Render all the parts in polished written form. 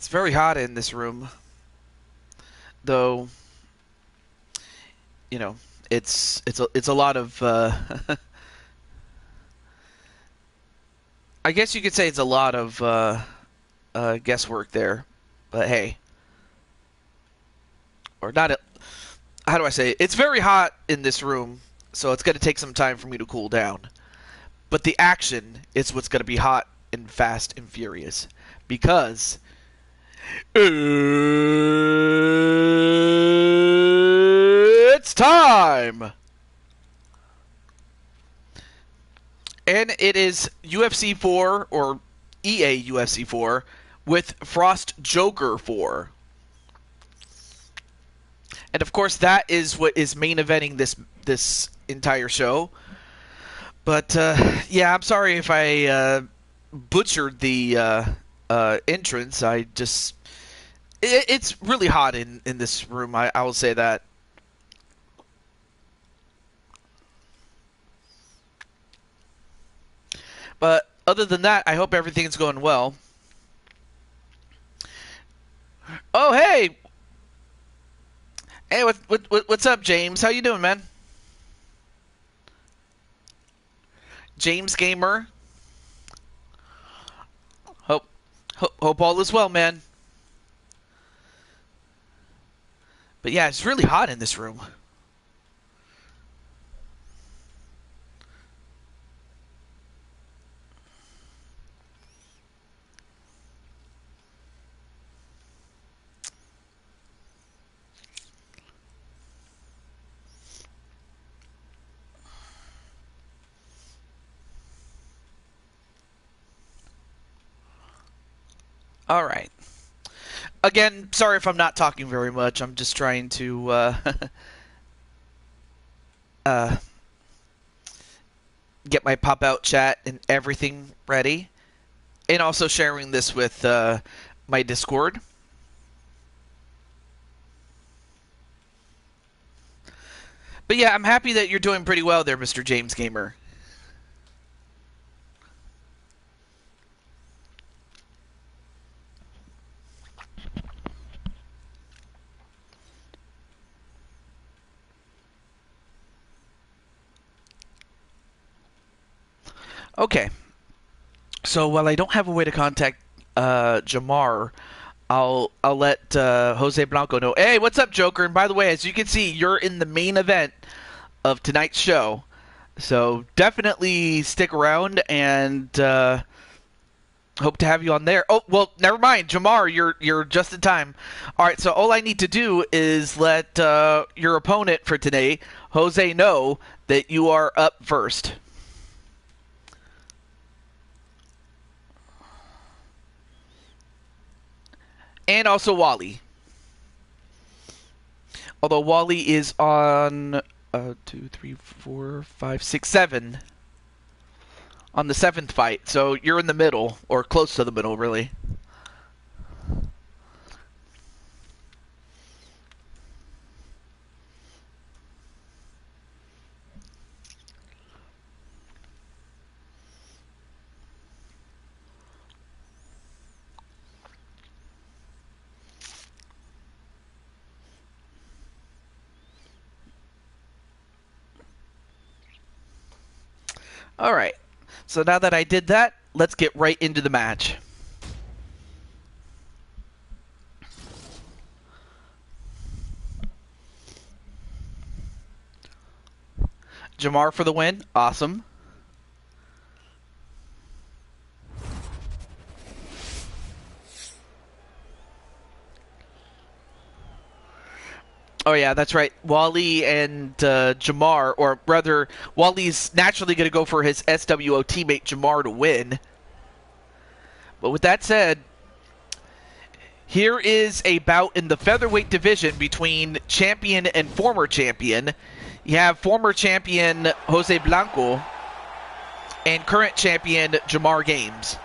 It's very hot in this room, though. You know, it's a lot of. I guess you could say it's a lot of guesswork there, but hey, or not. How do I say it? It's very hot in this room, so it's going to take some time for me to cool down. But the action is what's going to be hot and fast and furious, because it's time! And it is UFC 4, or EA UFC 4, with Frost Joker 4. And of course, that is what is main eventing this entire show. But yeah, I'm sorry if I butchered the entrance. It's really hot in this room. I will say that. But other than that, I hope everything's going well. Oh, hey! Hey, what's up, James? How you doing, man? James Gamer. Hope all is well, man. But yeah, it's really hot in this room. All right. Again, sorry if I'm not talking very much. I'm just trying to get my pop-out chat and everything ready. And also sharing this with my Discord. But yeah, I'm happy that you're doing pretty well there, Mr. James Gamer. Okay. So while I don't have a way to contact Jamar, I'll let Jose Blanco know. Hey, what's up, Joker? And by the way, as you can see, you're in the main event of tonight's show. So definitely stick around and hope to have you on there. Oh, well, never mind. Jamar, you're just in time. All right, so all I need to do is let your opponent for today, Jose, know that you are up first. And also Wally. Although Wally is on 2, 3, 4, 5, 6, 7 on the 7th fight. So you're in the middle, or close to the middle, really. Alright, so now that I did that, let's get right into the match. Jamar for the win. Awesome. Oh yeah, that's right. Wally and Jamar, or rather, Wally's naturally going to go for his SWO teammate Jamar to win. But with that said, here is a bout in the featherweight division between champion and former champion. You have former champion Jose Blanco and current champion Jamar Games.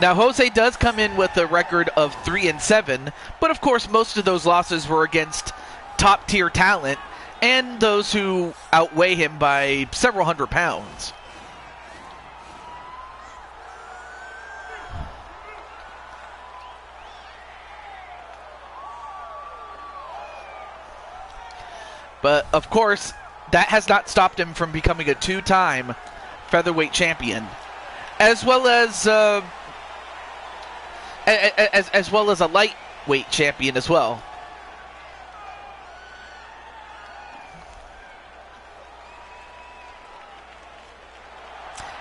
Now, Jose does come in with a record of 3-7, but of course most of those losses were against top-tier talent and those who outweigh him by several hundred pounds. But, of course, that has not stopped him from becoming a two-time featherweight champion, as well as a lightweight champion as well.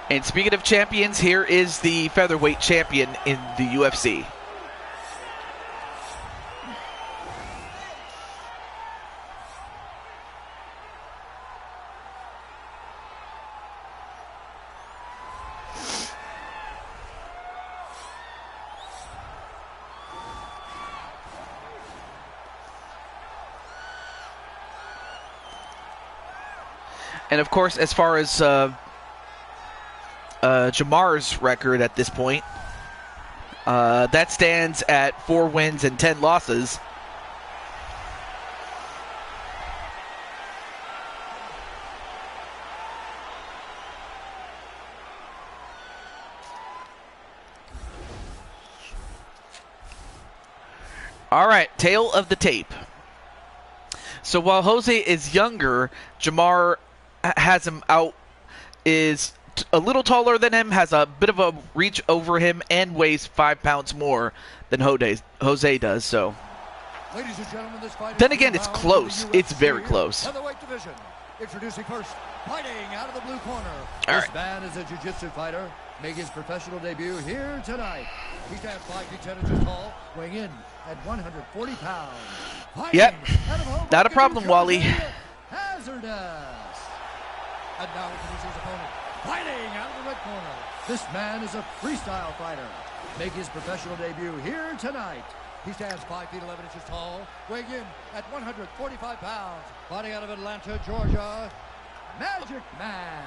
And speaking of champions, here is the featherweight champion in the UFC. And of course, as far as Jamar's record at this point, that stands at 4 wins and 10 losses. All right, tail of the tape. So while Jose is younger, Jamar has him out, is a little taller than him, has a bit of a reach over him, and weighs 5 pounds more than Jose does. So, Ladies and gentlemen, this fight then again, it's close. It's very close. Featherweight division. Introducing first, fighting out of the blue corner. All This man is a jiu-jitsu fighter, making his professional debut here tonight. He stands 5 feet 10 inches tall, weighing in at 140 pounds. Fighting Yep, out of home, not a problem, Wally. Hazardous. And now introducing his opponent, fighting out of the red corner. This man is a freestyle fighter, making his professional debut here tonight. He stands 5 feet 11 inches tall, weighing in at 145 pounds. Fighting out of Atlanta, Georgia, Magic Man.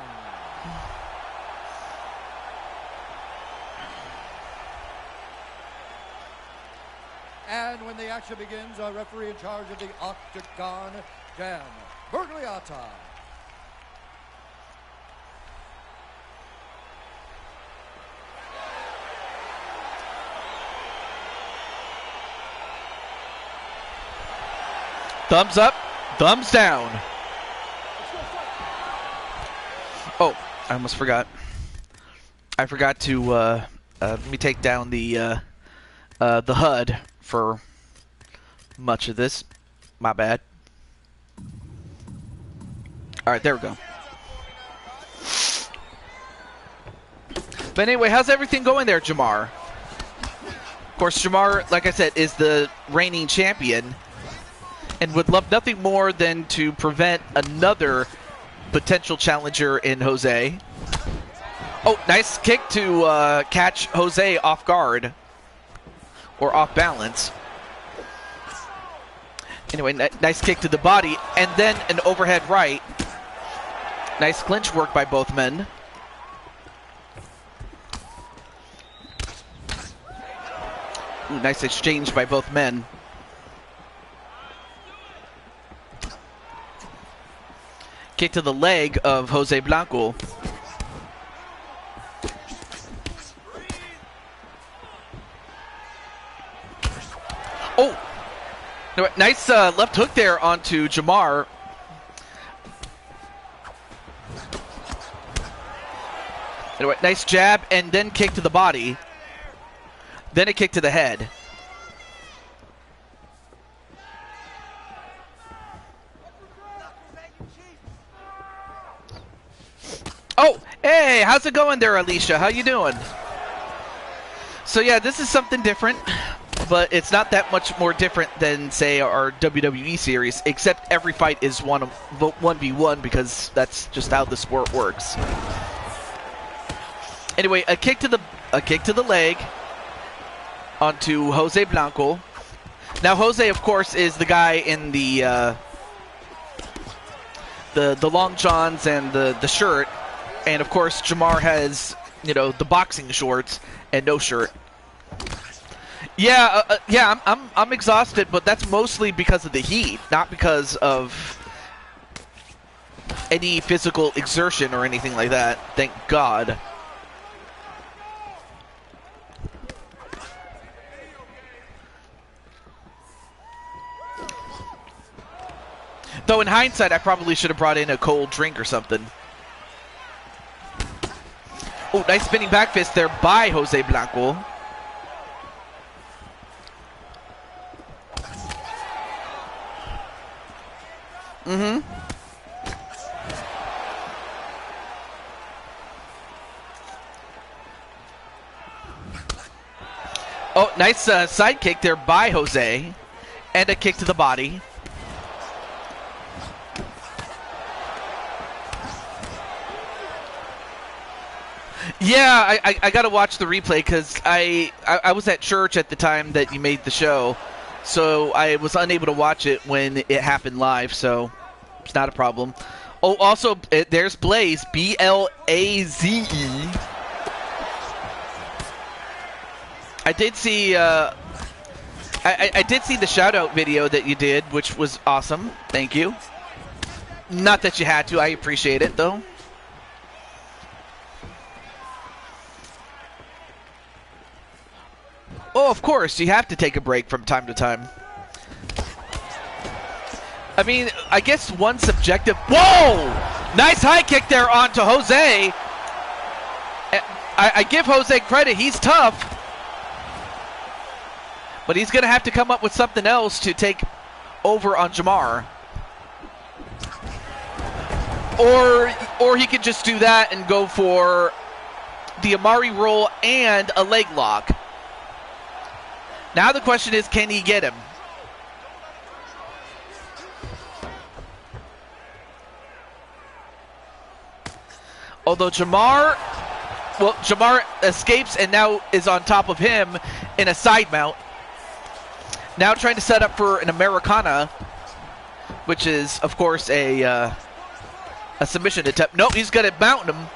And when the action begins, our referee in charge of the Octagon, Dan Bergliata. Thumbs up, thumbs down. Oh, I almost forgot. I forgot to let me take down the HUD for much of this. My bad. All right, there we go. But anyway, how's everything going there, Jamar? Of course, Jamar, like I said, is the reigning champion, and would love nothing more than to prevent another potential challenger in Jose. Oh, nice kick to catch Jose off guard or off balance. Anyway, nice kick to the body, and then an overhead right. Nice clinch work by both men. Ooh, nice exchange by both men. Kick to the leg of Jose Blanco. Oh! Nice left hook there onto Jamar. Anyway, nice jab and then kick to the body. Then a kick to the head. Oh, hey, how's it going there, Alicia? How you doing? So yeah, this is something different, but it's not that much more different than, say, our WWE series, except every fight is 1v1 because that's just how the sport works. Anyway, a kick to the leg onto Jose Blanco. Now Jose, of course, is the guy in the long johns and the shirt. And of course, Jamar has, you know, the boxing shorts and no shirt. Yeah, yeah, I'm exhausted, but that's mostly because of the heat, not because of any physical exertion or anything like that. Thank God. Though in hindsight, I probably should have brought in a cold drink or something. Oh, nice spinning back fist there by Jose Blanco. Oh, nice side kick there by Jose. And a kick to the body. Yeah, I got to watch the replay because I was at church at the time that you made the show. So I was unable to watch it when it happened live, so it's not a problem. Oh, also, there's Blaze, B-L-A-Z-E. I did see I did see the shout-out video that you did, which was awesome. Thank you. Not that you had to. I appreciate it, though. Oh, of course. You have to take a break from time to time. I mean, I guess one subjective... Whoa! Nice high kick there onto Jose. I give Jose credit. He's tough. But he's going to have to come up with something else to take over on Jamar. Or he could just do that and go for the Amari roll and a leg lock. Now the question is, can he get him? Although Jamar escapes and now is on top of him in a side mount. Now trying to set up for an Americana, which is, of course, a submission attempt. Nope, he's going to mount him.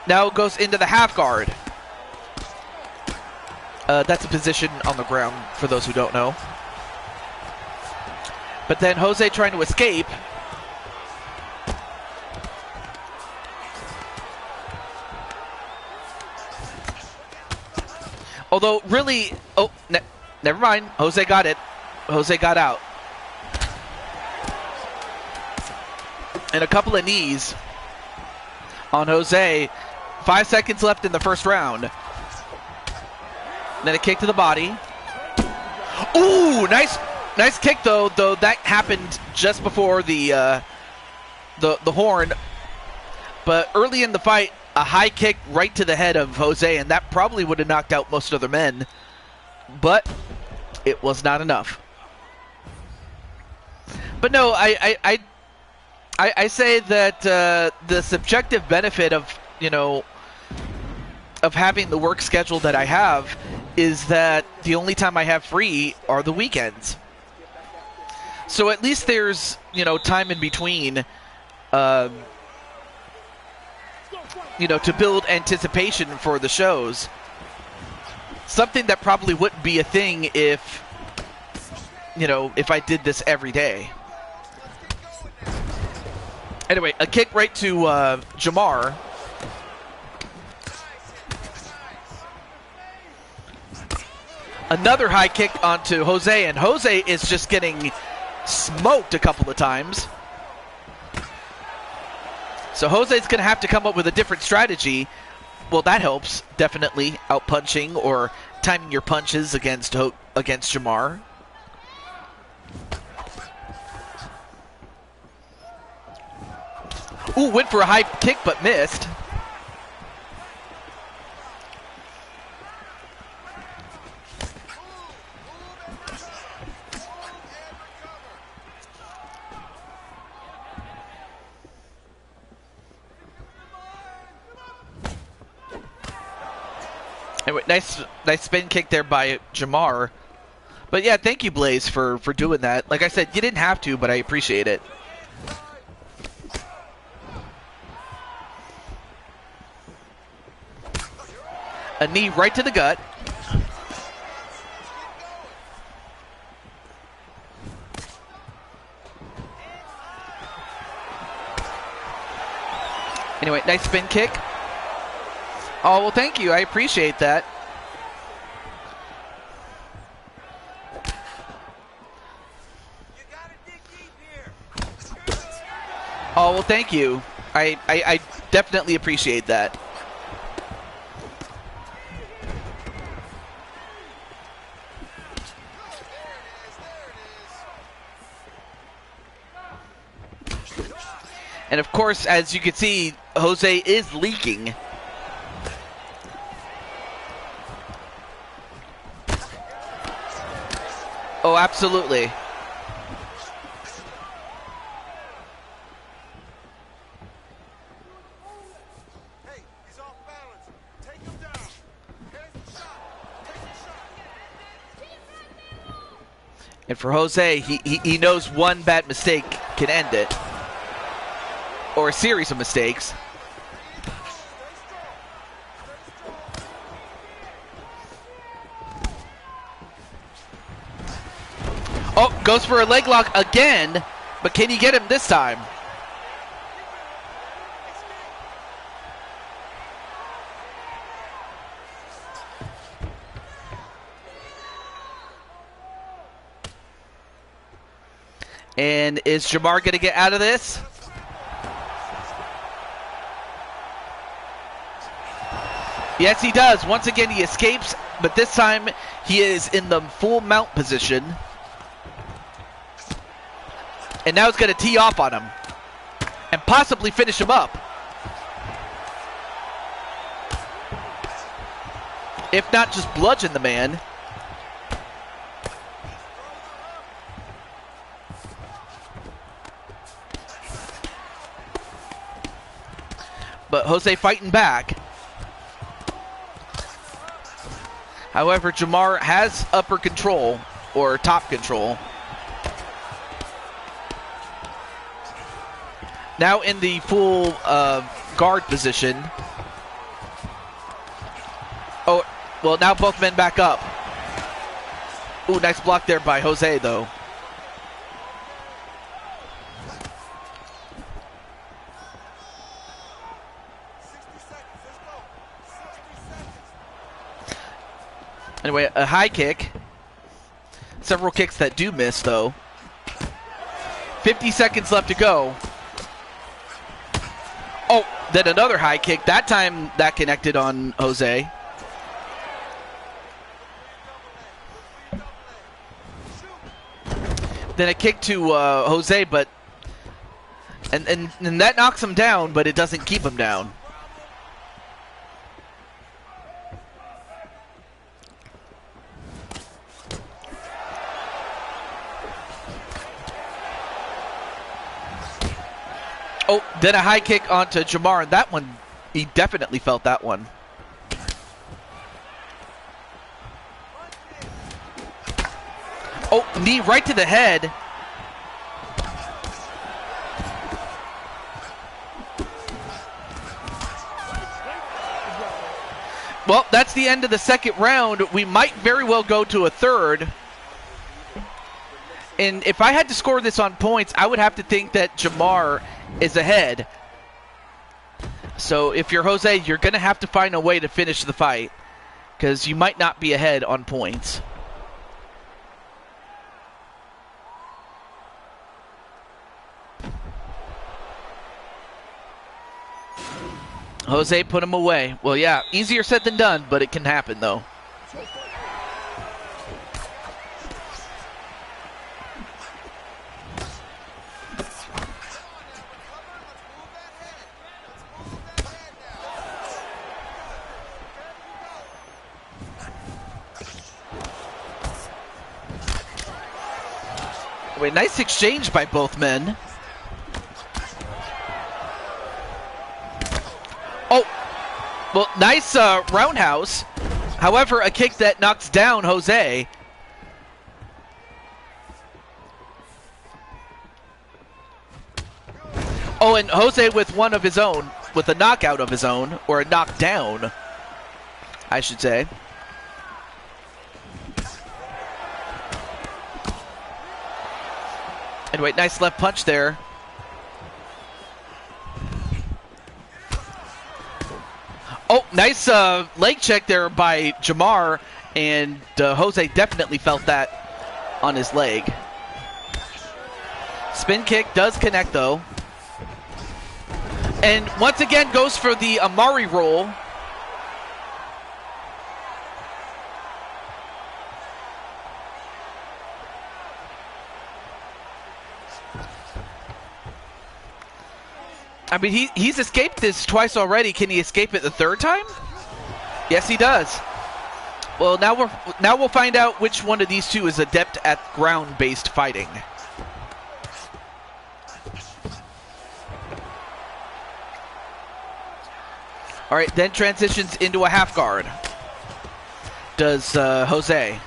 Now goes into the half guard. That's a position on the ground, for those who don't know. But then Jose trying to escape. Although, really... Oh, never mind. Jose got it. Jose got out. And a couple of knees on Jose. 5 seconds left in the first round. Then a kick to the body. Ooh, nice kick though that happened just before the horn. But early in the fight, a high kick right to the head of Jose, and that probably would have knocked out most other men. But it was not enough. But no, I say that the subjective benefit of, of having the work schedule that I have is that the only time I have free are the weekends. So at least there's, time in between, to build anticipation for the shows. Something that probably wouldn't be a thing if I did this every day. Anyway, a kick right to Jamar. Another high kick onto Jose, and Jose is just getting smoked a couple of times. So Jose's going to have to come up with a different strategy. Well, that helps, definitely, out-punching or timing your punches against Jamar. Ooh, went for a high kick but missed. Anyway, nice spin kick there by Jamar. But yeah, thank you, Blaze, for doing that. Like I said, you didn't have to, but I appreciate it. A knee right to the gut. Anyway, nice spin kick. Oh, well, thank you. I appreciate that. thank you. I definitely appreciate that. And of course, as you can see, Jose is leaking. Oh, absolutely. Hey, he's off balance. Take him down. Here's the shot. Take the shot. And for Jose, he knows one bad mistake can end it. Or a series of mistakes. Oh, goes for a leg lock again, but can he get him this time? And is Jamar going to get out of this? Yes, he does. Once again, he escapes, but this time he is in the full mount position. And now it's going to tee off on him and possibly finish him up. If not, just bludgeon the man. But Jose fighting back. However, Jamar has upper control, or top control. Now in the full guard position. Oh, well, now both men back up. Ooh, nice block there by Jose, though. Anyway, a high kick. Several kicks that do miss, though. 50 seconds left to go. Oh, then another high kick. That time, that connected on Jose. Then a kick to Jose, but... And that knocks him down, but it doesn't keep him down. Oh, then a high kick onto Jamar, and that one, he definitely felt that one. Oh, knee right to the head. Well, that's the end of the second round. We might very well go to a third. And if I had to score this on points, I would have to think that Jamar is ahead. So if you're Jose, you're going to have to find a way to finish the fight, because you might not be ahead on points. Jose put him away. Well, yeah, easier said than done, but it can happen, though. Wait, nice exchange by both men. Oh, well, nice roundhouse. However, a kick that knocks down Jose. Oh, and Jose with one of his own, with a knockout of his own, or a knockdown, I should say. And wait, nice left punch there. Oh, nice leg check there by Jamar, and Jose definitely felt that on his leg. Spin kick does connect, though. And once again goes for the Amari roll. I mean, he's escaped this twice already. Can he escape it the third time? Yes, he does. Well, now we'll find out which one of these two is adept at ground-based fighting. All right, then transitions into a half guard. Does Jose.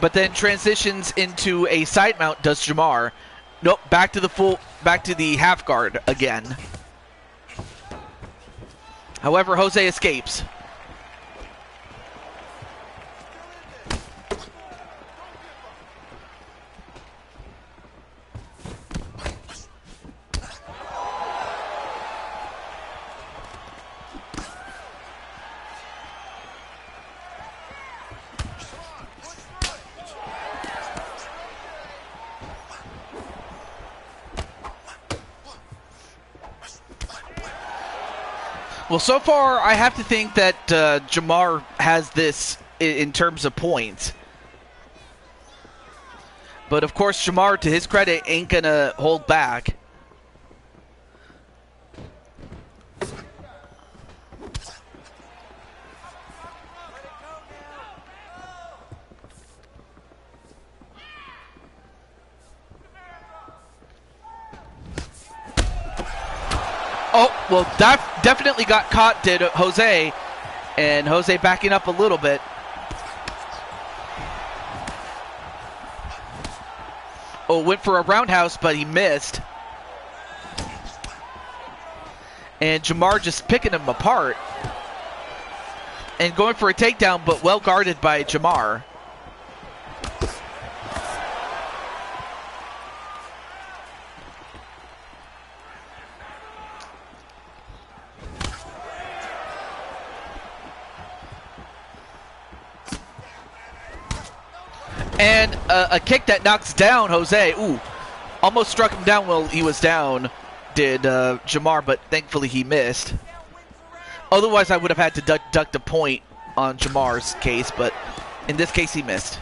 But then transitions into a side mount. Does Jamar. Nope, back to the half guard again. However, Jose escapes. Well, so far, I have to think that Jamar has this in terms of points. But, of course, Jamar, to his credit, ain't going to hold back. Oh, well, that definitely got caught, did Jose. And Jose backing up a little bit. Oh, went for a roundhouse, but he missed. And Jamar just picking him apart. And going for a takedown, but well guarded by Jamar. And a kick that knocks down Jose. Ooh, almost struck him down while he was down, did Jamar, but thankfully he missed. Otherwise, I would have had to deduct a point on Jamar's case, but in this case, he missed.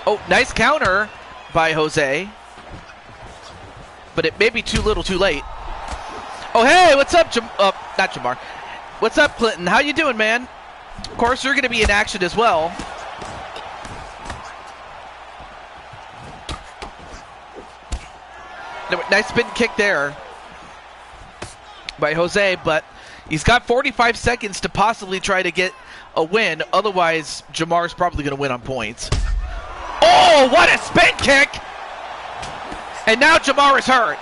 Oh, nice counter by Jose. But it may be too little too late. Oh, hey, what's up, not Jamar. What's up, Clinton? How you doing, man? Of course, you're going to be in action as well. Nice spin kick there by Jose, but he's got 45 seconds to possibly try to get a win. Otherwise, Jamar's probably going to win on points. Oh, what a spin kick! And now Jamar is hurt.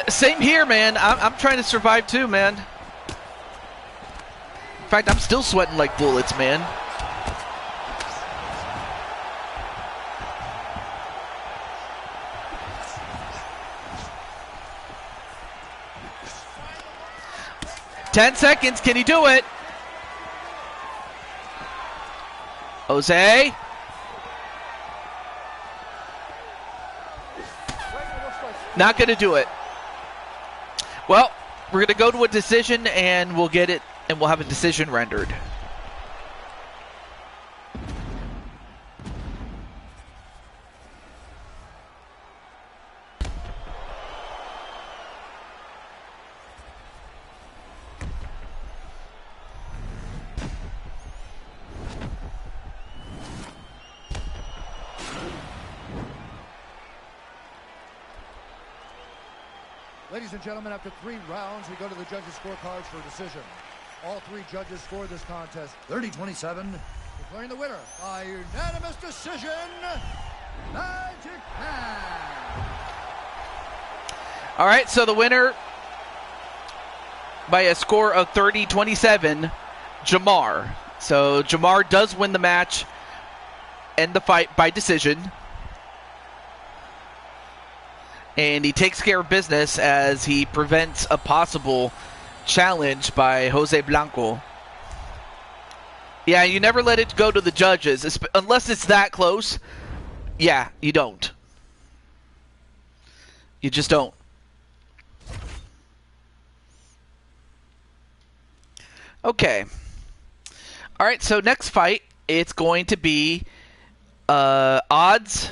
Same here, man. I'm trying to survive too, man. In fact, I'm still sweating like bullets, man. Ten seconds. Can he do it? Jose. Not going to do it. Well, we're going to go to a decision, and we'll get it, and we'll have a decision rendered. Ladies and gentlemen, after 3 rounds, we go to the judges' scorecards for a decision. All 3 judges scored this contest 30-27, declaring the winner by unanimous decision, Magic Man. All right, so the winner by a score of 30-27, Jamar. So Jamar does win the match and the fight by decision. And he takes care of business as he prevents a possible challenge by Jose Blanco. Yeah, you never let it go to the judges, unless it's that close. Yeah, you don't. You just don't. Okay. All right, so next fight, it's going to be odds.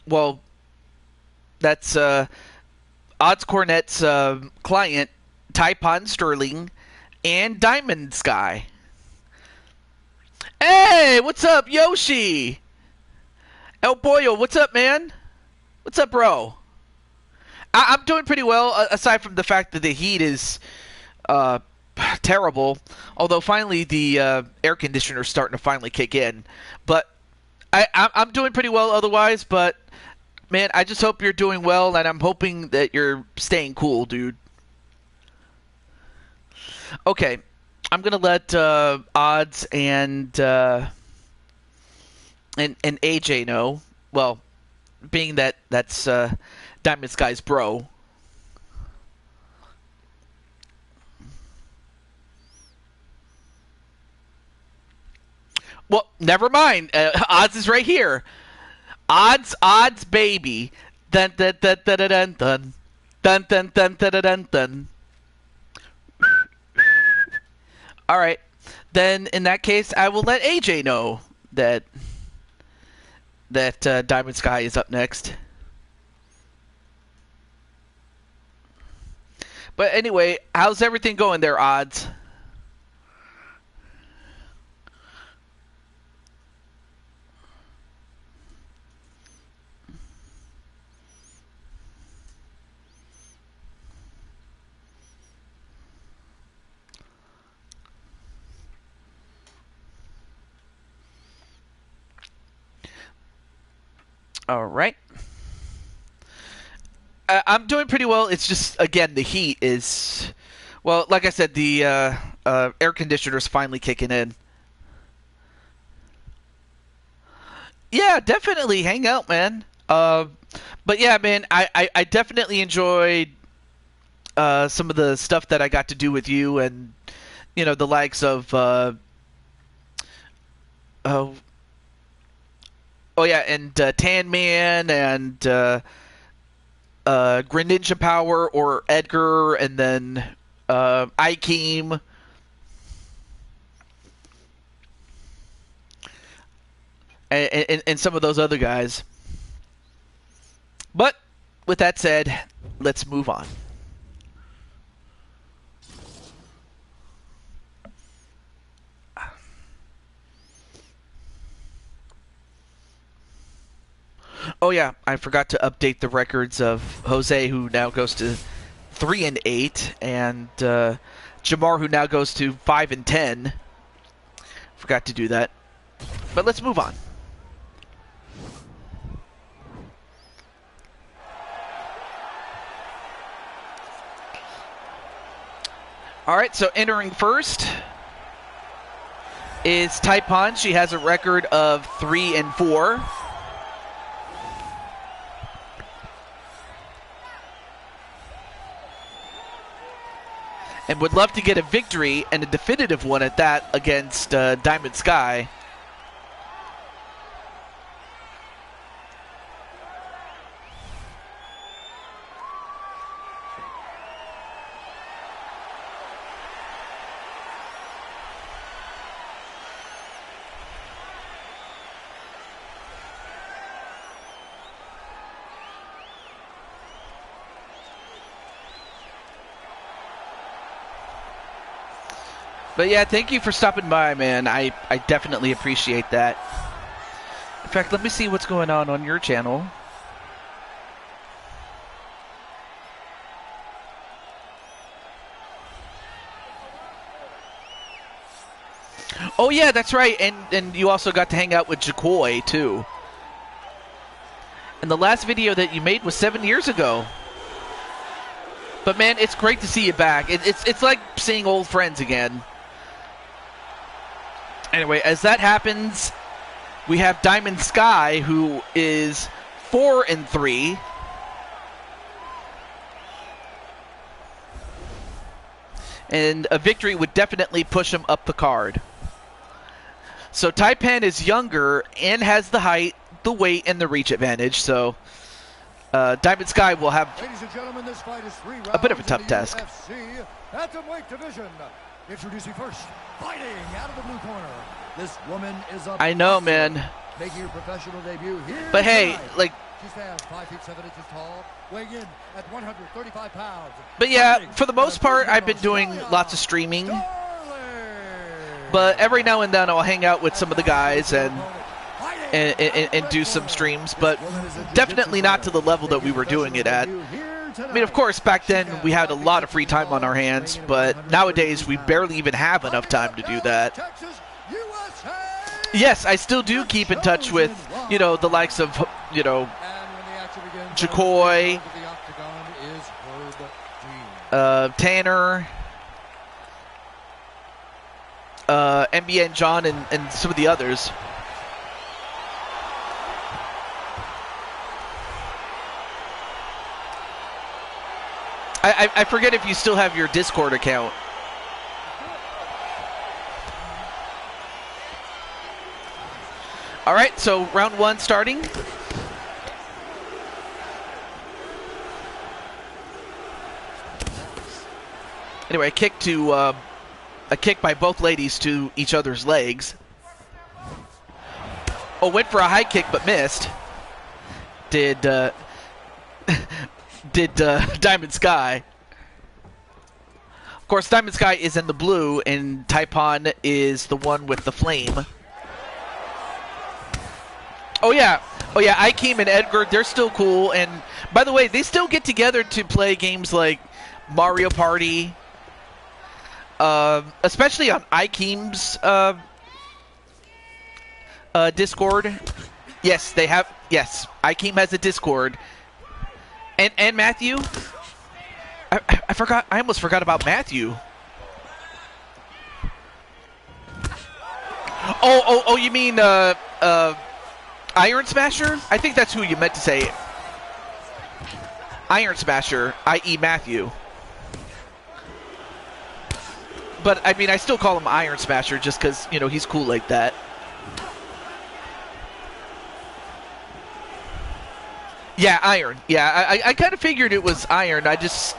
Well, that's Odds Cornet's client, Taipon Sterling, and Diamond Sky. Hey, what's up, Yoshi? El Boyo, what's up, man? What's up, bro? I'm doing pretty well, aside from the fact that the heat is terrible. Although finally the air conditioner's starting to finally kick in. But I'm doing pretty well otherwise, but man, I just hope you're doing well, and I'm hoping that you're staying cool, dude. Okay, I'm gonna let Odds and AJ know. Well, being that that's Diamond Sky's bro. Well, never mind. Odds is right here. Odds, baby. Dun dun dun dun dun dun dun dun dun dun dun dun. All right. Then in that case, I will let AJ know that Diamond Sky is up next. But anyway, how's everything going there, Odds? All right. I'm doing pretty well. It's just, again, the heat is... Well, like I said, the air conditioner's finally kicking in. Yeah, definitely. Hang out, man. But yeah, man, I definitely enjoyed some of the stuff that I got to do with you and, you know, the likes of... oh yeah, and Tan Man and Greninja Power or Edgar, and then Ikeem. And some of those other guys. But with that said, let's move on. Oh yeah, I forgot to update the records of Jose, who now goes to 3-8, and Jamar, who now goes to 5-10. Forgot to do that, but let's move on. All right, so entering first is Taipon. She has a record of 3-4. And would love to get a victory, and a definitive one at that, against Diamond Sky. But yeah, thank you for stopping by, man. I definitely appreciate that. In fact, let me see what's going on your channel. Oh yeah, that's right. And you also got to hang out with Jacoy too. And the last video that you made was 7 years ago. But man, it's great to see you back. It's like seeing old friends again. Anyway, as that happens, we have Diamond Sky, who is 4-3. And a victory would definitely push him up the card. So Taipan is younger and has the height, the weight, and the reach advantage. So Diamond Sky will have Ladies and gentlemen, this fight is 3 rounds a bit of a tough in the task. UFC Bantamweight division. Introducing first, fighting out of the blue corner. This woman is a I know, boxer, man. making her professional debut here But hey, tonight. like, She stands 5 feet 7 inches tall, weighing in at 135 pounds. but yeah, Fighting for the most part, I've been doing lots of streaming. But every now and then, I'll hang out with some of the guys and do some streams. But definitely not to the level that we were doing it at. I mean, of course, back then we had a lot of free time on our hands, but nowadays we barely even have enough time to do that. Yes, I still do keep in touch with, you know, the likes of, you know, Jacoy, Tanner, MBN John, and some of the others. I forget if you still have your Discord account. All right, so round 1 starting. Anyway, a kick by both ladies to each other's legs. Oh, went for a high kick but missed. Did Diamond Sky. Of course, Diamond Sky is in the blue, and Taipan is the one with the flame. Oh yeah, Ikeem and Edgar, they're still cool. And by the way, they still get together to play games like Mario Party, especially on Ikeem's Discord. Yes, they have. Yes, Ikeem has a Discord. And Matthew, I forgot. I almost forgot about Matthew. Oh, you mean Iron Smasher? I think that's who you meant to say. Iron Smasher, i.e. Matthew. But I mean, I still call him Iron Smasher just because, you know, he's cool like that. Yeah, Iron. Yeah, I kind of figured it was Iron. I just...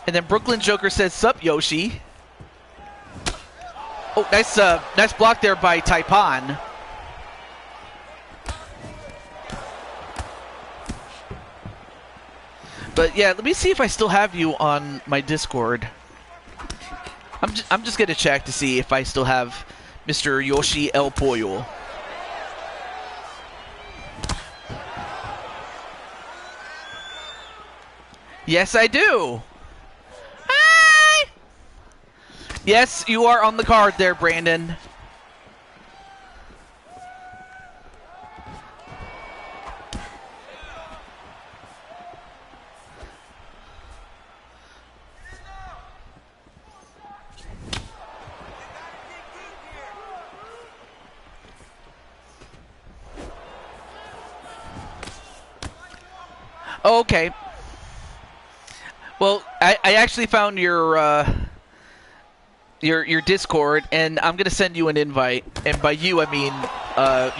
And then Brooklyn Joker says, "Sup, Yoshi." Oh, nice block there by Taipan. But yeah, let me see if I still have you on my Discord. I'm just gonna check to see if I still have Mr. Yoshi El Pollo. Yes, I do. Hi. Yes, you are on the card there, Brandon. Oh, okay. Well, I actually found your Discord, and I'm gonna send you an invite. And by you, I mean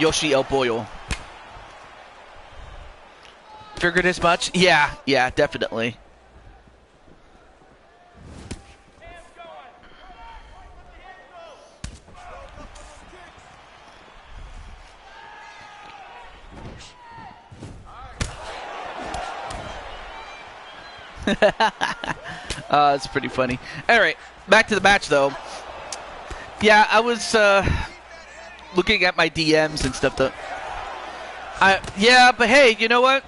Yoshi El Pollo. Figured as much? Yeah, definitely. It's pretty funny. All right, back to the match, though. Yeah, I was looking at my DMs and stuff. Yeah, but hey, you know what?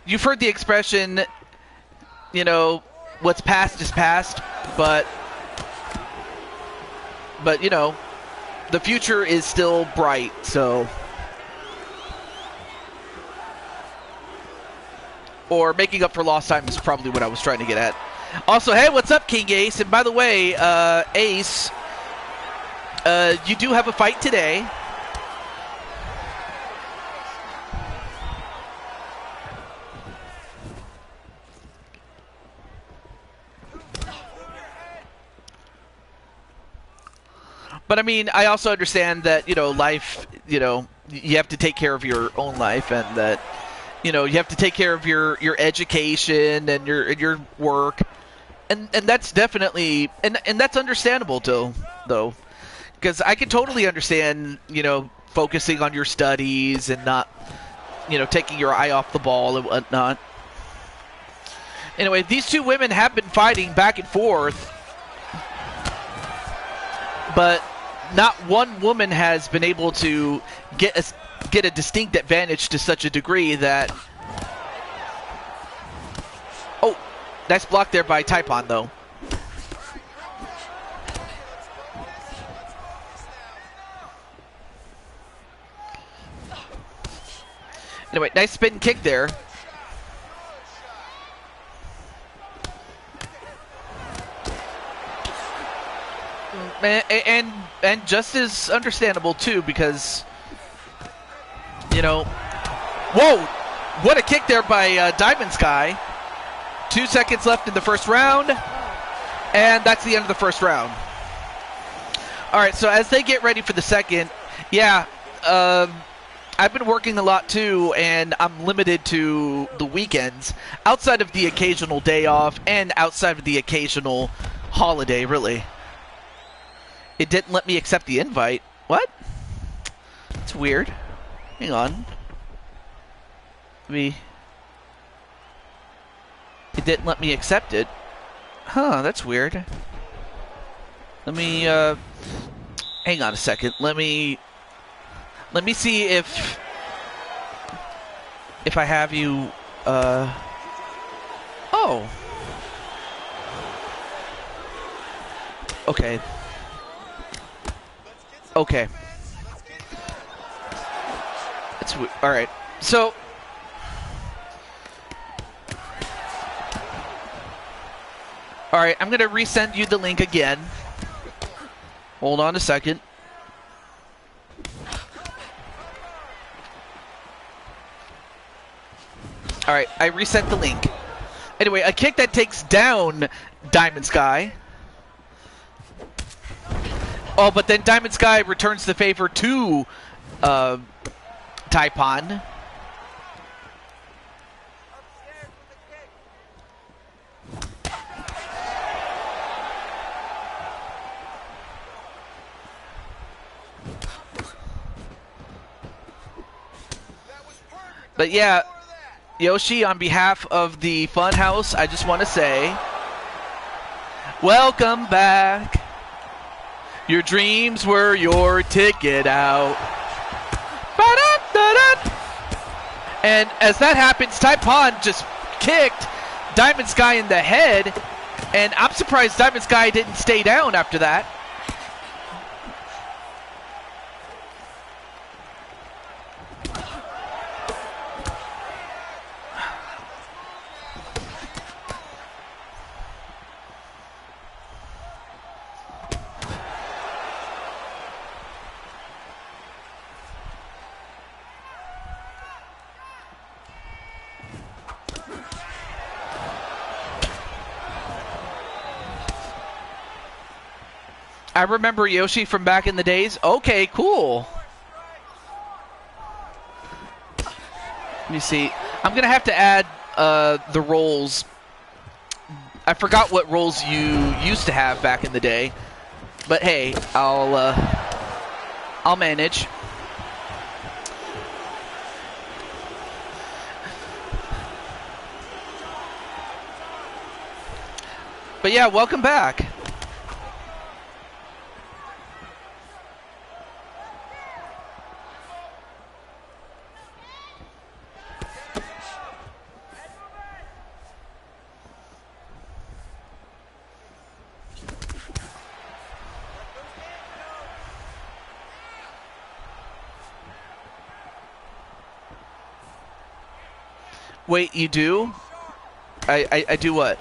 You've heard the expression, you know, what's past is past, but you know, the future is still bright, so... Or making up for lost time is probably what I was trying to get at. Also, hey, what's up, King Ace? And by the way, Ace, you do have a fight today. But I mean, I also understand that, life, you have to take care of your own life, and that, you have to take care of your education and your work. And that's definitely, and that's understandable too, though. Because I can totally understand, focusing on your studies and not, taking your eye off the ball and whatnot. Anyway, these two women have been fighting back and forth, but not one woman has been able to get a distinct advantage to such a degree that... Oh, nice block there by Taipon, though. Anyway, nice spin kick there. And just as understandable too, because whoa, what a kick there by Diamond Sky. 2 seconds left in the first round, and that's the end of the first round. All right, so as they get ready for the second, I've been working a lot too, and I'm limited to the weekends, outside of the occasional day off and outside of the occasional holiday, really. It didn't let me accept the invite. What? That's weird. Hang on. It didn't let me accept it. Huh, that's weird. Let me, hang on a second. Let me see if I have you, oh. Okay. Okay. That's all right. So, all right, I'm gonna resend you the link again. Hold on a second. All right, I reset the link. Anyway, a kick that takes down Diamond Sky. Oh, but then Diamond Sky returns the favor to Taipon. But yeah, Yoshi, on behalf of the Funhouse, I just want to say, welcome back. Your dreams were your ticket out. Ba-da-da-da. And as that happens, Taipon just kicked Diamond Sky in the head, and I'm surprised Diamond Sky didn't stay down after that. I remember Yoshi from back in the days. Okay, cool. Let me see. I'm going to have to add the roles. I forgot what roles you used to have back in the day. But hey, I'll manage. But yeah, welcome back. Wait, you do? I do what?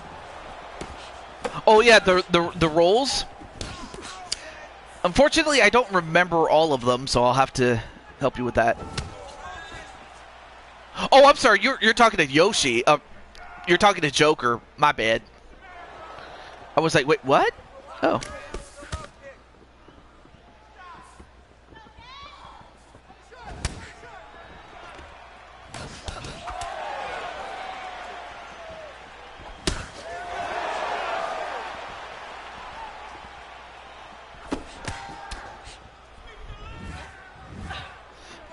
Oh yeah, the roles? Unfortunately, I don't remember all of them, so I'll have to help you with that. Oh, I'm sorry. You're talking to Yoshi. You're talking to Joker. My bad. I was like, wait, what? Oh.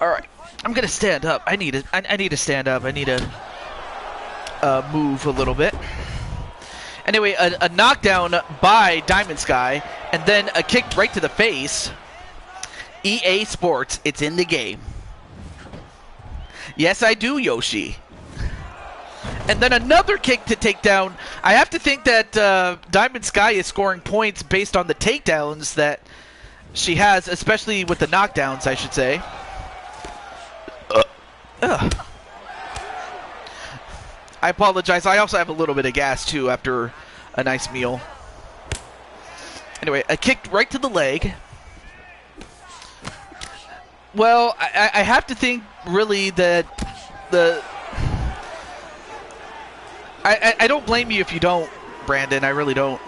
All right, I'm gonna stand up. I need to stand up. I need to move a little bit. Anyway, a knockdown by Diamond Sky, and then a kick right to the face. EA Sports, it's in the game. Yes, I do, Yoshi. And then another kick to take down. I have to think that Diamond Sky is scoring points based on the takedowns that she has, especially with the knockdowns, I should say. I apologize. I also have a little bit of gas, too, after a nice meal. Anyway, a kick right to the leg. Well, I have to think, really, that the... I don't blame you if you don't, Brandon. I really don't.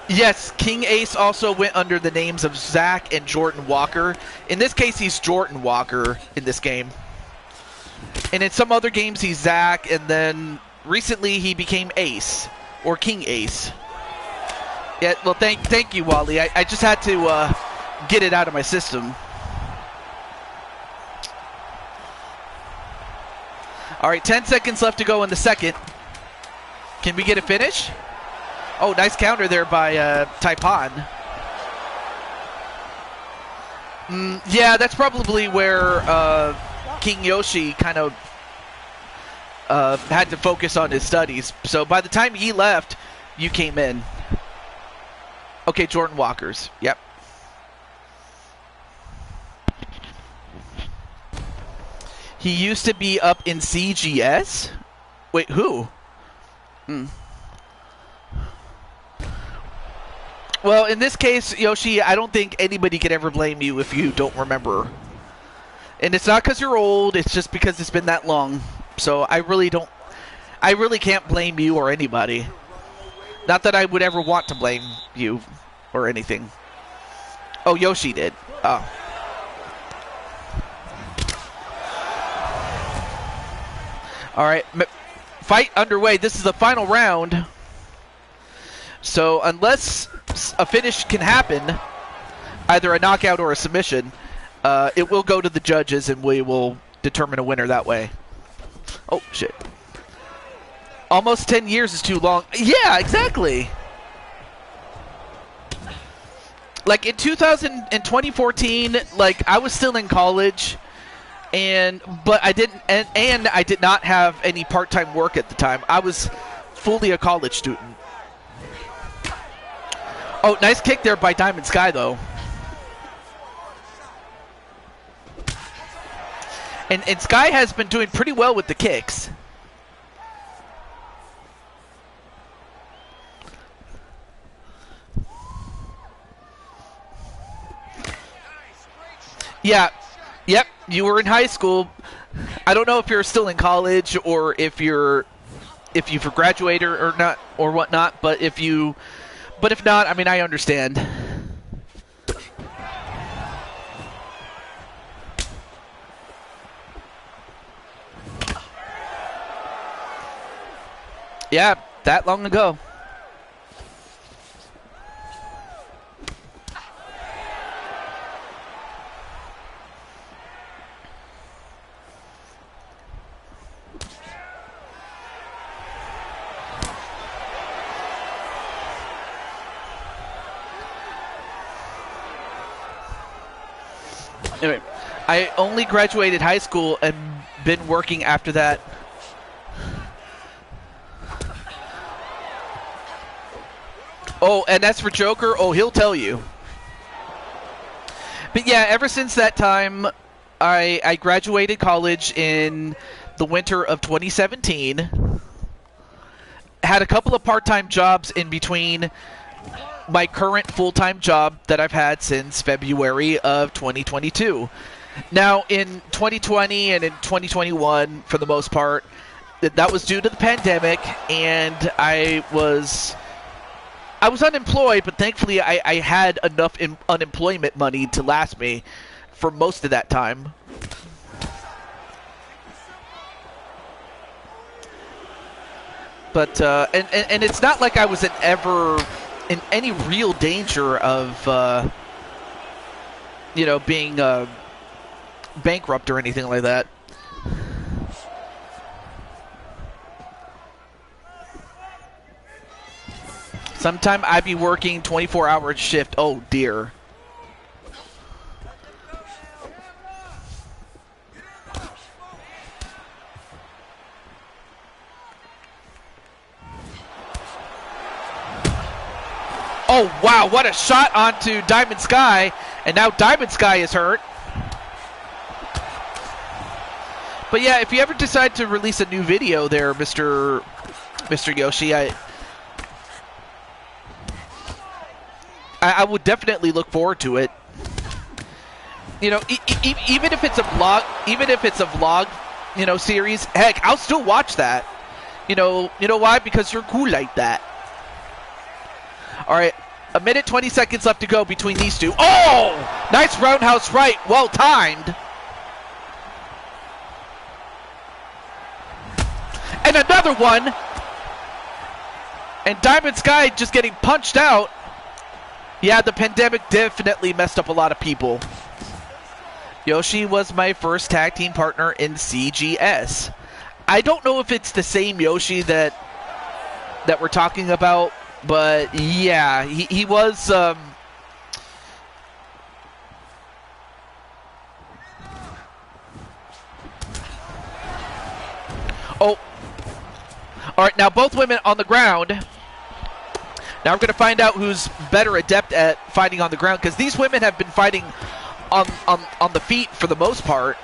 Yes, King Ace also went under the names of Zach and Jordan Walker. In this case, he's Jordan Walker in this game. And in some other games, he's Zach, and then recently he became Ace, or King Ace. Yeah, well, thank you, Wally. I just had to get it out of my system. All right, 10 seconds left to go in the second. Can we get a finish? Oh, nice counter there by Taipan. Yeah, that's probably where King Yoshi kind of had to focus on his studies. So by the time he left, you came in. Okay, Jordan Walker's. Yep. He used to be up in CGS? Wait, who? Well, in this case, Yoshi, I don't think anybody could ever blame you if you don't remember. And it's not because you're old, it's just because it's been that long. So I really can't blame you or anybody. Not that I would ever want to blame you or anything. Oh, Yoshi did. Oh. All right, fight underway. This is the final round. So unless a finish can happen, either a knockout or a submission, it will go to the judges and we will determine a winner that way. Oh, shit. Almost 10 years is too long. Yeah, exactly. Like in 2014, like I was still in college. But I didn't, and I did not have any part-time work at the time. I was fully a college student. Oh, nice kick there by Diamond Sky, though. And Sky has been doing pretty well with the kicks. Yeah. Yep, you were in high school. I don't know if you're still in college or if you've graduated or not or whatnot, but if not, I mean, I understand. Yeah, that long ago. Anyway, I only graduated high school and been working after that. Oh, and as for Joker, oh, he'll tell you. But yeah, ever since that time, I graduated college in the winter of 2017. Had a couple of part-time jobs in between my current full-time job that I've had since February of 2022. Now, in 2020 and in 2021, for the most part, that was due to the pandemic, and I was unemployed, but thankfully I had enough unemployment money to last me for most of that time. But and it's not like I was ever in any real danger of being bankrupt or anything like that. Sometime I'd be working 24-hour shift. Oh, dear. Oh, wow, what a shot onto Diamond Sky. And now Diamond Sky is hurt. But yeah, if you ever decide to release a new video there, Mr. Yoshi, I would definitely look forward to it. You know, even if it's a vlog, you know, series, heck, I'll still watch that. You know why? Because you're cool like that. All right, 1 minute 20 seconds left to go between these two. Oh, nice roundhouse right, well timed. And another one. And Diamond Sky just getting punched out. Yeah, the pandemic definitely messed up a lot of people. Yoshi was my first tag team partner in CGS. I don't know if it's the same Yoshi that we're talking about, but yeah, he was. Oh, all right. Now both women on the ground. Now we're going to find out who's better adept at fighting on the ground, because these women have been fighting on the feet for the most part.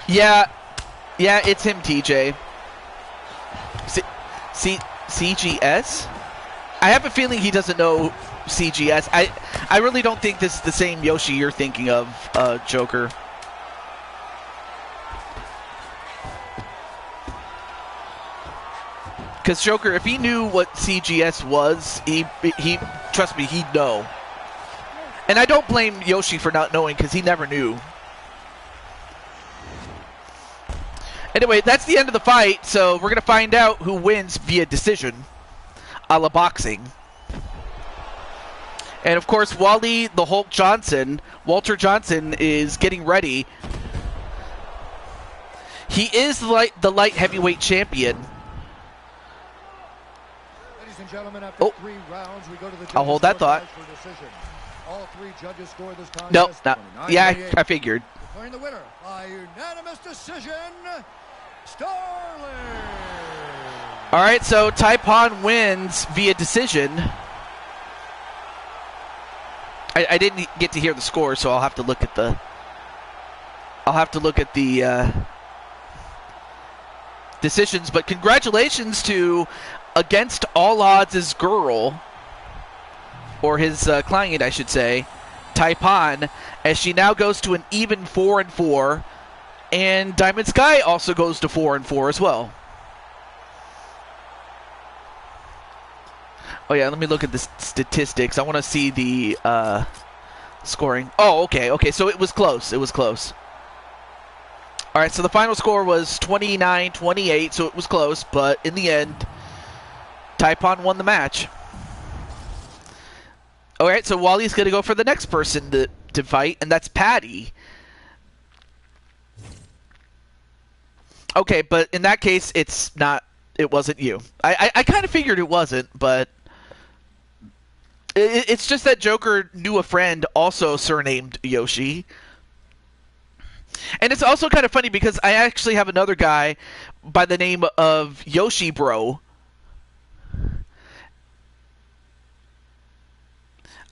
Yeah, it's him, TJ. CGS? I have a feeling he doesn't know CGS. I really don't think this is the same Yoshi you're thinking of, Joker. Because Joker, if he knew what CGS was, he trust me, he'd know. And I don't blame Yoshi for not knowing, because he never knew. Anyway, that's the end of the fight, so we're going to find out who wins via decision, a la boxing. And of course, Wally the Hulk Johnson, Walter Johnson, is getting ready. He is the light heavyweight champion. Ladies and gentlemen, after 3 rounds, we go to the I'll hold that thought. All 3 judges scored this contest. Nope, not. Yeah, I figured. Declaring the winner by unanimous decision, Starling. All right, so Taipon wins via decision. I didn't get to hear the score, so I'll have to look at the. Decisions. But congratulations to Against All Odds' girl, or his client, I should say, Taipon, as she now goes to an even 4-4, and Diamond Sky also goes to 4-4 as well. Oh yeah, let me look at the statistics. I want to see the scoring. Oh, okay, so it was close. All right, so the final score was 29-28, so it was close, but in the end, Taipon won the match. All right, so Wally's going to go for the next person to fight, and that's Patty. Okay, but in that case, it wasn't you. I kind of figured it wasn't, but it's just that Joker knew a friend also surnamed Yoshi. And it's also kind of funny because I actually have another guy by the name of Yoshi Bro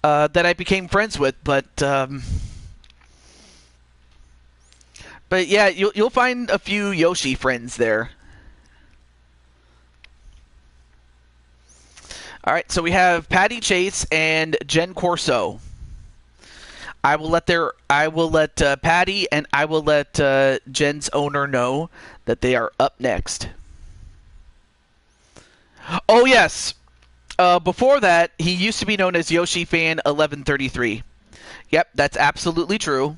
that I became friends with, but yeah, you'll find a few Yoshi friends there. All right, so we have Patty Chase and Jen Corso. I will let Patty and I will let Jen's owner know that they are up next. Oh yes, before that he used to be known as Yoshi Fan 1133. Yep, that's absolutely true.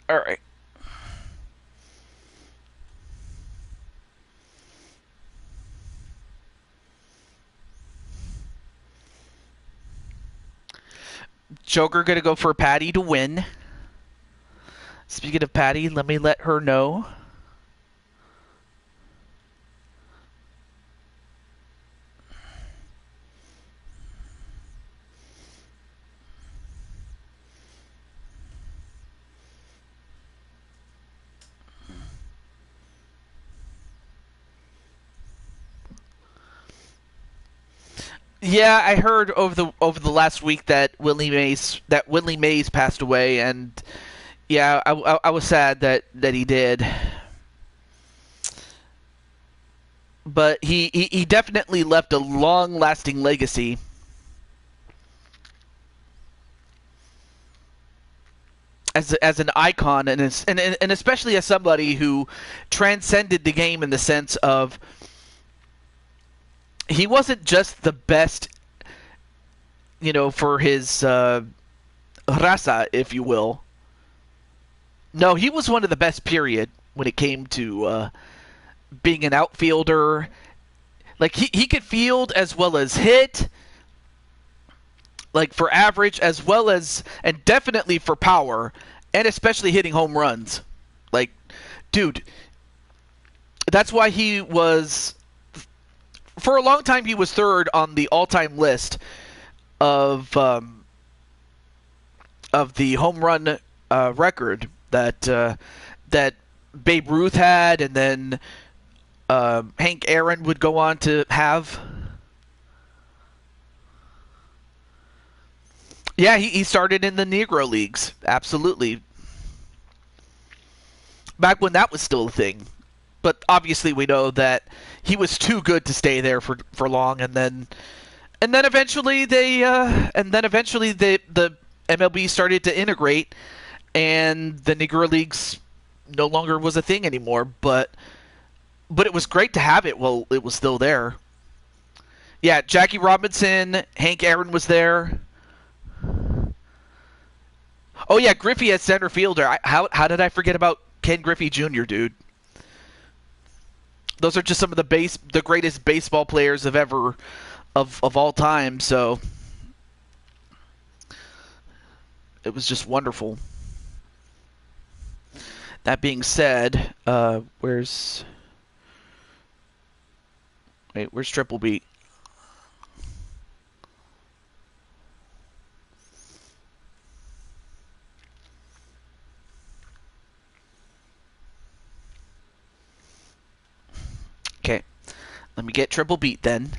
All right. Joker gonna go for Patty to win. Speaking of Patty, let me let her know. Yeah, I heard over the last week that Willie Mays passed away, and yeah, I was sad that he did. But he definitely left a long-lasting legacy. As an icon, and especially as somebody who transcended the game in the sense of he wasn't just the best, for his raza, if you will. No, he was one of the best, period, when it came to being an outfielder. Like, he could field as well as hit, like for average as well as, and definitely for power, and especially hitting home runs. Like, dude, that's why he was, for a long time, he was third on the all-time list of the home run record that Babe Ruth had, and then Hank Aaron would go on to have. Yeah, he started in the Negro Leagues. Absolutely. Back when that was still a thing. But obviously we know that he was too good to stay there for long, and then eventually the MLB started to integrate, and the Negro Leagues no longer was a thing anymore, but it was great to have it while it was still there. Yeah, Jackie Robinson, Hank Aaron was there. Oh yeah, Griffey as center fielder. How did I forget about Ken Griffey Jr., dude? Those are just some of the greatest baseball players of all time. So it was just wonderful. That being said, where's Triple B? Okay, let me get Triple Beat then.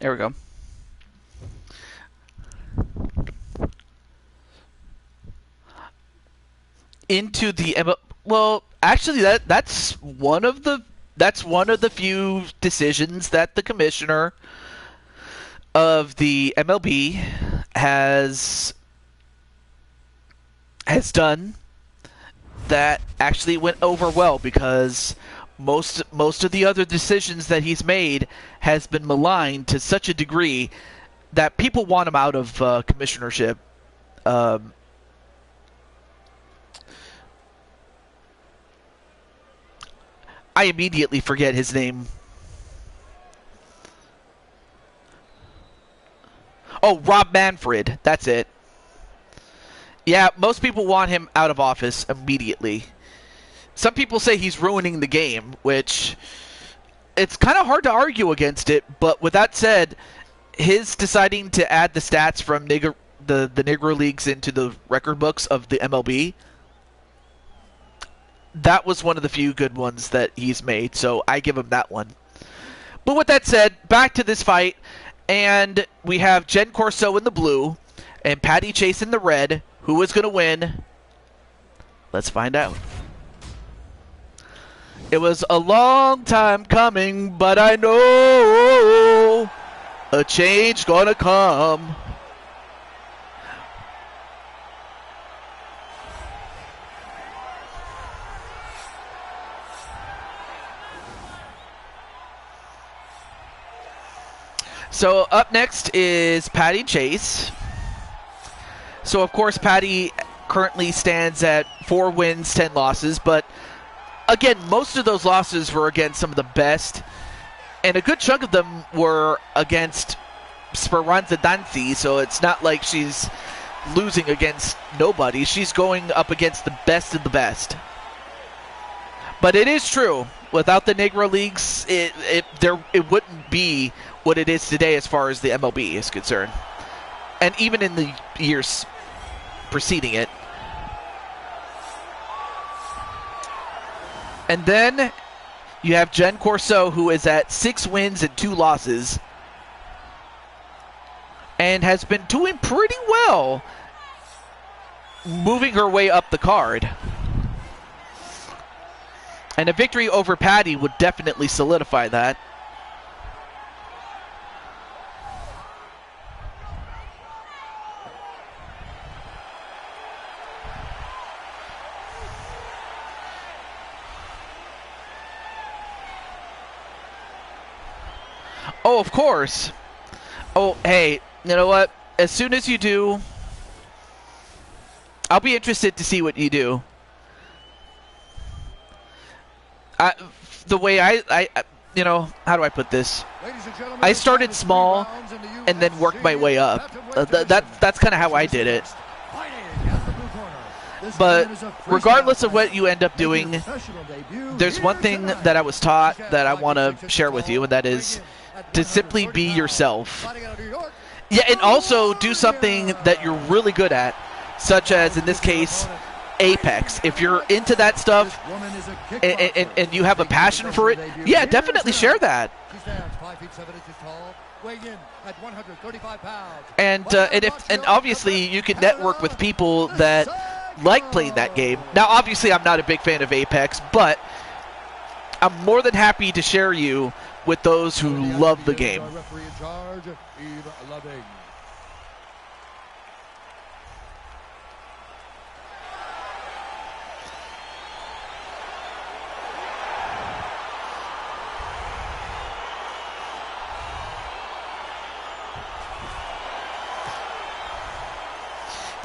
There we go. Into the well, actually, that's one of the few decisions that the commissioner of the MLB has done that actually went over well, because most of the other decisions that he's made has been maligned to such a degree that people want him out of commissionership. I immediately forget his name. Oh, Rob Manfred. That's it. Yeah, most people want him out of office immediately. Some people say he's ruining the game, which it's kind of hard to argue against it. But with that said, his deciding to add the stats from the Negro Leagues into the record books of the MLB, that was one of the few good ones that he's made, so I give him that one. But with that said, back to this fight, and we have Jen Corso in the blue and Patty Chase in the red. Who is going to win? Let's find out. It was a long time coming, but I know a change gonna come. So up next is Patty Chase. So of course Patty currently stands at 4 wins, 10 losses, but again, most of those losses were against some of the best, and a good chunk of them were against Speranza Danzi, so it's not like she's losing against nobody. She's going up against the best of the best. But it is true, without the Negro Leagues, it wouldn't be what it is today as far as the MLB is concerned. And even in the years preceding it. And then you have Jen Corso, who is at 6 wins and 2 losses. And has been doing pretty well, moving her way up the card. And a victory over Patty would definitely solidify that. Oh, of course. Oh, hey, you know what? As soon as you do, I'll be interested to see what you do. The way I you know, how do I put this? I started small and then worked my way up. That's kind of how I did it. But regardless of what you end up doing, there's one thing that I was taught that I want to share with you, and that is to simply be yourself. Yeah, and also do something that you're really good at, such as, in this case, Apex. If you're into that stuff and you have a passion for it, yeah, definitely share that. And obviously you can network with people that like playing that game. Now, obviously, I'm not a big fan of Apex, but I'm more than happy to share you with those who love the game.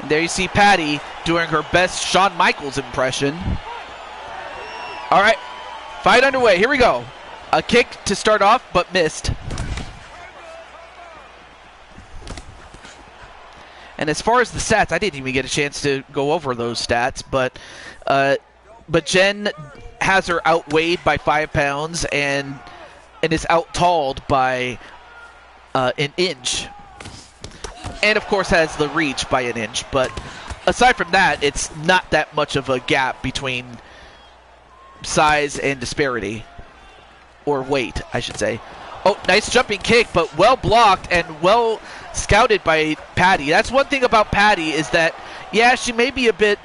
And there you see Patty doing her best Shawn Michaels impression. All right, fight underway. Here we go. A kick to start off, but missed. And as far as the stats, I didn't even get a chance to go over those stats, but Jen has her outweighed by 5 pounds and is out-talled by an inch. And, of course, has the reach by an inch. But aside from that, it's not that much of a gap between size and disparity. Or weight, I should say. Oh, nice jumping kick, but well blocked and well scouted by Patty. That's one thing about Patty is that, yeah, she may be a bit...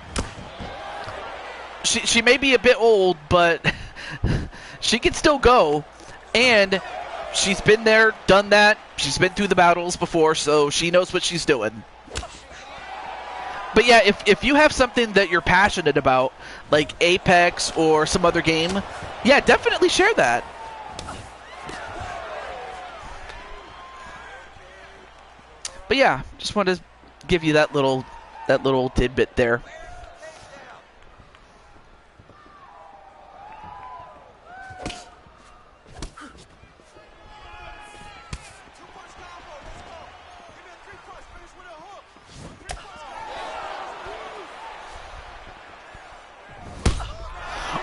She may be a bit old, but she can still go. And she's been there, done that. She's been through the battles before, so she knows what she's doing. But yeah, if you have something that you're passionate about, like Apex or some other game, yeah, definitely share that. But yeah, just wanted to give you that little tidbit there.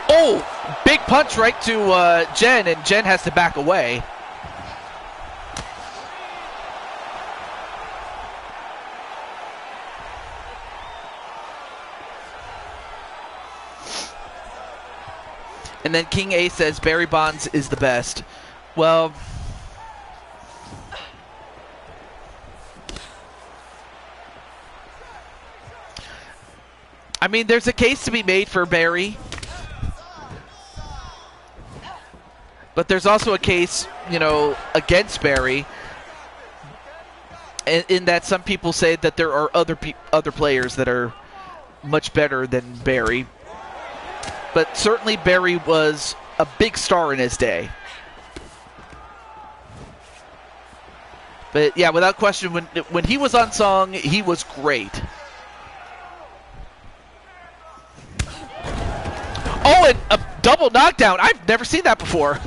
Oh, big punch right to Jen, and Jen has to back away. And then King A says Barry Bonds is the best. Well, I mean, there's a case to be made for Barry, but there's also a case, you know, against Barry, in that some people say that there are other players that are much better than Barry. But certainly Barry was a big star in his day. But yeah, without question, when he was on song, he was great. Oh, and a double knockdown. I've never seen that before.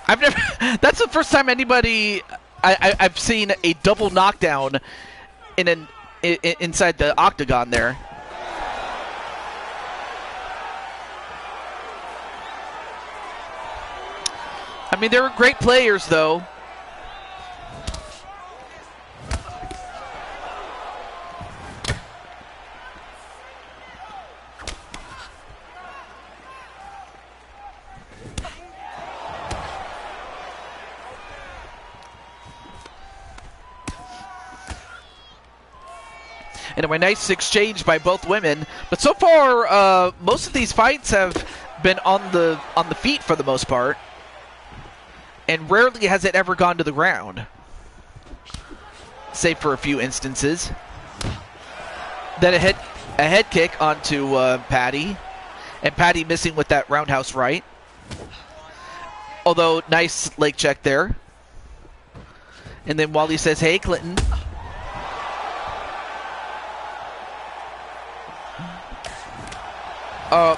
That's the first time anybody I've seen a double knockdown inside the octagon there. I mean, they were great players, though. Anyway, nice exchange by both women. But so far, most of these fights have been on the feet for the most part, and rarely has it ever gone to the ground, save for a few instances. Then a head kick onto Patty, and Patty missing with that roundhouse right. Although nice leg check there. And then Wally says, "Hey, Clinton."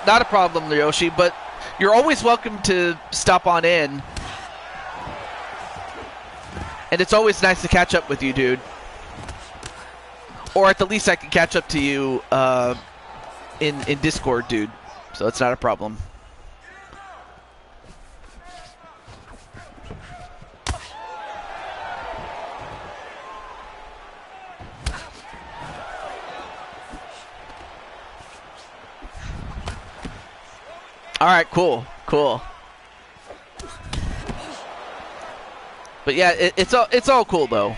Not a problem, Ryoshi, but you're always welcome to stop on in. And it's always nice to catch up with you, dude. Or at the least I can catch up to you in Discord, dude. So it's not a problem. All right, cool. But yeah, it's all cool though.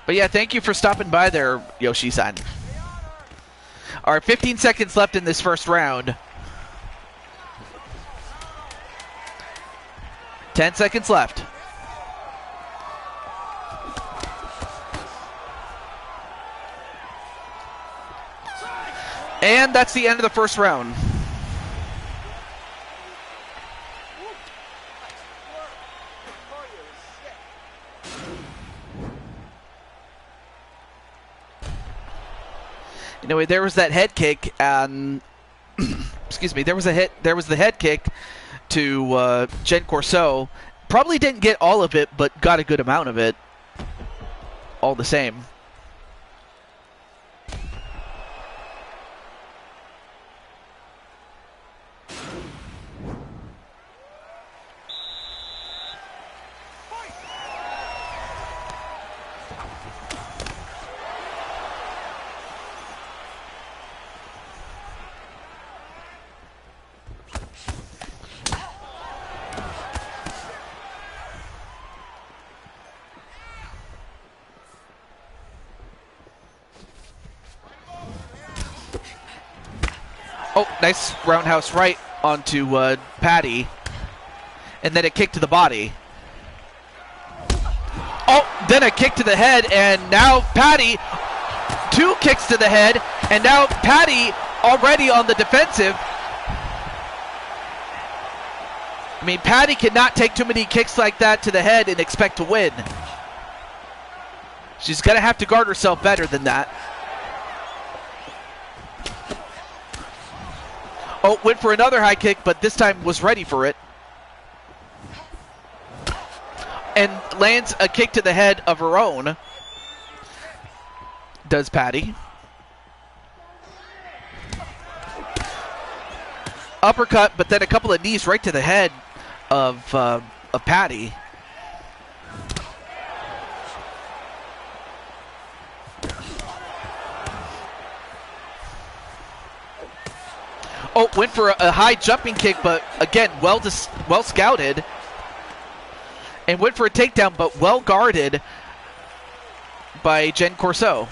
But yeah, thank you for stopping by there, Yoshi-san. All right, 15 seconds left in this first round. 10 seconds left. And that's the end of the first round. Anyway, there was that head kick, and excuse me, there was the head kick to Jen Corso. Probably didn't get all of it, but got a good amount of it all the same. Oh, nice roundhouse right onto Patty. And then a kick to the body. Oh, then a kick to the head, and now Patty, 2 kicks to the head, and now Patty already on the defensive. I mean, Patty cannot take too many kicks like that to the head and expect to win. She's going to have to guard herself better than that. Oh, went for another high kick, but this time was ready for it. And lands a kick to the head of her own. Does Patty. Uppercut, but then a couple of knees right to the head of Patty. Oh, went for a high jumping kick, but again, well scouted. And went for a takedown, but well guarded by Jen Corso.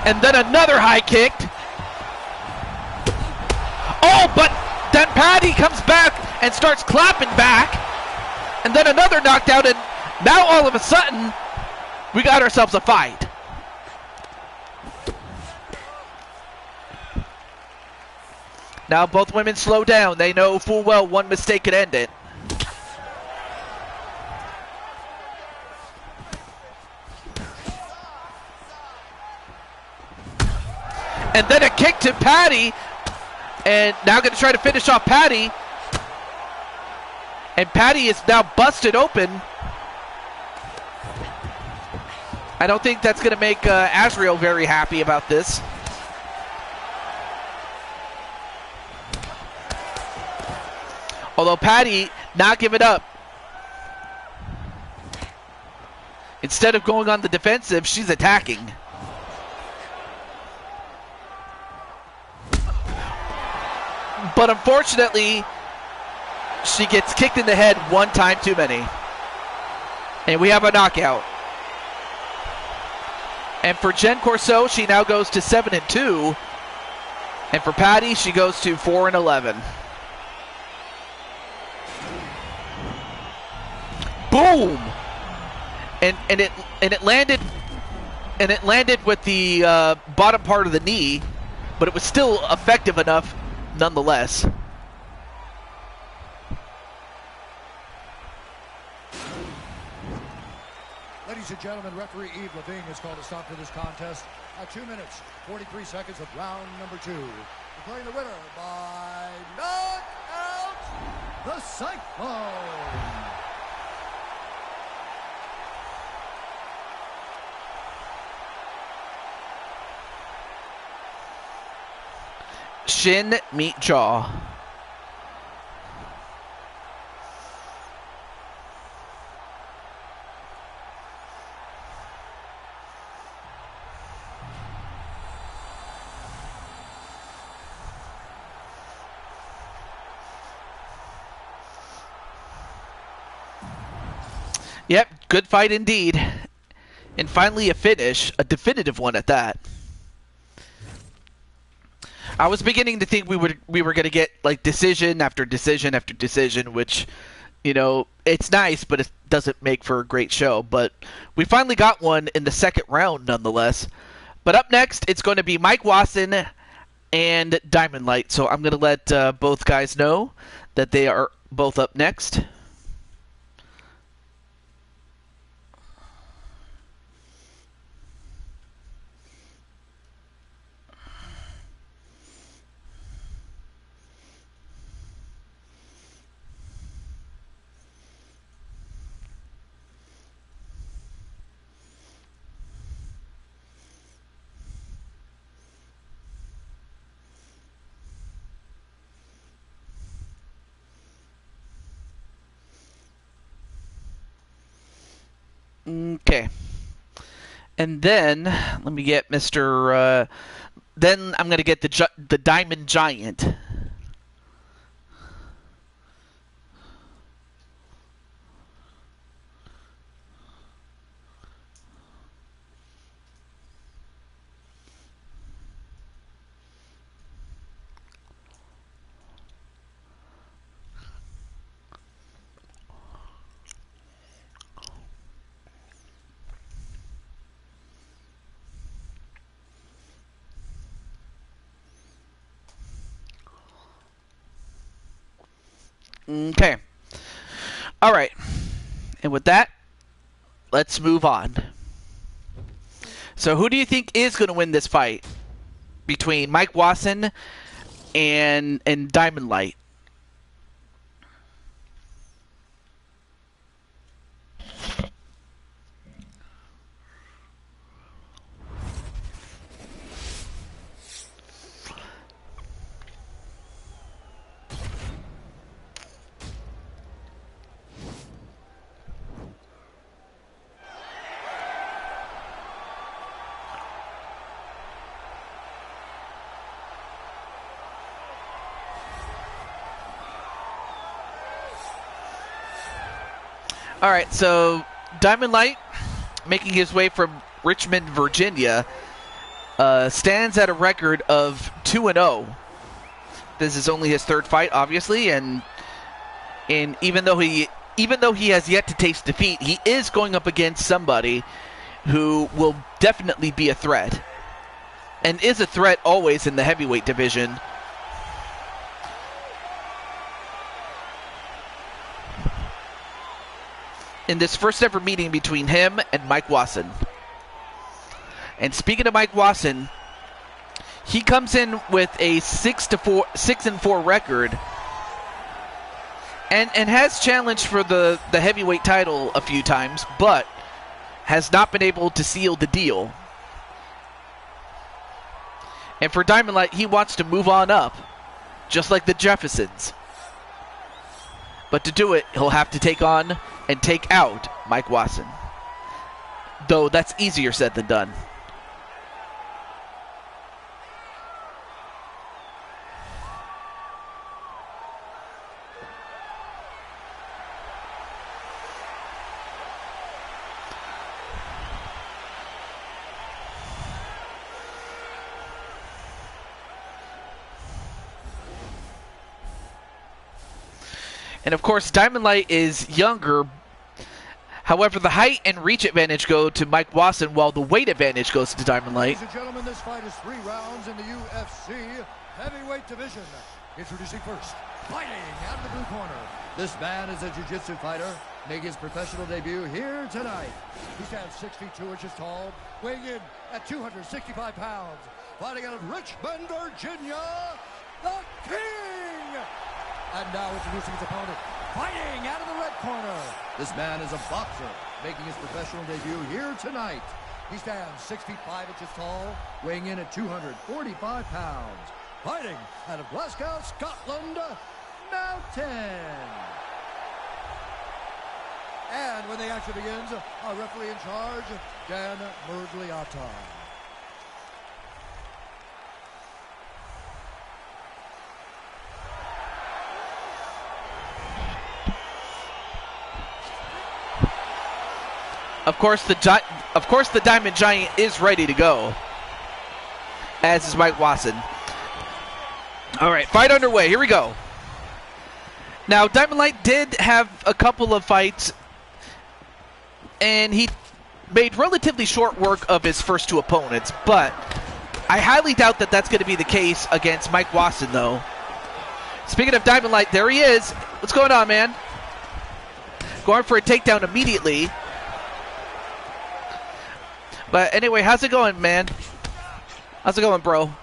And then another high kick. Oh, but then Patty comes back and starts clapping back. And then another knockdown, and now all of a sudden, we got ourselves a fight. Now both women slow down. They know full well one mistake could end it. And then a kick to Patty. And now going to try to finish off Patty. And Patty is now busted open. I don't think that's going to make Azriel very happy about this. Although Patty not giving up. Instead of going on the defensive, she's attacking. But unfortunately, she gets kicked in the head one time too many. And we have a knockout. And for Jen Corso, she now goes to 7-2. And for Patty, she goes to 4-11. Boom! And it landed with the bottom part of the knee, but it was still effective enough nonetheless. Ladies and gentlemen, referee Yves Levine has called a stop to this contest at 2 minutes, 43 seconds of round number 2. Declaring the winner by knockout, the Cyclone. Shin meet jaw. Yep, good fight indeed. And finally a finish, a definitive one at that. I was beginning to think we were going to get like decision after decision after decision, which, you know, it's nice, but it doesn't make for a great show. But we finally got one in the second round nonetheless. But up next, it's going to be Mike Wasson and Diamond Light. So I'm going to let both guys know that they are both up next. Okay. And then, let me get Mr. Then I'm going to get the Diamond Giant. Okay. All right. And with that, let's move on. So who do you think is going to win this fight between Mike Wasson and Diamond Light? All right, so Diamond Light, making his way from Richmond, Virginia, stands at a record of 2-0. This is only his third fight, obviously, and even though he has yet to taste defeat, he is going up against somebody who will definitely be a threat, and is a threat always in the heavyweight division. In this first ever meeting between him and Mike Wasson. And speaking of Mike Wasson, he comes in with a 6-4 record, and has challenged for the heavyweight title a few times, but has not been able to seal the deal. And for Diamond Light, he wants to move on up, just like the Jeffersons. But to do it, he'll have to take on and take out Mike Wasson. Though that's easier said than done. And of course, Diamond Light is younger. However, the height and reach advantage go to Mike Wasson, while the weight advantage goes to Diamond Light. Ladies and gentlemen, this fight is 3 rounds in the UFC heavyweight division. Introducing first, fighting out of the blue corner. This man is a jiu-jitsu fighter, making his professional debut here tonight. He stands 6 feet 2 inches tall, weighing in at 265 pounds. Fighting out of Richmond, Virginia, the King! And now introducing his opponent, fighting out of the red corner. This man is a boxer, making his professional debut here tonight. He stands 6 feet 5 inches tall, weighing in at 245 pounds. Fighting out of Glasgow, Scotland, Mountain. And when the action begins, our referee in charge, Dan Murgliata. Of course, the Diamond Giant is ready to go, as is Mike Wasson. All right, fight underway. Here we go. Now, Diamond Light did have a couple of fights, and he made relatively short work of his first 2 opponents, but I highly doubt that that's going to be the case against Mike Wasson, though. Speaking of Diamond Light, there he is. What's going on, man? Going for a takedown immediately. But anyway, how's it going, man? How's it going, bro?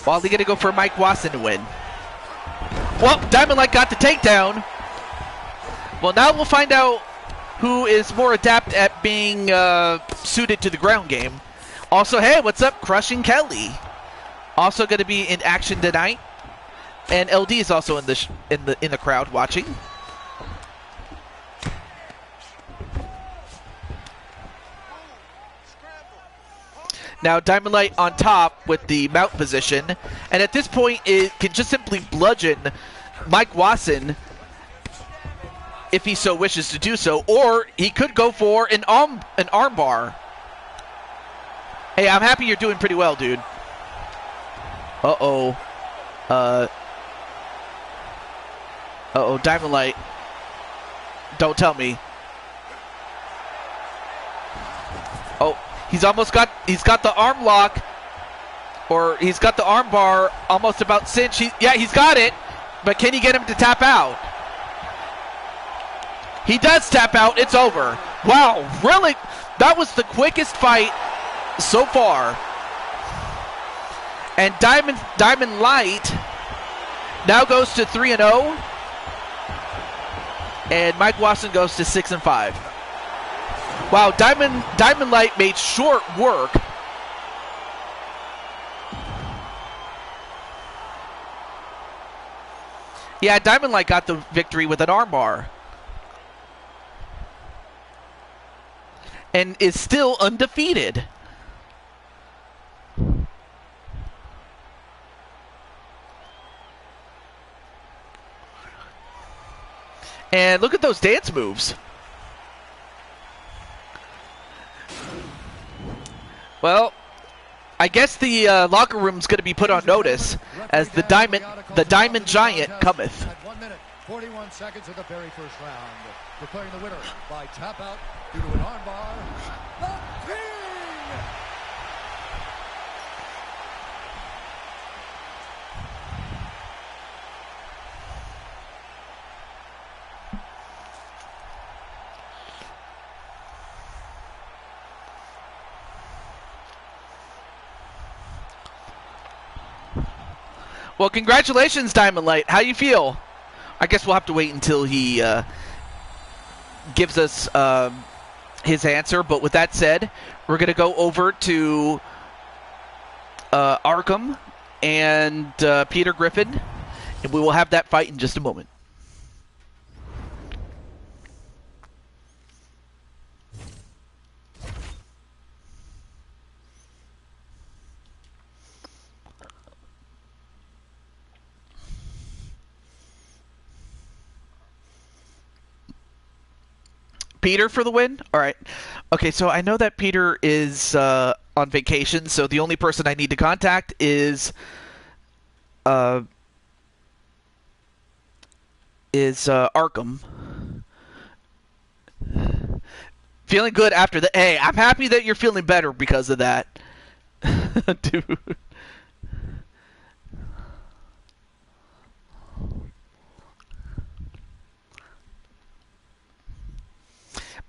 Wildly gonna go for Mike Wasson to win. Well, Diamond Light got the takedown. Well, now we'll find out who is more adept at being suited to the ground game. Also, hey, what's up, Crushing Kelly? Also going to be in action tonight, and LD is also in the crowd watching. Now, Diamond Light on top with the mount position, and at this point, it can just simply bludgeon Mike Wasson if he so wishes to do so, or he could go for an arm bar. Hey, I'm happy you're doing pretty well, dude. Uh-oh. Uh-oh, Diamond Light. Don't tell me. Oh. He's got the arm lock, or he's got the arm bar almost about cinched. Yeah, he's got it, but can he get him to tap out? He does tap out. It's over. Wow, really? That was the quickest fight so far. And Diamond Light now goes to 3-0, and Mike Wasson goes to 6-5. Wow, Diamond Light made short work. Yeah, Diamond Light got the victory with an armbar. And is still undefeated. And look at those dance moves. Well, I guess the locker room's going to be put on notice as the Diamond Giant cometh. At 1 minute, 41 seconds of the very first round. Declaring the winner by tap out due to an armbar, the King! Well, congratulations, Diamond Light. How you feel? I guess we'll have to wait until he gives us his answer. But with that said, we're going to go over to Arkham and Peter Griffin, and we will have that fight in just a moment. Peter for the win? All right. Okay, so I know that Peter is on vacation, so the only person I need to contact is Arkham. Feeling good after the... Hey, I'm happy that you're feeling better because of that. Dude.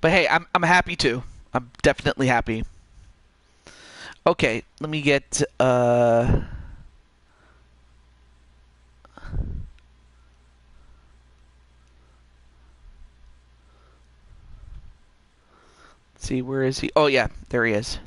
But hey, I'm happy too. I'm definitely happy. Okay, let me get see, where is he? Oh yeah, there he is.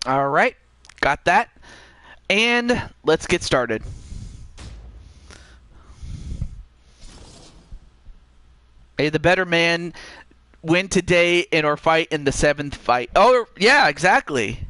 All right, got that. And let's get started. May the better man win today in our fight in the 7th fight. Oh, yeah, exactly.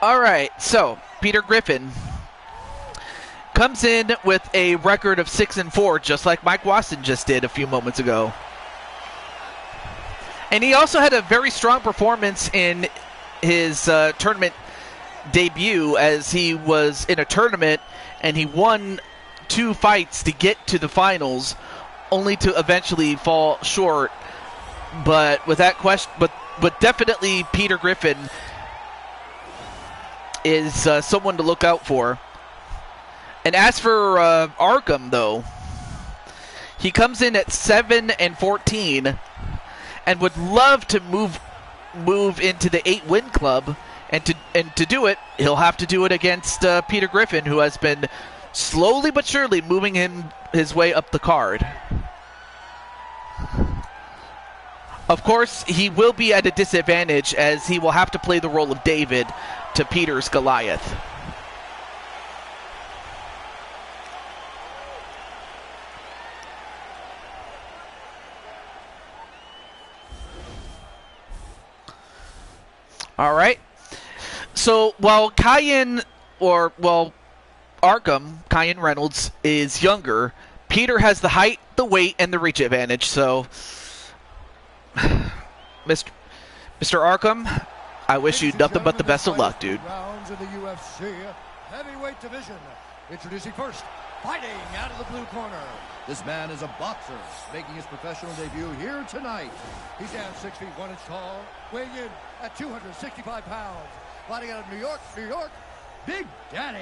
All right, so Peter Griffin comes in with a record of 6-4, just like Mike Watson just did a few moments ago. And he also had a very strong performance in his tournament debut, as he was in a tournament and he won 2 fights to get to the finals, only to eventually fall short. But with that question, but definitely Peter Griffin is someone to look out for. And as for Arkham, though, he comes in at 7-14, and would love to move into the 8-win club. And to do it, he'll have to do it against Peter Griffin, who has been slowly but surely moving his way up the card. Of course, he will be at a disadvantage, as he will have to play the role of David to Peter's Goliath. All right. So while Cayenne, or well, Arkham, Cayenne Reynolds, is younger, Peter has the height, the weight, and the reach advantage. So, Mr. Arkham, I wish you nothing but the best of luck, dude. Rounds in the UFC heavyweight division. Introducing first, fighting out of the blue corner. This man is a boxer, making his professional debut here tonight. He stands 6 feet 1 inch tall, weighing in at 265 pounds. Fighting out of New York, Big Daddy.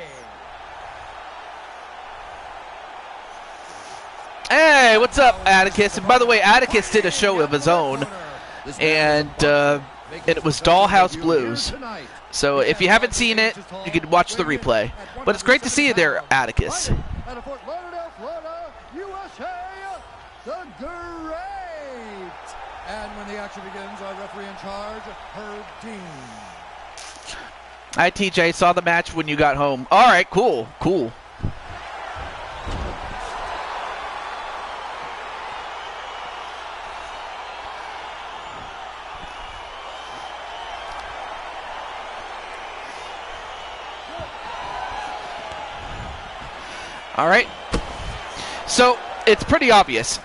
Hey, what's up, Atticus? And by the way, Atticus did a show of his own, and it was Dollhouse Blues. So if you haven't seen it, you can watch the replay. But it's great to see you there, Atticus. Out of Fort Lauderdale, Florida, USA, the Great. And when the action begins, our referee in charge, Herb Dean. Hi, TJ. Saw the match when you got home. All right, cool. All right. So it's pretty obvious.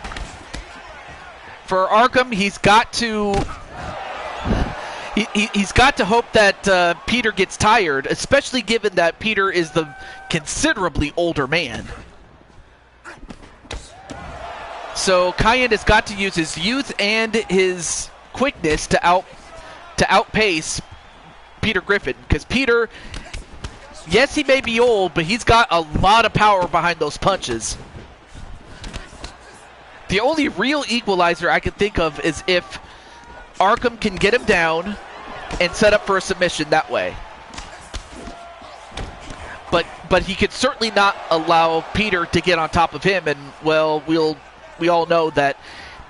For Arkham, he's got to hope that Peter gets tired, especially given that Peter is the considerably older man. So Cayenne has got to use his youth and his quickness to outpace Peter Griffin, because Peter, yes, he may be old, but he's got a lot of power behind those punches. The only real equalizer I can think of is if Arkham can get him down and set up for a submission that way. But he could certainly not allow Peter to get on top of him, and well, we all know that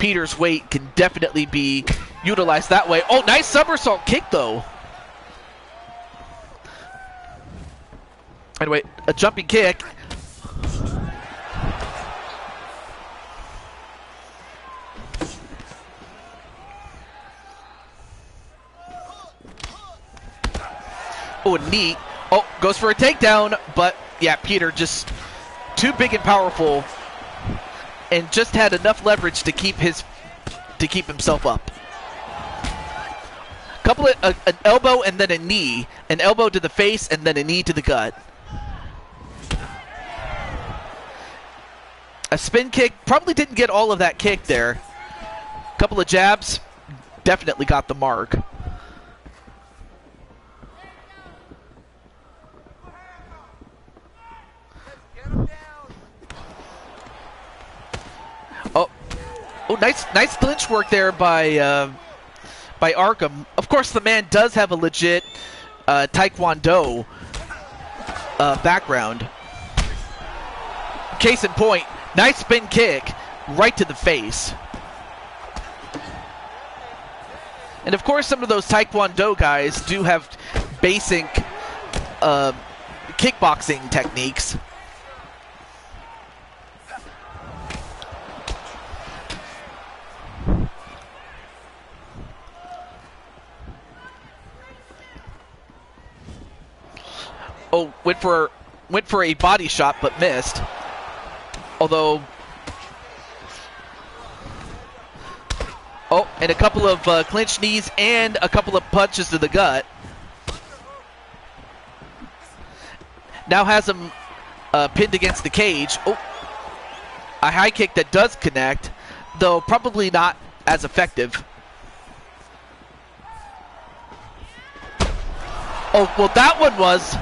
Peter's weight can definitely be utilized that way. Oh, nice somersault kick though. Anyway, a jumping kick. Oh, a knee. Oh, goes for a takedown, but yeah, Peter just too big and powerful, and just had enough leverage to keep himself up. Couple of an elbow and then a knee, an elbow to the face and then a knee to the gut. A spin kick, probably didn't get all of that kick there. Couple of jabs, definitely got the mark. Oh, nice clinch work there by Arkham. Of course, the man does have a legit Taekwondo background. Case in point, nice spin kick right to the face. And of course, some of those Taekwondo guys do have basic kickboxing techniques. Oh, went for a body shot but missed. Although, oh, and a couple of clinch knees and a couple of punches to the gut. Now has him pinned against the cage. Oh, a high kick that does connect, though probably not as effective. Oh, well, that one was.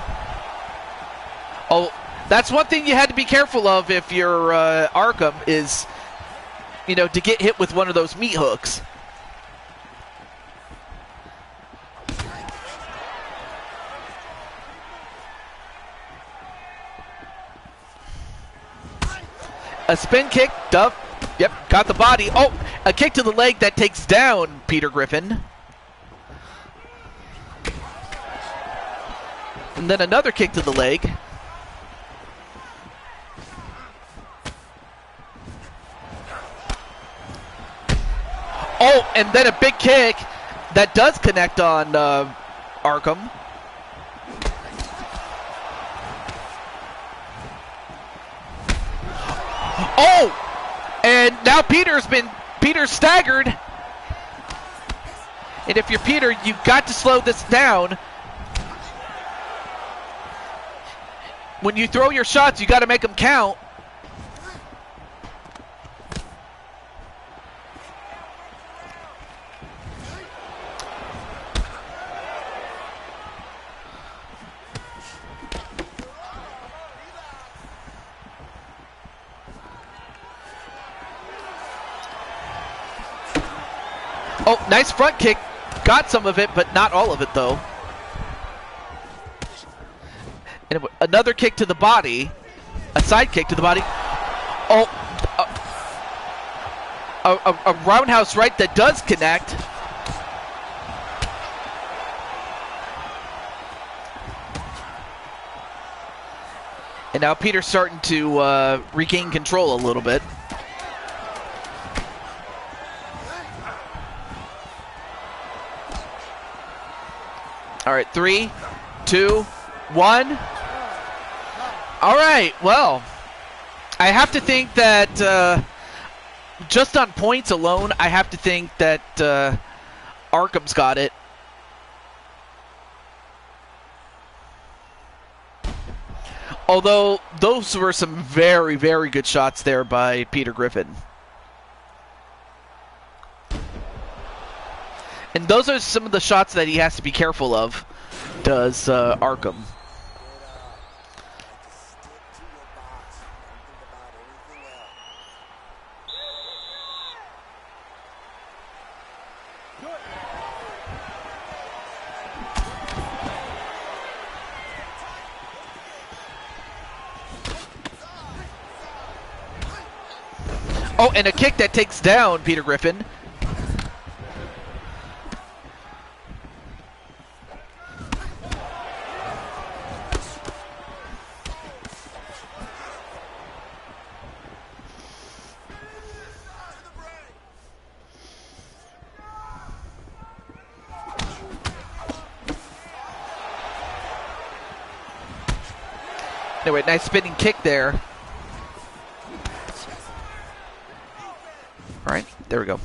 Oh, that's one thing you had to be careful of if you're Arkham is, to get hit with one of those meat hooks. A spin kick, yep, got the body. Oh, a kick to the leg that takes down Peter Griffin. And then another kick to the leg. Oh, and then a big kick that does connect on Arkham. Oh! And now Peter's staggered. And if you're Peter, you've got to slow this down. When you throw your shots, you got to make them count. Oh, nice front kick. Got some of it, but not all of it, though. And another kick to the body. A side kick to the body. Oh, a roundhouse right that does connect. And now Peter's starting to regain control a little bit. All right, 3, 2, 1. All right, well, I have to think that just on points alone, I have to think that Arkham's got it. Although those were some very, very good shots there by Peter Griffin. And those are some of the shots that he has to be careful of, does Arkham. Oh, and a kick that takes down Peter Griffin. Anyway, nice spinning kick there. All right, there we go.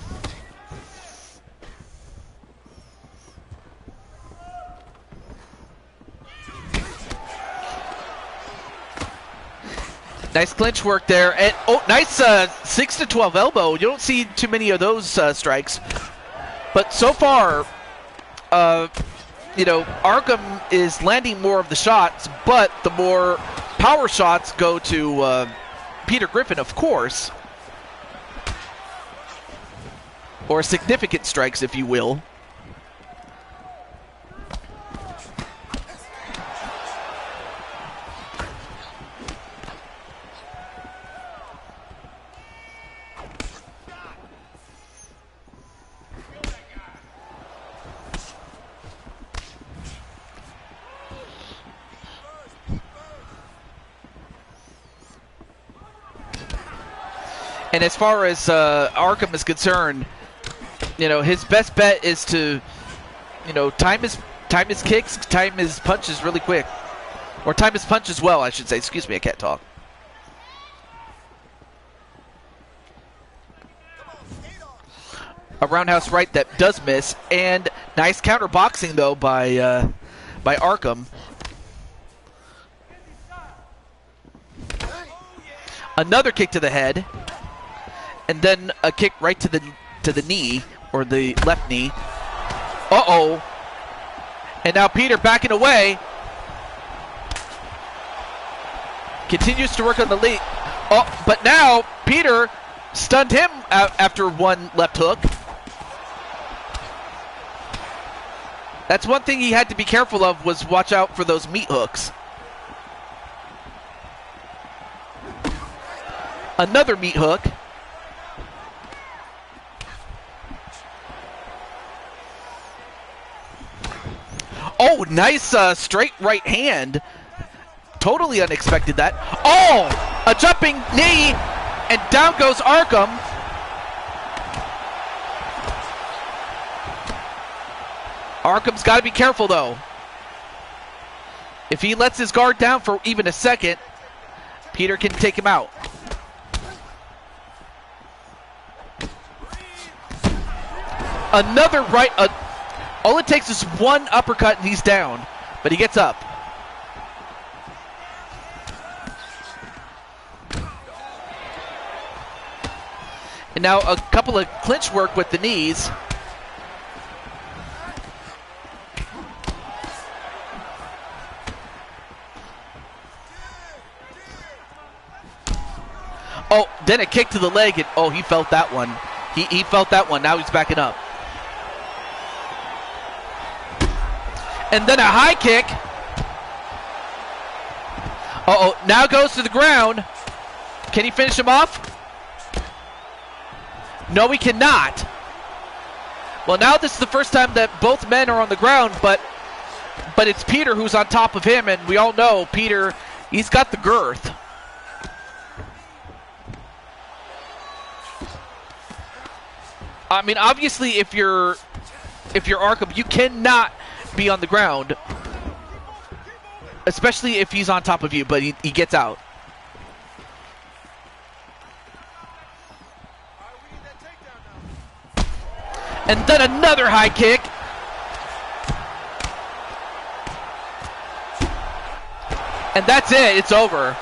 Nice clinch work there. And oh, nice 6 to 12 elbow. You don't see too many of those strikes. But so far, you know, Arkham is landing more of the shots, but the more power shots go to Peter Griffin, of course. Or significant strikes, if you will. And as far as Arkham is concerned, you know, his best bet is to, you know, time his kicks, time his punches really quick. Or time his punches well, I should say. Excuse me, I can't talk. A roundhouse right that does miss. And nice counter boxing, though, by Arkham. Another kick to the head. And then a kick right to the knee. Or the left knee. Uh-oh. And now Peter backing away. Continues to work on the lead. Oh, but now Peter stunned him after one left hook. That's one thing he had to be careful of, was watch out for those meat hooks. Another meat hook. Oh, nice straight right hand. Totally unexpected that. Oh, a jumping knee, and down goes Arkham. Arkham's got to be careful, though. If he lets his guard down for even a second, Peter can take him out. Another right. All it takes is one uppercut and he's down. But he gets up. And now a couple of clinch work with the knees. Oh, then a kick to the leg. And, oh, he felt that one. He felt that one. Now he's backing up. And then a high kick. Uh-oh, now goes to the ground. Can he finish him off? No, he cannot. Well, now this is the first time that both men are on the ground, but it's Peter who's on top of him, and we all know Peter, he's got the girth. I mean, obviously, if you're Arkham, you cannot be on the ground, especially if he's on top of you, but he gets out. And then another high kick. And that's it. It's over.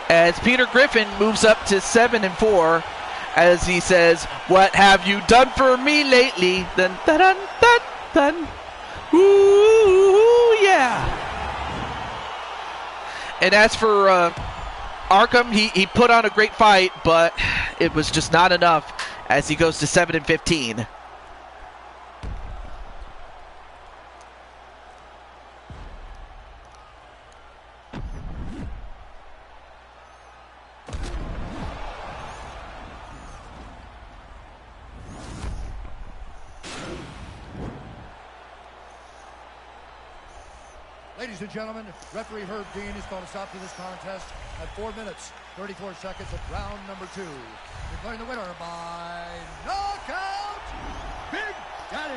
As Peter Griffin moves up to 7-4, as he says, "What have you done for me lately?" Dun dun dun dun dun. Ooh, yeah. And as for Arkham, he put on a great fight, but it was just not enough as he goes to 7-15. Ladies and gentlemen, referee Herb Dean is going to stop to this contest at 4 minutes, 34 seconds of round number 2. Declaring the winner by knockout, Big Daddy.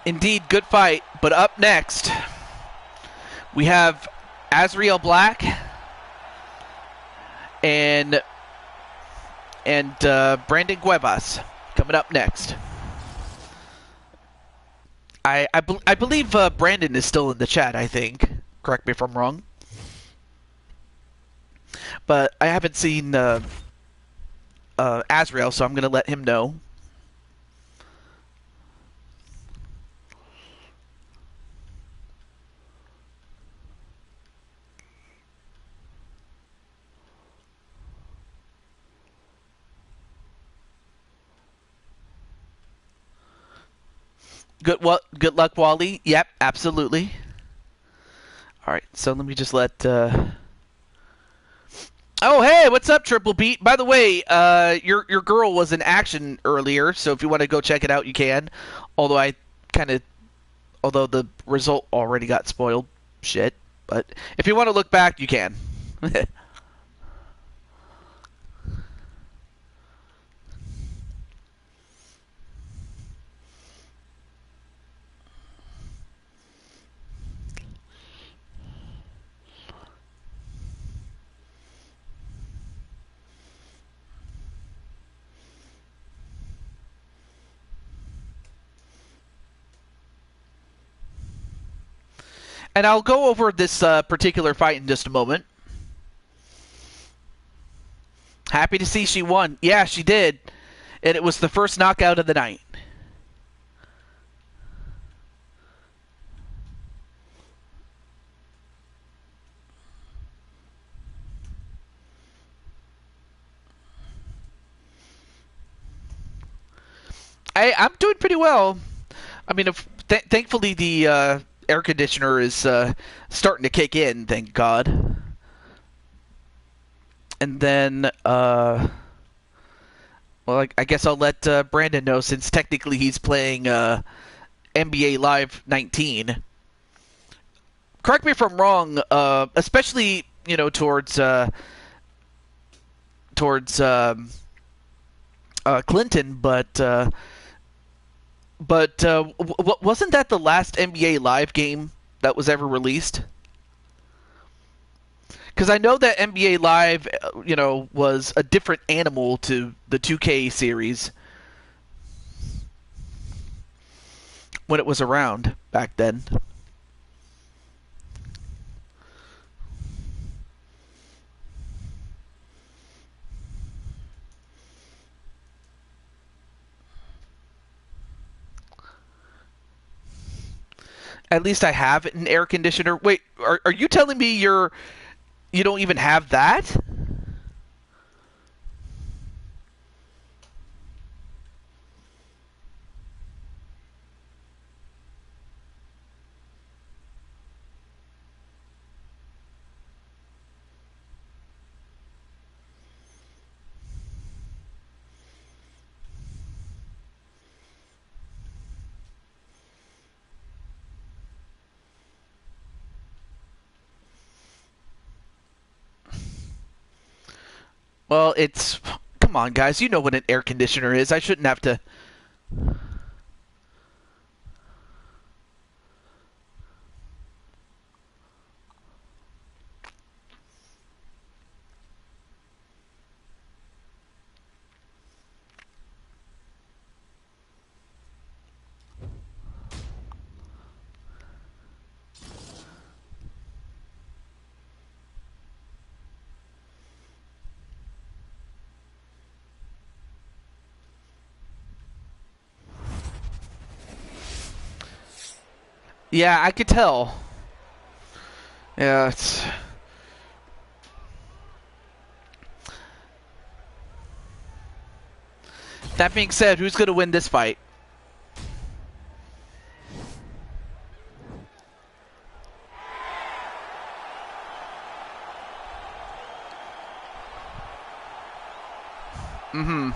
Indeed, good fight. But up next, we have Azrael Black and Brandon Cuevas coming up next. I believe Brandon is still in the chat, I think. Correct me if I'm wrong. But I haven't seen Azrael, so I'm going to let him know. Good luck, Wally. Yep, absolutely. All right, so let me just let. Oh, hey, what's up, Triple Beat? By the way, your girl was in action earlier, so if you want to go check it out, you can. Although although the result already got spoiled, shit. But if you want to look back, you can. And I'll go over this particular fight in just a moment. Happy to see she won. Yeah, she did. And it was the first knockout of the night. I'm doing pretty well. I mean, thankfully the air conditioner is starting to kick in, thank God. And then Well, I guess I'll let Brandon know since technically he's playing NBA Live 19. Correct me if I'm wrong, especially towards Clinton, but wasn't that the last NBA Live game that was ever released? Because I know that NBA Live, was a different animal to the 2K series when it was around back then. At least I have an air conditioner. Wait, are you telling me you don't even have that? Well, come on, guys. You know what an air conditioner is. I shouldn't have to. Yeah, I could tell. Yeah, it's. That being said, who's going to win this fight? Mm-hmm.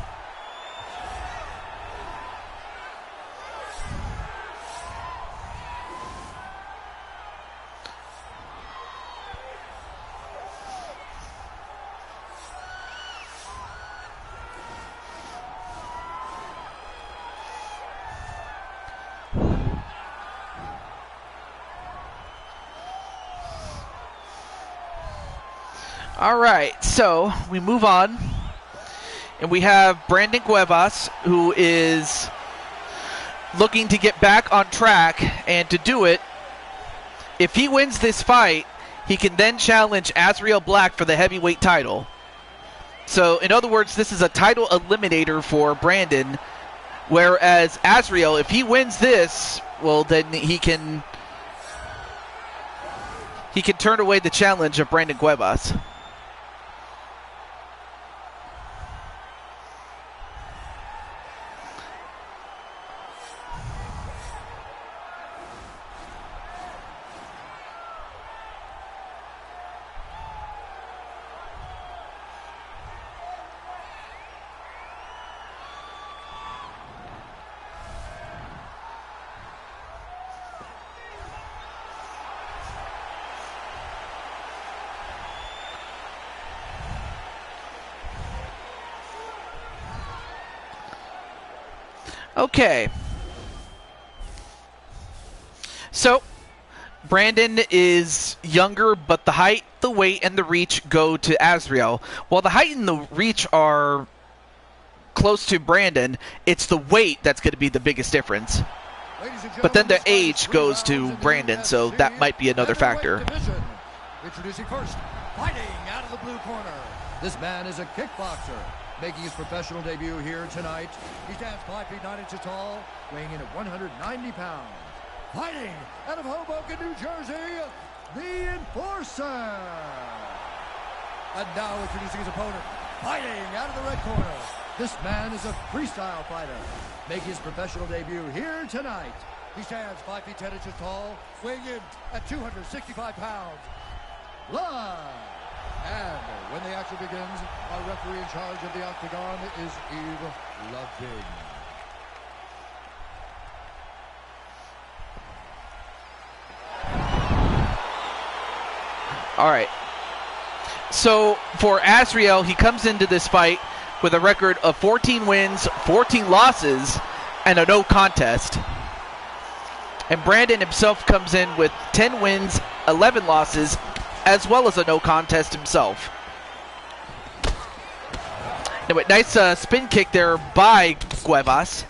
All right, so we move on, and we have Brandon Cuevas, who is looking to get back on track, and to do it, if he wins this fight, he can then challenge Azriel Black for the heavyweight title. So, in other words, this is a title eliminator for Brandon, whereas Azriel, if he wins this, well, then he can turn away the challenge of Brandon Cuevas. Okay. So, Brandon is younger, but the height, the weight, and the reach go to Azriel. While the height and the reach are close to Brandon, it's the weight that's going to be the biggest difference. But then the age goes to Brandon, so that might be another factor. Introducing first, fighting out of the blue corner. This man is a kickboxer, making his professional debut here tonight. He stands 5 feet 9 inches tall, weighing in at 190 pounds. Fighting out of Hoboken, New Jersey, the Enforcer. And now introducing his opponent, fighting out of the red corner. This man is a freestyle fighter, making his professional debut here tonight. He stands 5 feet 10 inches tall, weighing in at 265 pounds. Live And when the action begins, our referee in charge of the octagon is Eve Loving. All right. So for Azriel, he comes into this fight with a record of 14 wins, 14 losses, and a no contest. And Brandon himself comes in with 10 wins, 11 losses, as well as a no contest himself. Anyway, nice spin kick there by Cuevas.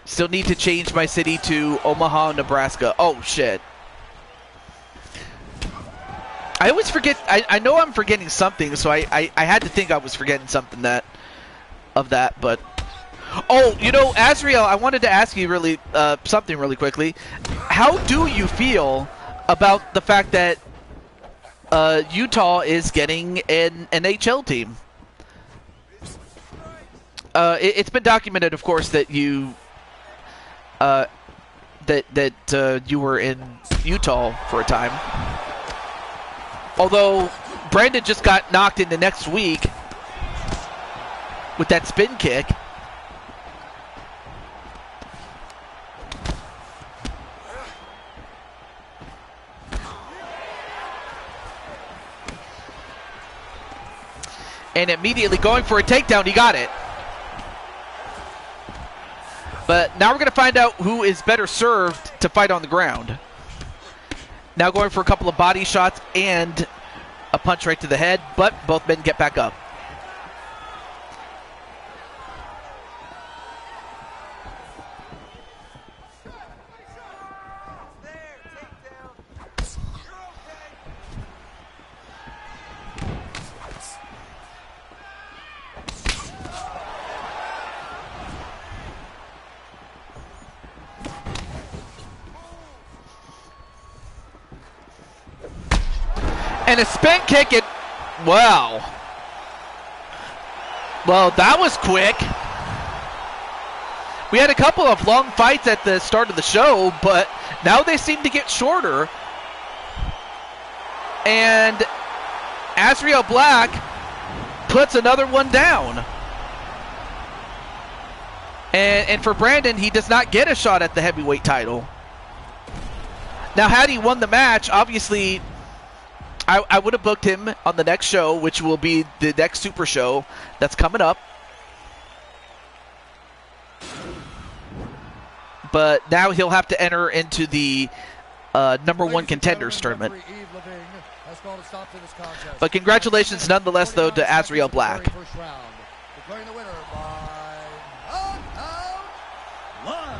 Still need to change my city to Omaha, Nebraska. Oh, shit. I always forget. I know I'm forgetting something, so I had to think I was forgetting something but oh, you know, Azriel, I wanted to ask you something really quickly. How do you feel about the fact that Utah is getting an NHL team? It's been documented, of course, that you you were in Utah for a time. Although Brandon just got knocked into next week with that spin kick. And immediately going for a takedown, he got it. But now we're going to find out who is better served to fight on the ground. Now going for a couple of body shots and a punch right to the head, but both men get back up. And a spin kick, and wow. Well, that was quick. We had a couple of long fights at the start of the show, but now they seem to get shorter. And Azriel Black puts another one down. And for Brandon, he does not get a shot at the heavyweight title. Now, had he won the match, obviously I would have booked him on the next show, which will be the next Super Show that's coming up. But now he'll have to enter into the number one contenders tournament. But congratulations nonetheless, though, to Azriel Black. Declaring the winner by knockout line.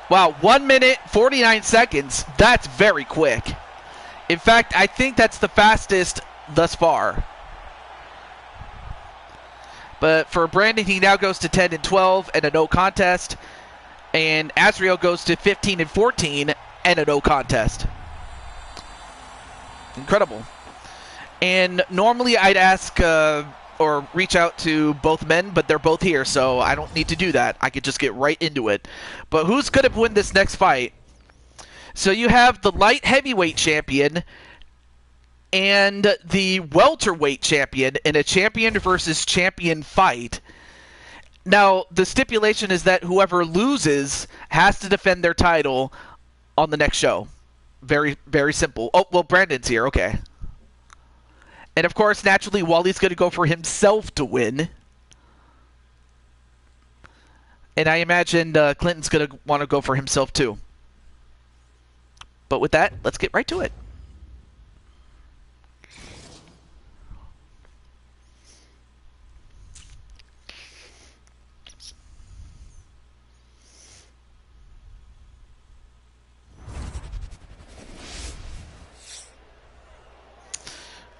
Wow, 1 minute, 49 seconds. That's very quick. In fact, I think that's the fastest thus far. But for Brandon, he now goes to 10-12 and a no contest. And Azriel goes to 15-14 and a no contest. Incredible. And normally I'd ask or reach out to both men, but they're both here, so I don't need to do that. I could just get right into it. But who's going to win this next fight? So you have the light heavyweight champion and the welterweight champion in a champion versus champion fight. Now, the stipulation is that whoever loses has to defend their title on the next show. Very, very simple. Oh, well, Brandon's here. Okay. And, of course, naturally, Wally's going to go for himself to win. And I imagine Clinton's going to want to go for himself, too. But with that, let's get right to it.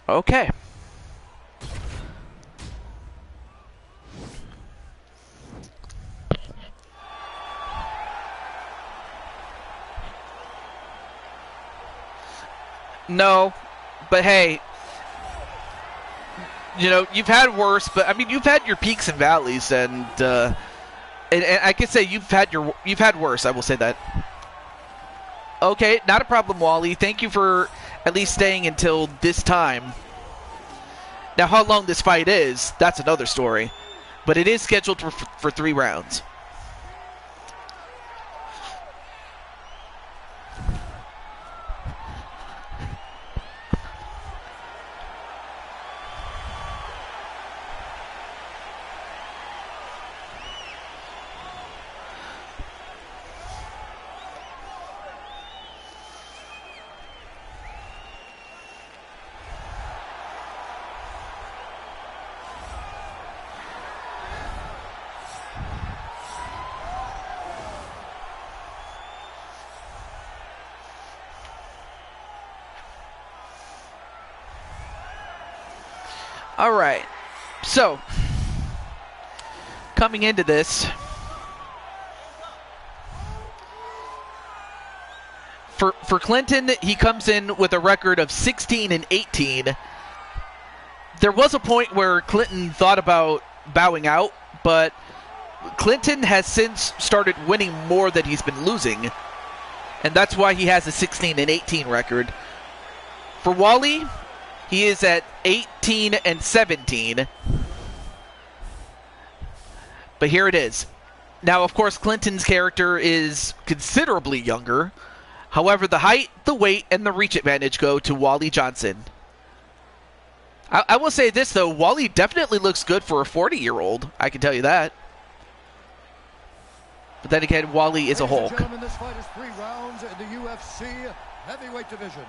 Okay. No, but hey, you know, you've had worse, but I mean, you've had your peaks and valleys, and I can say you've had worse. I will say that. Okay, not a problem, Wally. Thank you for at least staying until this time. Now, how long this fight is, that's another story. But it is scheduled for 3 rounds. All right, so coming into this, for Clinton, he comes in with a record of 16-18. There was a point where Clinton thought about bowing out, but Clinton has since started winning more than he's been losing, and that's why he has a 16-18 record. For Wally, he is at 18-17. But here it is. Now, of course, Clinton's character is considerably younger. However, the height, the weight, and the reach advantage go to Wally Johnson. I will say this, though. Wally definitely looks good for a 40-year-old. I can tell you that. But then again, Wally is a Hulk. Ladies and gentlemen, this fight is 3 rounds in the UFC heavyweight division.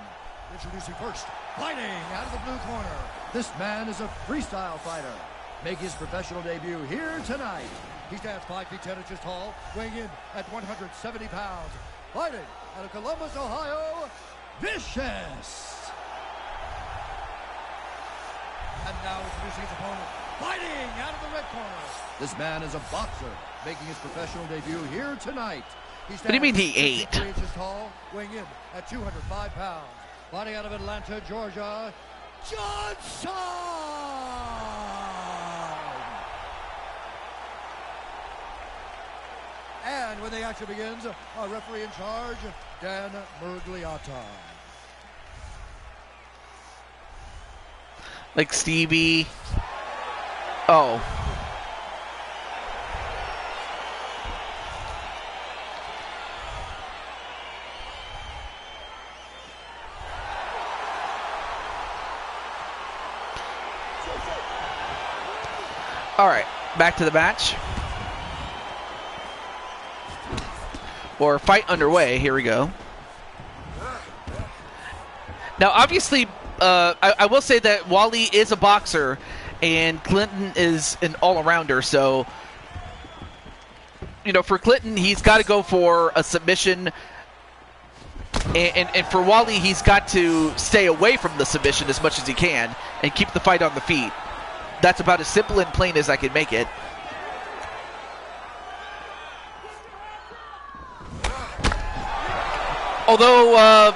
Introducing first, fighting out of the blue corner. This man is a freestyle fighter. Making his professional debut here tonight. He stands 5 feet 10 inches tall, weighing in at 170 pounds. Fighting out of Columbus, Ohio, Vicious. And now introducing his opponent, fighting out of the red corner. This man is a boxer, making his professional debut here tonight. He What do you mean he ate? 3 inches tall, weighing in at 205 pounds. Fighting out of Atlanta, Georgia, Johnson! And when the action begins, our referee in charge, Dan Murgliata. Like Stevie. Oh. All right, back to the match. Or fight underway. Here we go. Now, obviously, I will say that Wally is a boxer, and Clinton is an all-arounder. So, you know, for Clinton, he's got to go for a submission. And for Wally, he's got to stay away from the submission as much as he can and keep the fight on the feet. That's about as simple and plain as I can make it. Although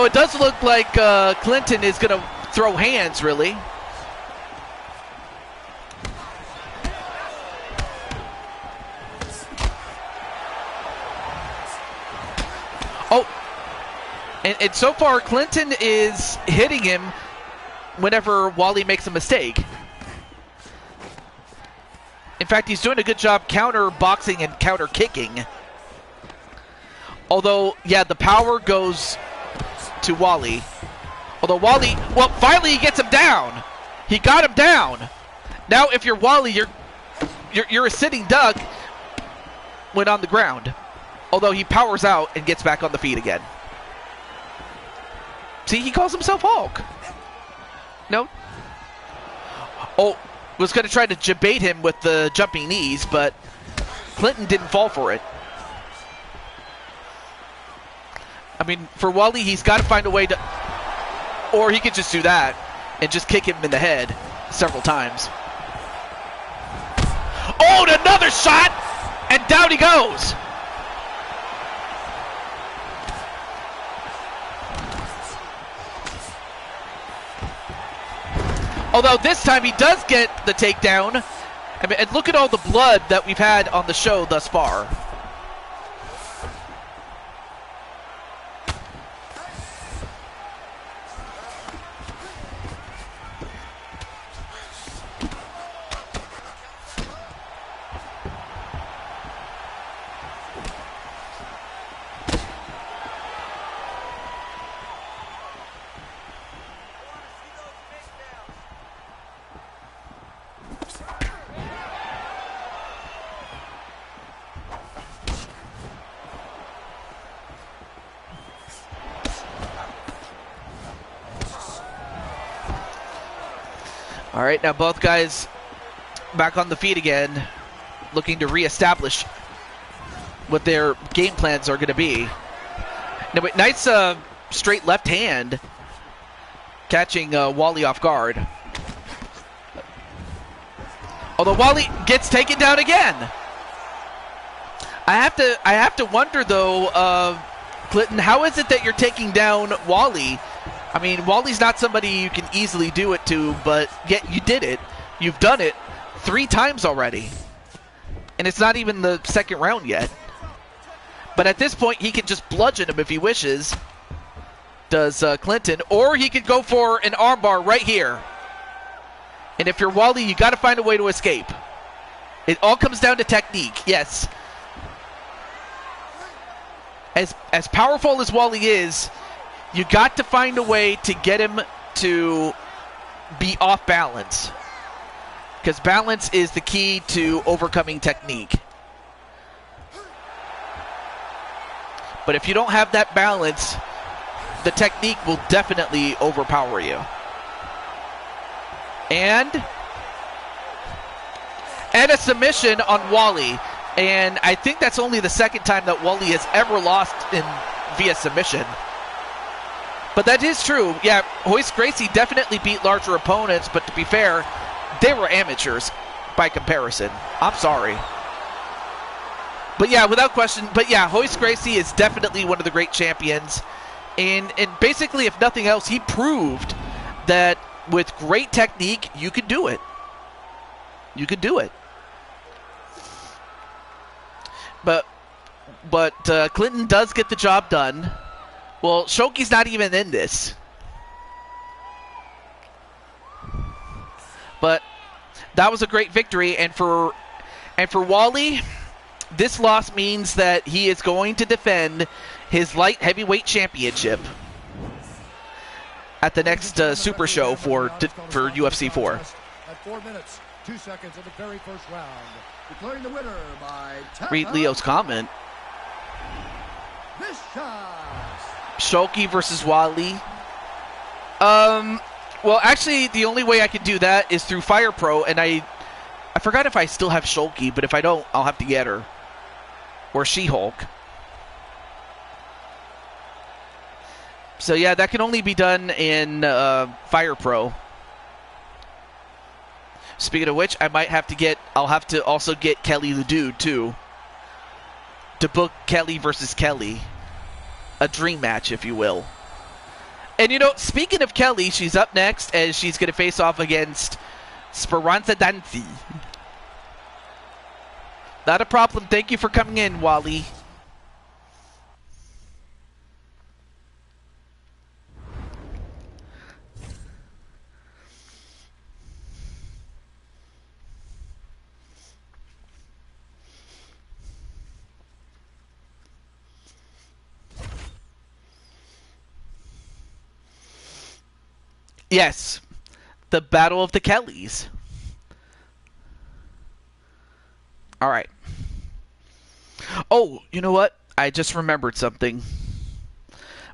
it does look like Clinton is going to throw hands, really. Oh, and so far Clinton is hitting him whenever Wally makes a mistake. In fact, he's doing a good job counter boxing and counter kicking. Although, yeah, the power goes to Wally. Although Wally, well, finally he gets him down. He got him down. Now, if you're Wally, you're a sitting duck when on the ground. Although he powers out and gets back on the feet again. See, he calls himself Hulk. No. Oh, was going to try to jabait him with the jumping knees, but Clinton didn't fall for it. I mean, for Wally, he's got to find a way to... Or he could just do that and just kick him in the head several times. Oh, and another shot! And down he goes! Although this time he does get the takedown. I mean, and look at all the blood that we've had on the show thus far. All right, now both guys back on the feet again, looking to reestablish what their game plans are going to be. Now, nice straight left hand catching Wally off guard. Although Wally gets taken down again. I have to wonder though, Clinton, how is it that you're taking down Wally? I mean, Wally's not somebody you can easily do it to, but yet you did it. You've done it 3 times already. And it's not even the second round yet. But at this point, he can just bludgeon him if he wishes, does Clinton. Or he could go for an armbar right here. And if you're Wally, you got to find a way to escape. It all comes down to technique, yes. As powerful as Wally is, you got to find a way to get him to be off balance. Because balance is the key to overcoming technique. But if you don't have that balance, the technique will definitely overpower you. And a submission on Wally. And I think that's only the second time that Wally has ever lost via submission. But that is true. Yeah, Royce Gracie definitely beat larger opponents, but to be fair, they were amateurs by comparison. I'm sorry. But yeah, without question, Royce Gracie is definitely one of the great champions. And basically, if nothing else, he proved that with great technique, you could do it. You could do it. But Clinton does get the job done. Well, Shoki's not even in this. But that was a great victory, and for Wally, this loss means that he is going to defend his light heavyweight championship at the next Super Show for UFC 4. At 4 minutes, 2 seconds of the very first round, declaring the winner by read Leo's comment. Shoki versus Wally. Well, actually, the only way I can do that is through Fire Pro, and I forgot if I still have Shoki, but if I don't, I'll have to get her. Or She-Hulk. So yeah, that can only be done in Fire Pro. Speaking of which, I'll have to also get Kelly Ledoux too. To book Kelly versus Kelly. A dream match, if you will. And speaking of Kelly, she's up next as she's going to face off against Speranza Danzi. Not a problem. Thank you for coming in, Wally. Yes, the Battle of the Kellys. All right. Oh, you know what? I just remembered something.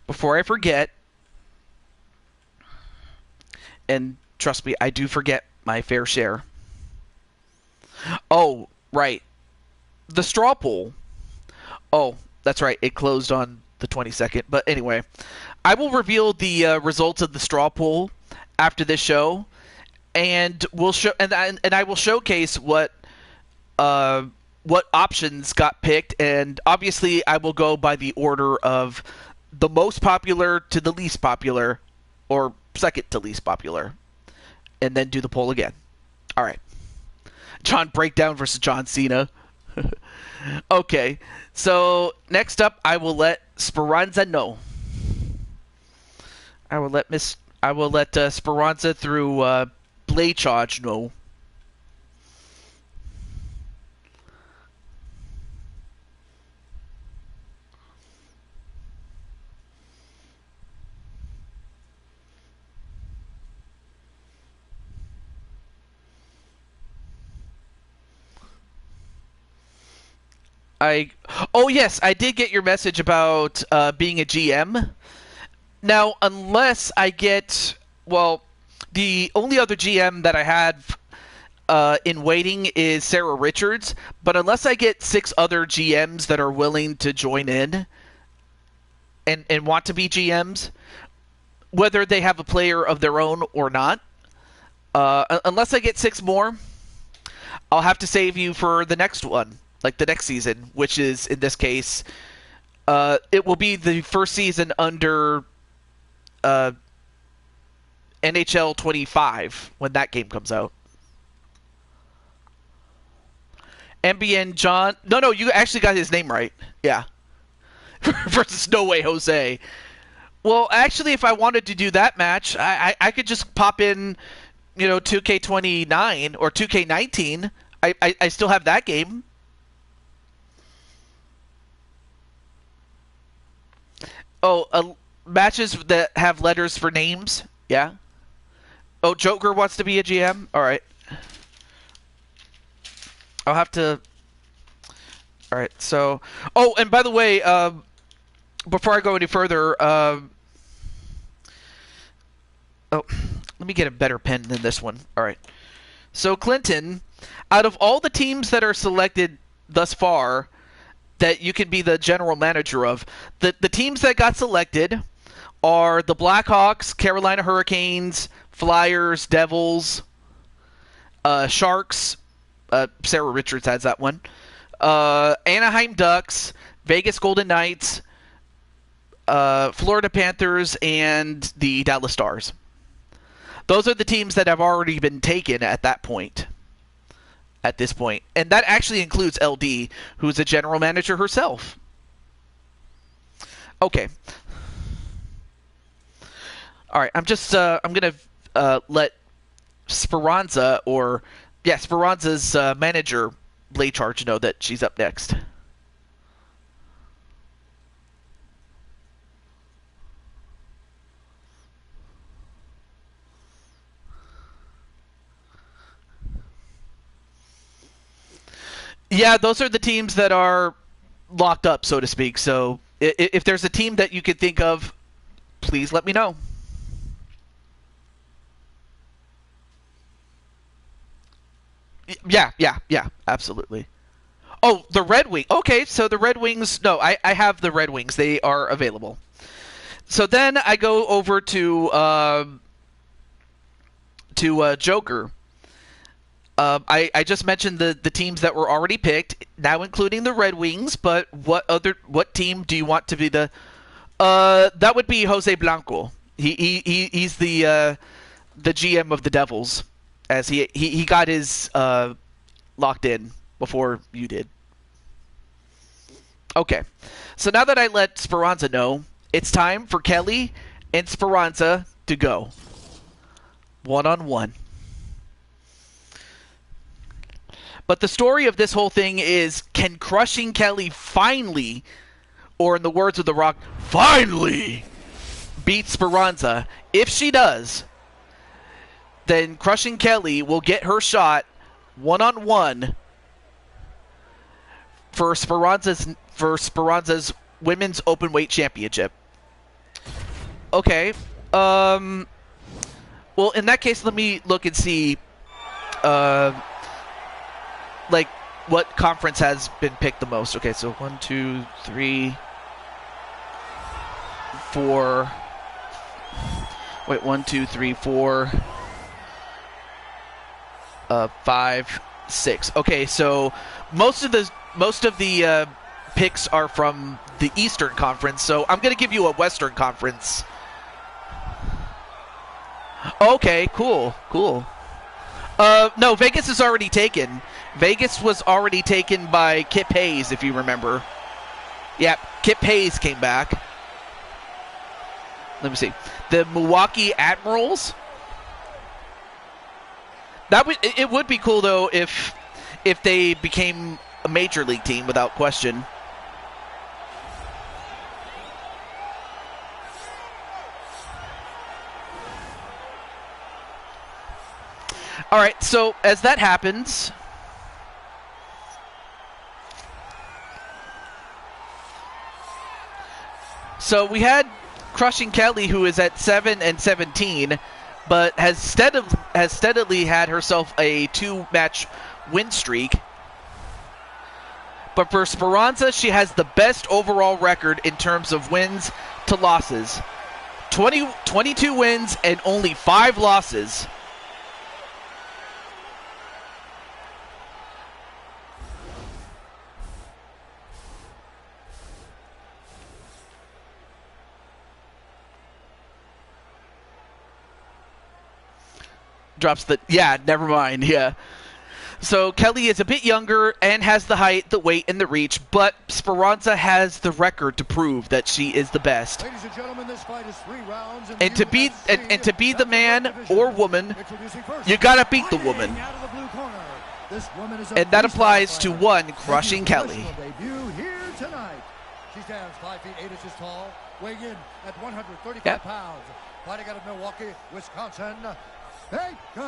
Before I forget, and trust me, I do forget my fair share. Oh, right. The straw poll. Oh, that's right. It closed on the 22nd. But anyway, I will reveal the results of the straw poll after this show, and we'll show and I will showcase what options got picked, and obviously I will go by the order of the most popular to the least popular, or second to least popular. and then do the poll again. All right. John Breakdown versus John Cena. Okay. So next up, I will let Speranza know. I will let Speranza through Blade Charge know. Oh yes, I did get your message about being a GM. Now, unless I get, well, the only other GM that I had in waiting is Sarah Richards, but unless I get 6 other GMs that are willing to join in and want to be GMs, whether they have a player of their own or not, unless I get 6 more, I'll have to save you for the next one, like the next season, which is, in this case, it will be the first season under NHL 25 when that game comes out. MBN John. No, you actually got his name right. Yeah. Versus No Way Jose. Well, actually, if I wanted to do that match, I could just pop in, 2K29 or 2K19. I still have that game. Oh, matches that have letters for names. Yeah. Oh, Joker wants to be a GM? All right. I'll have to... All right, so... Oh, and by the way, before I go any further, oh, let me get a better pen than this one. All right. So, Clinton, out of all the teams that are selected thus far that you can be the general manager of, the teams that got selected are the Blackhawks, Carolina Hurricanes, Flyers, Devils, Sharks. Sarah Richards has that one. Anaheim Ducks, Vegas Golden Knights, Florida Panthers, and the Dallas Stars. Those are the teams that have already been taken at that point. At this point. And that actually includes LD, who's a general manager herself. Okay. All right, I'm going to let Speranza, Speranza's manager, Blade Charge, know that she's up next. Yeah, those are the teams that are locked up, so to speak. So if there's a team that you could think of, please let me know. Yeah, absolutely. Oh, the Red Wing. Okay, so the Red Wings. No, I have the Red Wings. They are available. So then I go over to Joker. I just mentioned the teams that were already picked, now including the Red Wings. But what team do you want to be the? That would be Jose Blanco. He's the GM of the Devils, as he got his locked in before you did. Okay, so now that I let Speranza know, it's time for Kelly and Speranza to go 1-on-1. But the story of this whole thing is, can Crushing Kelly finally, or in the words of The Rock, finally beat Speranza? If she does, then Crushing Kelly will get her shot 1-on-1 for Speranza's Women's Openweight Championship. Okay. Well, in that case, let me look and see what conference has been picked the most. Okay, so 1, 2, 3, 4. Wait, 1, 2, 3, 4, 5, 6. Okay, so most of the picks are from the Eastern Conference. So I'm going to give you a Western Conference. Okay, cool, cool. No, Vegas is already taken. Vegas was already taken by Kip Hayes, if you remember. Yeah, Kip Hayes came back. Let me see. The Milwaukee Admirals. It would be cool though if they became a major league team without question. All right, so as that happens, so we had Crushing Kelly, who is at 7-17, but has steadily had herself a 2-match win streak. But for Speranza, she has the best overall record in terms of wins to losses. 22 wins and only 5 losses. Drops the... Yeah, never mind. Yeah. So Kelly is a bit younger and has the height, the weight, and the reach, but Speranza has the record to prove that she is the best. Ladies and gentlemen, this fight is 3 rounds. And to be the man or woman, you gotta beat the woman. And that applies to one Crushing Kelly. Debut here tonight. She stands 5 feet 8 inches tall, weighing in at 135 Yep. pounds. Fighting out of Milwaukee, Wisconsin, Baker.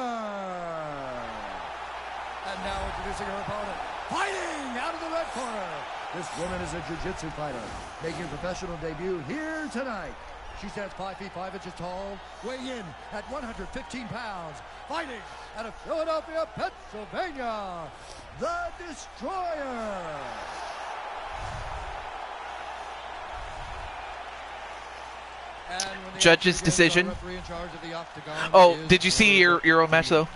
And now introducing her opponent, fighting out of the red corner. This woman is a jiu-jitsu fighter, making her professional debut here tonight. She stands 5 feet 5 inches tall, weighing in at 115 pounds, fighting out of Philadelphia, Pennsylvania, the Destroyer. And when the Judge's action begins, decision. the referee in charge of the octagon Oh, is did you see Moderators. your own match, though?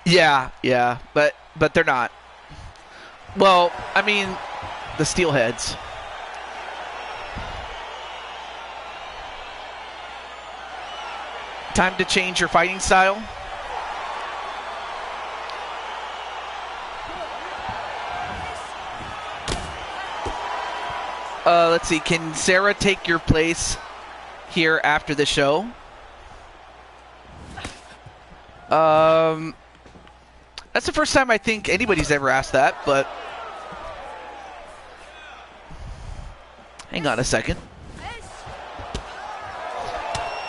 Yeah, but they're not. Well, I mean, the Steelheads. Time to change your fighting style. Let's see. Can Sarah take your place here after the show? That's the first time I think anybody's ever asked that, but hang on a second.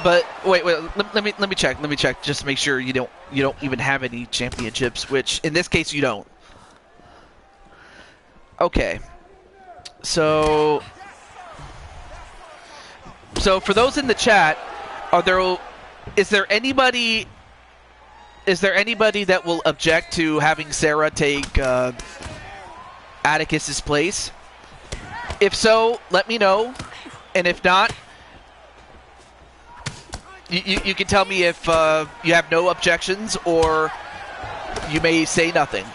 But wait, let me check just to make sure you don't even have any championships, which in this case you don't. Okay. So for those in the chat, is there anybody that will object to having Sarah take Atticus's place? If so, let me know. And if not, you can tell me if you have no objections, or you may say nothing.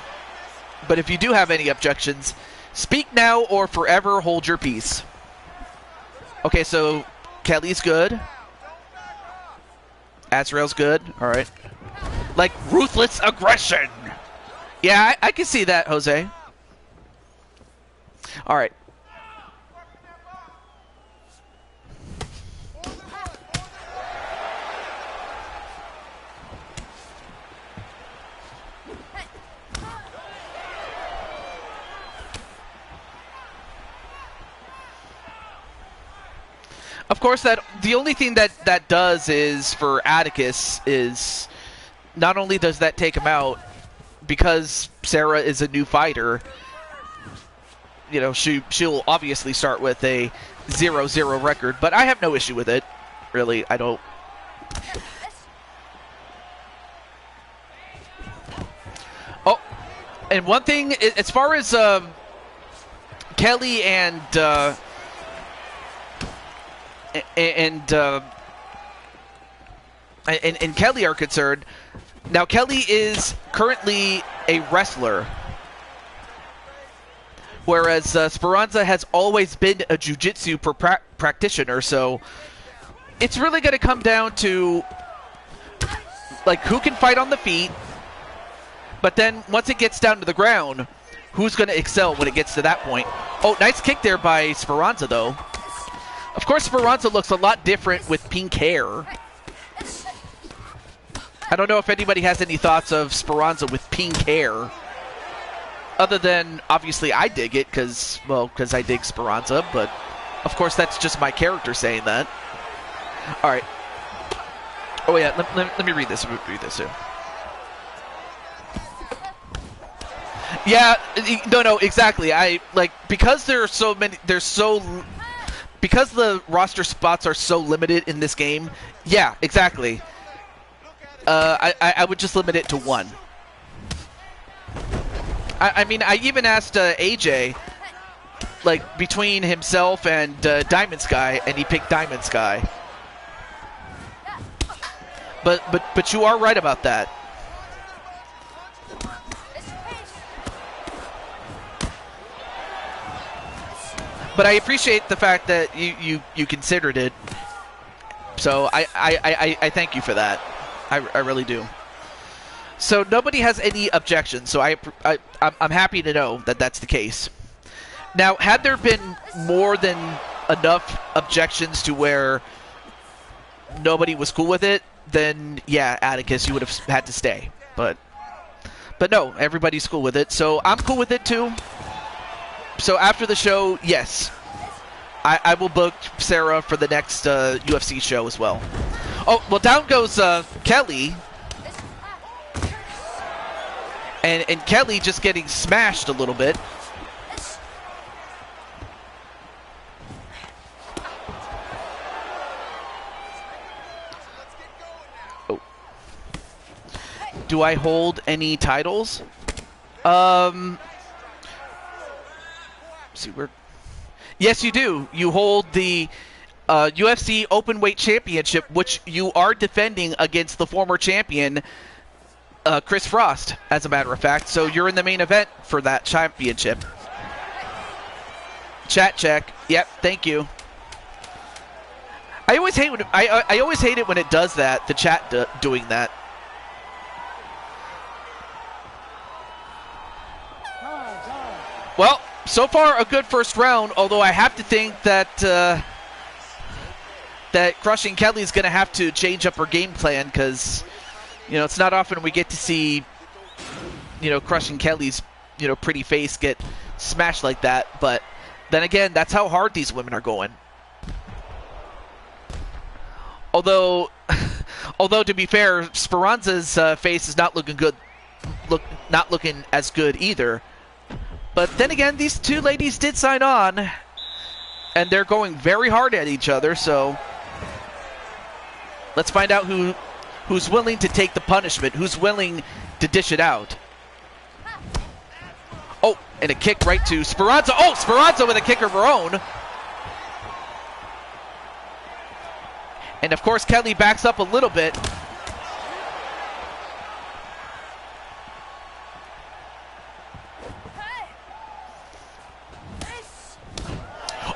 But if you do have any objections, speak now or forever hold your peace. Okay, so Kelly's good. Azrael's good. All right. Like ruthless aggression. Yeah, I can see that, Jose. All right. Of course, that the only thing that does is for Atticus is not only does that take him out, because Sarah is a new fighter, you know, she'll obviously start with a 0-0 record, but I have no issue with it. Really, I don't. Oh, and one thing, as far as Kelly and Kelly are concerned, now Kelly is currently a wrestler, whereas Speranza has always been a jiu-jitsu practitioner, so it's really going to come down to like who can fight on the feet, but then once it gets down to the ground, who's going to excel when it gets to that point. Oh, nice kick there by Speranza, though. Of course, Speranza looks a lot different with pink hair. I don't know if anybody has any thoughts of Speranza with pink hair. Other than, obviously, I dig it because I dig Speranza, but of course that's just my character saying that. All right. Oh, yeah, let me read this. Let me read this too. Yeah, no, exactly. Because there are so many, because the roster spots are so limited in this game. Yeah, exactly. I would just limit it to one. I mean, I even asked AJ, like between himself and Diamond Sky, and he picked Diamond Sky. But you are right about that. But I appreciate the fact that you considered it. So I thank you for that. I really do. So nobody has any objections. So I'm happy to know that that's the case. Now, had there been more than enough objections to where nobody was cool with it, then yeah, Atticus, you would have had to stay. But no, everybody's cool with it. So I'm cool with it too. So after the show, yes, I will book Sarah for the next UFC show as well. Oh, well, down goes Kelly. And Kelly just getting smashed a little bit. Oh. Do I hold any titles? See where. Yes, you do. You hold the UFC Openweight Championship, which you are defending against the former champion, Chris Frost, as a matter of fact. So you're in the main event for that championship. Chat check. Yep, thank you. I always hate when I always hate it when it does that. The chat doing that. Well, so far a good first round. Although I have to think that that Crushing Kelly's going to have to change up her game plan because, you know, it's not often we get to see, you know, Crushing Kelly's, you know, pretty face get smashed like that. But then again, that's how hard these women are going. Although to be fair, Speranza's face is not looking good. Not looking as good either. But then again, these two ladies did sign on, and they're going very hard at each other. So let's find out who's willing to take the punishment, who's willing to dish it out. Oh, and a kick right to Speranza. Oh, Speranza with a kick of her own. And of course, Kelly backs up a little bit.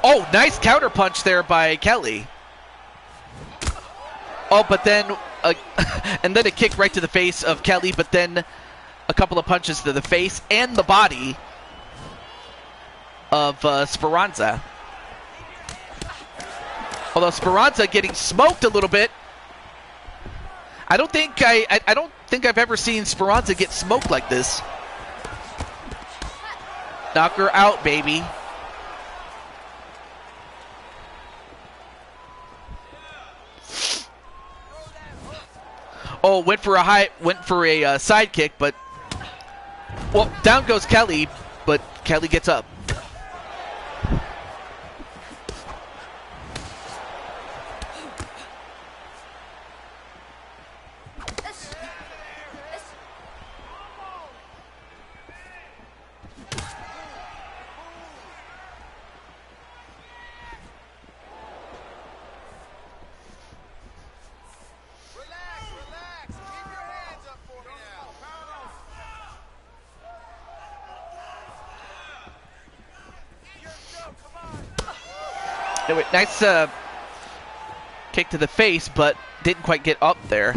Oh, nice counter punch there by Kelly. Oh, but then, and then a kick right to the face of Kelly, but then a couple of punches to the face and the body of Speranza. Although Speranza getting smoked a little bit. I don't think I've ever seen Speranza get smoked like this. Knock her out, baby. Oh, went for a side kick, but well, down goes Kelly, but Kelly gets up. Nice kick to the face, but didn't quite get up there.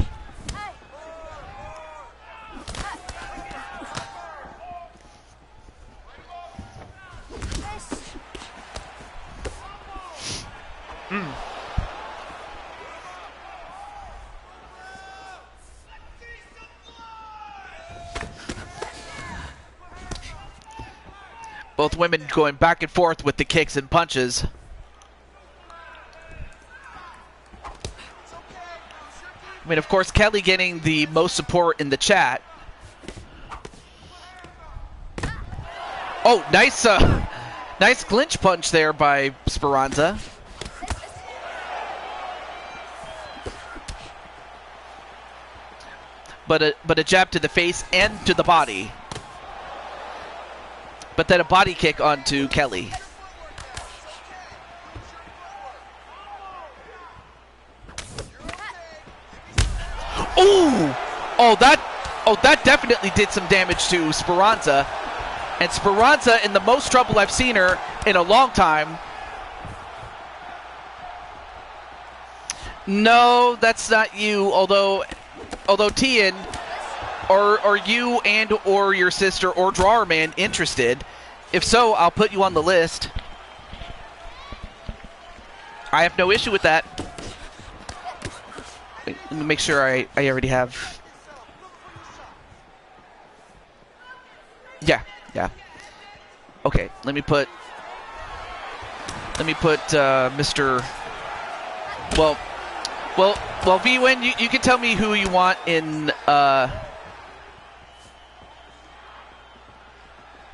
Both women going back and forth with the kicks and punches. I mean, of course, Kelly getting the most support in the chat. Oh, nice, nice clinch punch there by Speranza. But a jab to the face and to the body. But then a body kick onto Kelly. Ooh! Oh, that definitely did some damage to Speranza. And Speranza in the most trouble I've seen her in a long time. No, that's not you. Although Tian, are you and or your sister or Drawerman interested? If so, I'll put you on the list. I have no issue with that. Wait, let me make sure I already have. Yeah. Okay, let me put Mr. Well, V-Win, you can tell me who you want in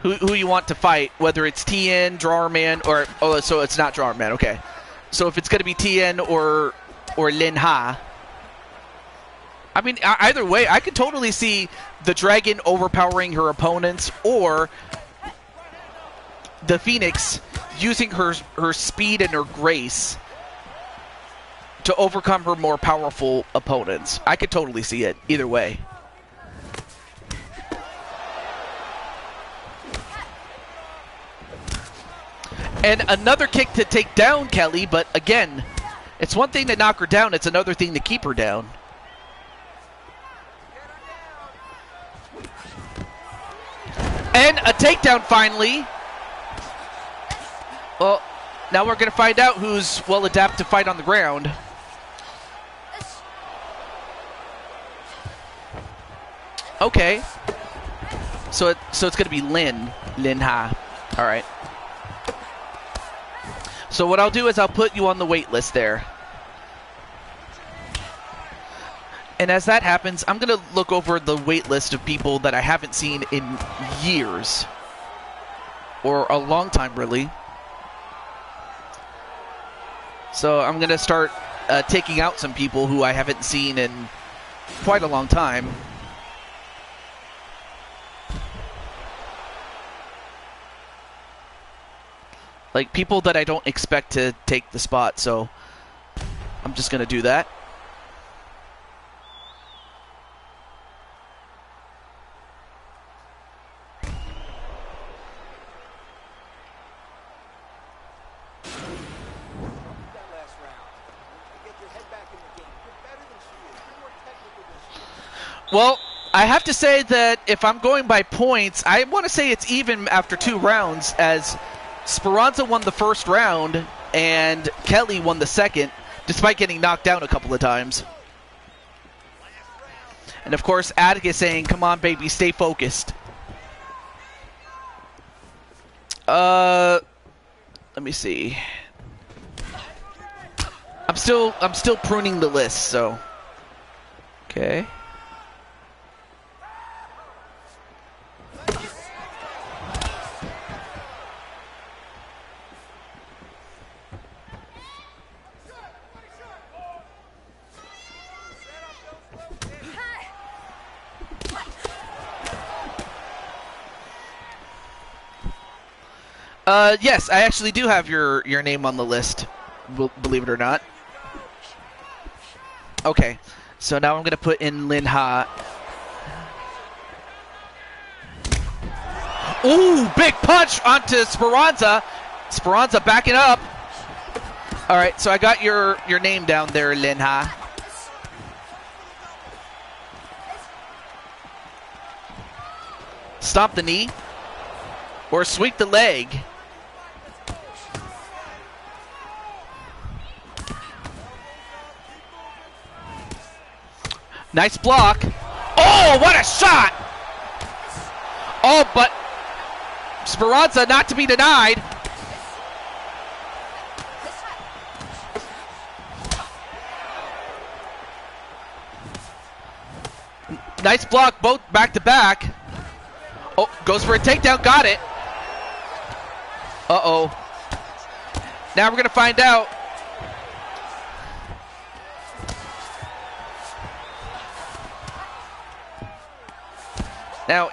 who you want to fight, whether it's TN, Drawerman, or so it's not Drawerman. Okay, so if it's gonna be TN or Lin Ha. I mean, either way, I could totally see the Dragon overpowering her opponents, or the Phoenix using her speed and her grace to overcome her more powerful opponents. I could totally see it either way. And another kick to take down Kelly, but again, it's one thing to knock her down, it's another thing to keep her down. And a takedown finally. Well, now we're going to find out who's well adapted to fight on the ground. Okay. So it's going to be Lin Ha. All right. So what I'll do is I'll put you on the wait list there. And as that happens, I'm going to look over the wait list of people that I haven't seen in years. Or a long time, really. So I'm going to start taking out some people who I haven't seen in quite a long time. Like people that I don't expect to take the spot, so I'm just going to do that. Well, I have to say that if I'm going by points, I want to say it's even after 2 rounds, as Speranza won the first round and Kelly won the second, despite getting knocked down a couple of times. And of course, Atticus saying, "Come on, baby, stay focused." Let me see. I'm still pruning the list, so okay. Yes, I actually do have your name on the list, believe it or not. Okay, so now I'm going to put in Lin Ha. Ooh, big punch onto Speranza. Speranza backing up. All right, so I got your name down there, Linha. Stomp the knee or sweep the leg. Nice block. Oh, what a shot! Oh, but Speranza not to be denied. Nice block, both back to back. Oh, goes for a takedown, got it. Uh-oh. Now we're going to find out. Now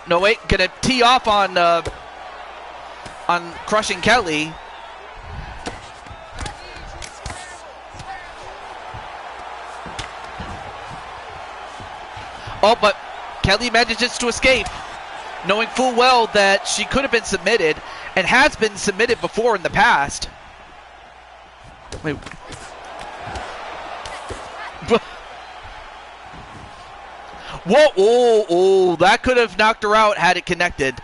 no wait, gonna tee off on crushing Kelly. Oh, but Kelly manages to escape, knowing full well that she could have been submitted and has been submitted before in the past. Wait. Whoa, oh, that could have knocked her out had it connected.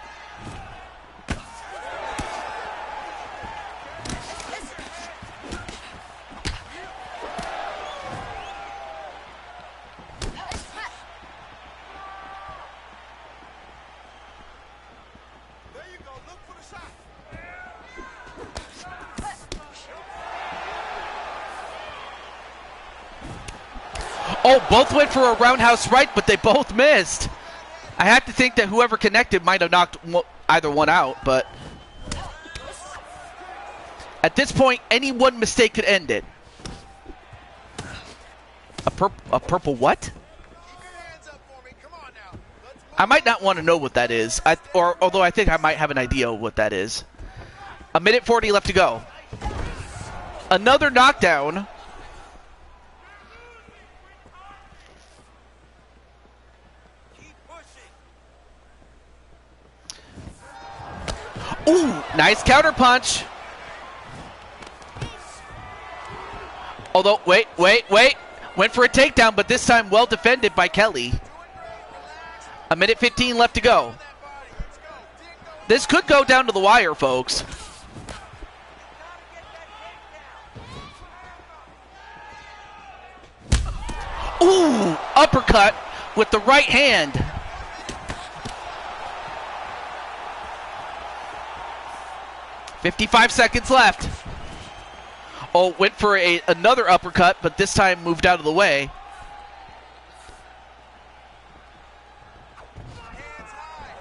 There you go. Look for the shot. Oh, both went for a roundhouse right, but they both missed. I have to think that whoever connected might have knocked either one out, but at this point, any one mistake could end it. A purple what? Keep your hands up for me. Come on now. Let's move. I might not want to know what that is, although I think I might have an idea what that is. 1:40 left to go. Another knockdown. Keep pushing. Ooh, nice counter punch. Although, wait. Went for a takedown, but this time well defended by Kelly. 1:15 left to go. This could go down to the wire, folks. Ooh, uppercut with the right hand. $55 seconds left. Oh, went for another uppercut, but this time moved out of the way. Hands high.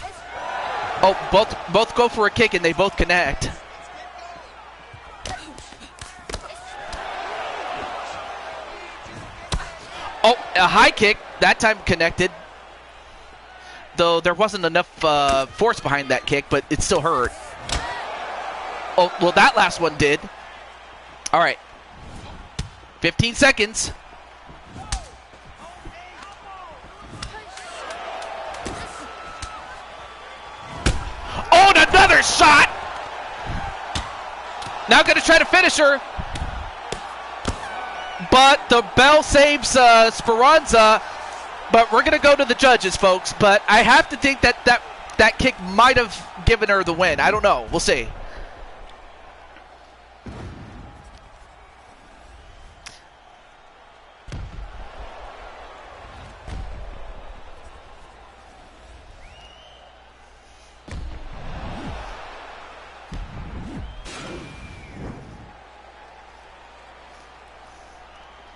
Hands high. Oh, both go for a kick and they both connect. Oh, a high kick, that time connected. Though there wasn't enough force behind that kick, but it still hurt. Oh, well, that last one did. All right. 15 seconds. Oh, and another shot! Now going to try to finish her. But the bell saves Speranza. But we're going to go to the judges, folks. But I have to think that kick might have given her the win. I don't know. We'll see.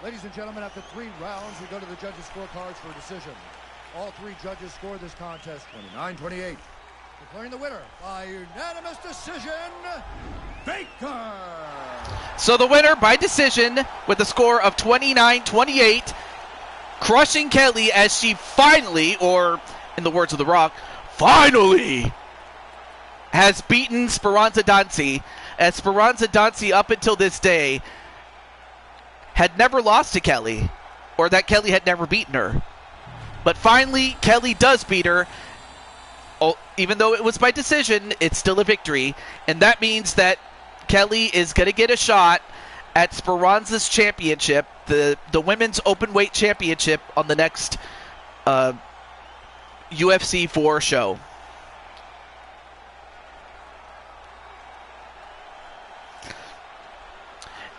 Ladies and gentlemen, after 3 rounds, we go to the judges' scorecards for a decision. All 3 judges scored this contest 29-28. Declaring the winner by unanimous decision, Baker! So the winner by decision with a score of 29-28, crushing Kelly as she finally, or in the words of The Rock, finally has beaten Speranza Dancy. As Speranza Dancy up until this day had never lost to Kelly, or that Kelly had never beaten her. But finally, Kelly does beat her. Oh, even though it was by decision, it's still a victory. And that means that Kelly is going to get a shot at Speranza's championship, the Women's Openweight Championship, on the next UFC 4 show.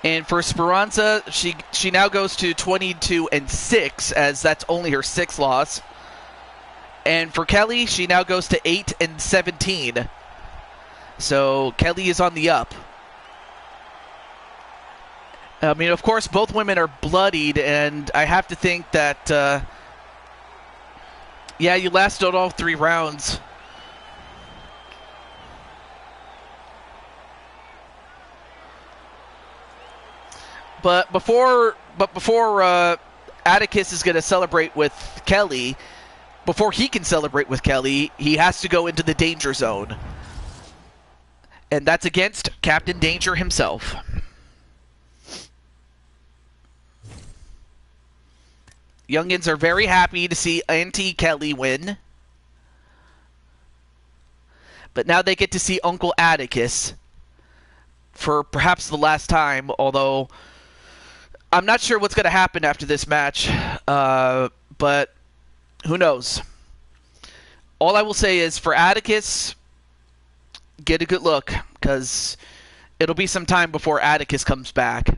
And for Speranza, she now goes to 22-6, as that's only her 6th loss. And for Kelly, she now goes to 8-17. So Kelly is on the up. I mean, of course, both women are bloodied, and I have to think that, yeah, you lasted all 3 rounds. But before Atticus is going to celebrate with Kelly, before he can celebrate with Kelly, he has to go into the danger zone. And that's against Captain Danger himself. Youngins are very happy to see Auntie Kelly win. But now they get to see Uncle Atticus for perhaps the last time, although I'm not sure what's going to happen after this match, but who knows. All I will say is, for Atticus, get a good look, because it'll be some time before Atticus comes back.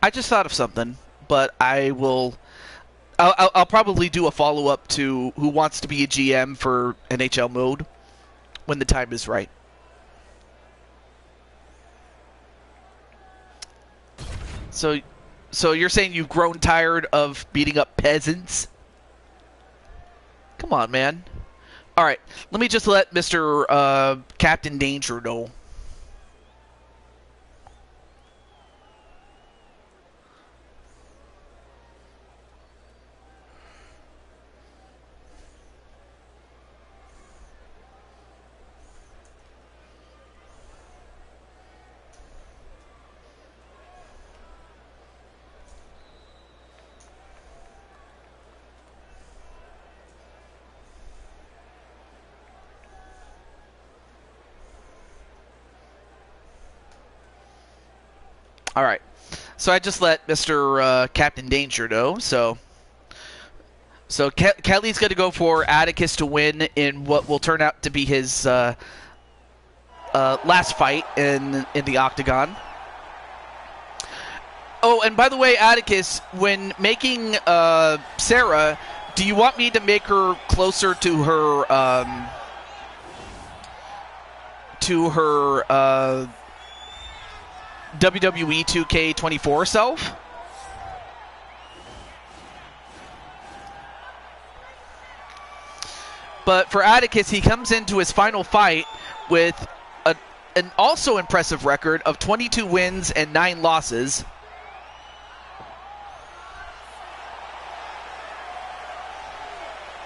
I just thought of something, but I'll probably do a follow-up to Who Wants to Be a GM for NHL Mode when the time is right. So you're saying you've grown tired of beating up peasants? Come on, man. All right, let me just let Mr. Captain Danger know. All right, so I just let Mr. Captain Danger know. So Kelly's going to go for Atticus to win in what will turn out to be his last fight in the octagon. Oh, and by the way, Atticus, when making Sarah, do you want me to make her closer to her WWE 2K24 self? But for Atticus, he comes into his final fight with an also impressive record of 22 wins and 9 losses.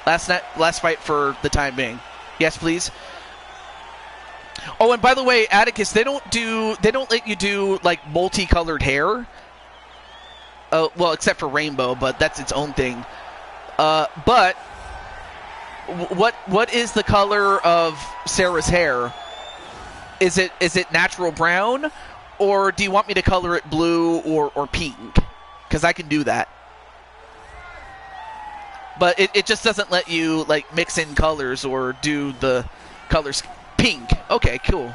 Last fight for the time being. Yes, please. Oh, and by the way, Atticus, they don't let you do like multicolored hair. Well, except for rainbow, but that's its own thing. But what is the color of Sarah's hair? Is it natural brown, or do you want me to color it blue or pink? Because I can do that. But it just doesn't let you like mix in colors or do the colors. Pink. Okay, cool.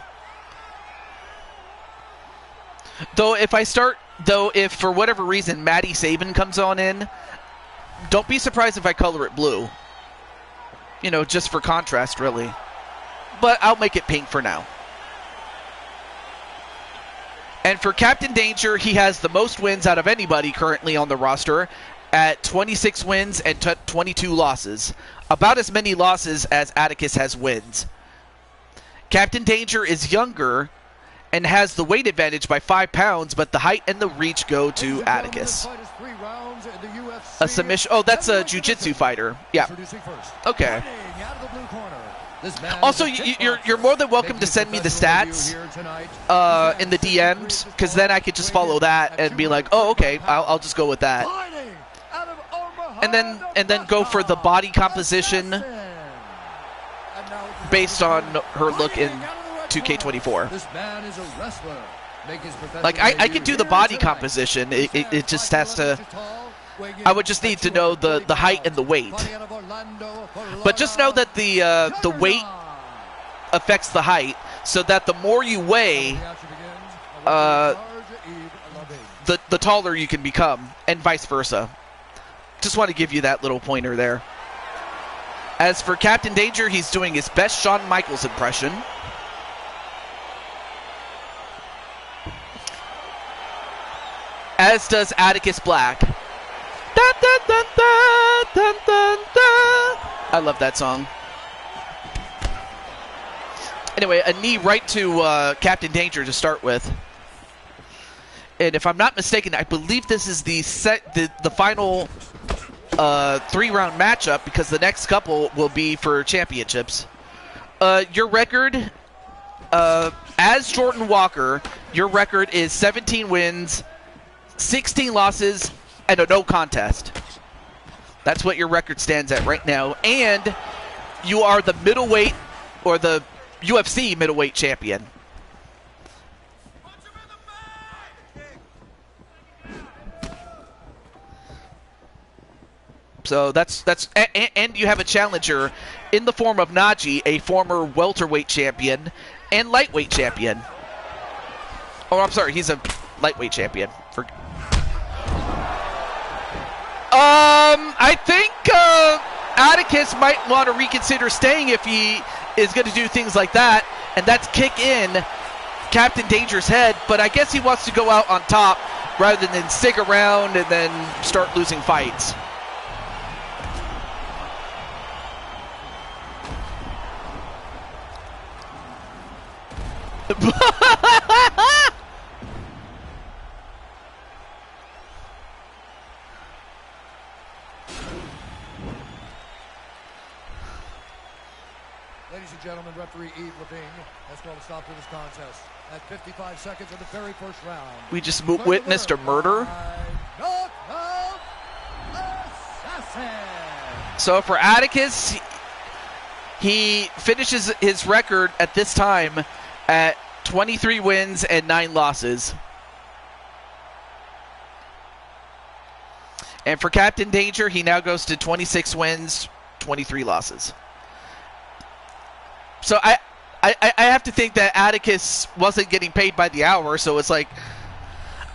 Though if for whatever reason Maddie Saban comes on in, don't be surprised if I color it blue. You know, just for contrast, really. But I'll make it pink for now. And for Captain Danger, he has the most wins out of anybody currently on the roster at 26 wins and 22 losses. About as many losses as Atticus has wins. Captain Danger is younger and has the weight advantage by 5 pounds, but the height and the reach go to Atticus. A submission. Oh, that's a jiu-jitsu fighter. Yeah. Okay. Also, you're more than welcome to send me the stats in the DMs, because then I could just follow that and be like, oh, okay, I'll just go with that. And then go for the body composition based on her look in 2K24. Like, I can do the body composition. It just has to... I would just need to know the height and the weight. But just know that the weight affects the height, so that the more you weigh, the taller you can become, and vice versa. Just want to give you that little pointer there. As for Captain Danger, he's doing his best Shawn Michaels impression. As does Atticus Black. Dun, dun, dun, dun, dun, dun, dun. I love that song. Anyway, a knee right to Captain Danger to start with. And if I'm not mistaken, I believe this is the final 3-round matchup, because the next couple will be for championships. Your record, as Jordan Walker, your record is 17 wins, 16 losses, and a no contest. That's what your record stands at right now. And you are the middleweight, or the UFC middleweight champion. So and you have a challenger in the form of Najee, a former welterweight champion and lightweight champion. Oh, I'm sorry, he's a lightweight champion. I think Atticus might want to reconsider staying if he is going to do things like that, and that's kick in Captain Danger's head. But I guess he wants to go out on top rather than stick around and then start losing fights. Ladies and gentlemen, referee Yves Levine has called a stop to this contest at 55 seconds of the very first round. We just witnessed a murder. Knockout assassin. So for Atticus, he finishes his record at this time at 23 wins and 9 losses. And for Captain Danger, he now goes to 26 wins, 23 losses. So I have to think that Atticus wasn't getting paid by the hour, so it's like,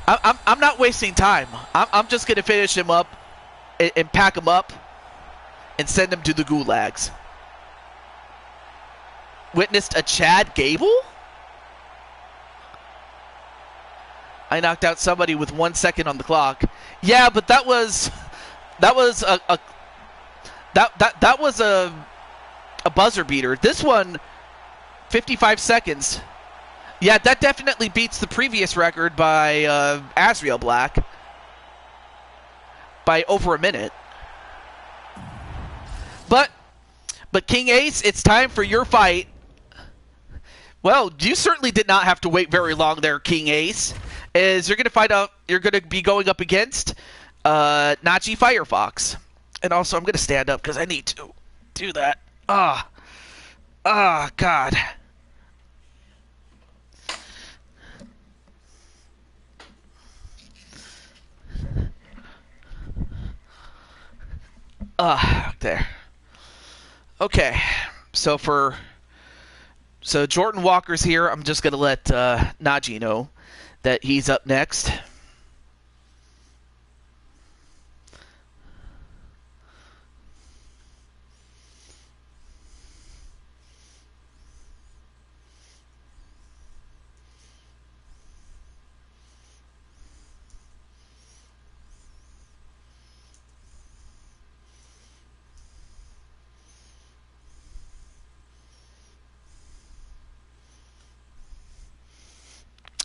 I'm not wasting time. I'm just going to finish him up and pack him up and send him to the gulags. Witnessed a Chad Gable? I knocked out somebody with 1 second on the clock. Yeah, but that was a buzzer beater. This one, 55 seconds. Yeah, that definitely beats the previous record by Azrael Black by over a minute. But King Ace, it's time for your fight. Well, you certainly did not have to wait very long there, King Ace. As you're going to be going up against Najee Firefox. And also, I'm going to stand up because I need to do that. God. There. Okay. So Jordan Walker's here. I'm just going to let Najee know that he's up next.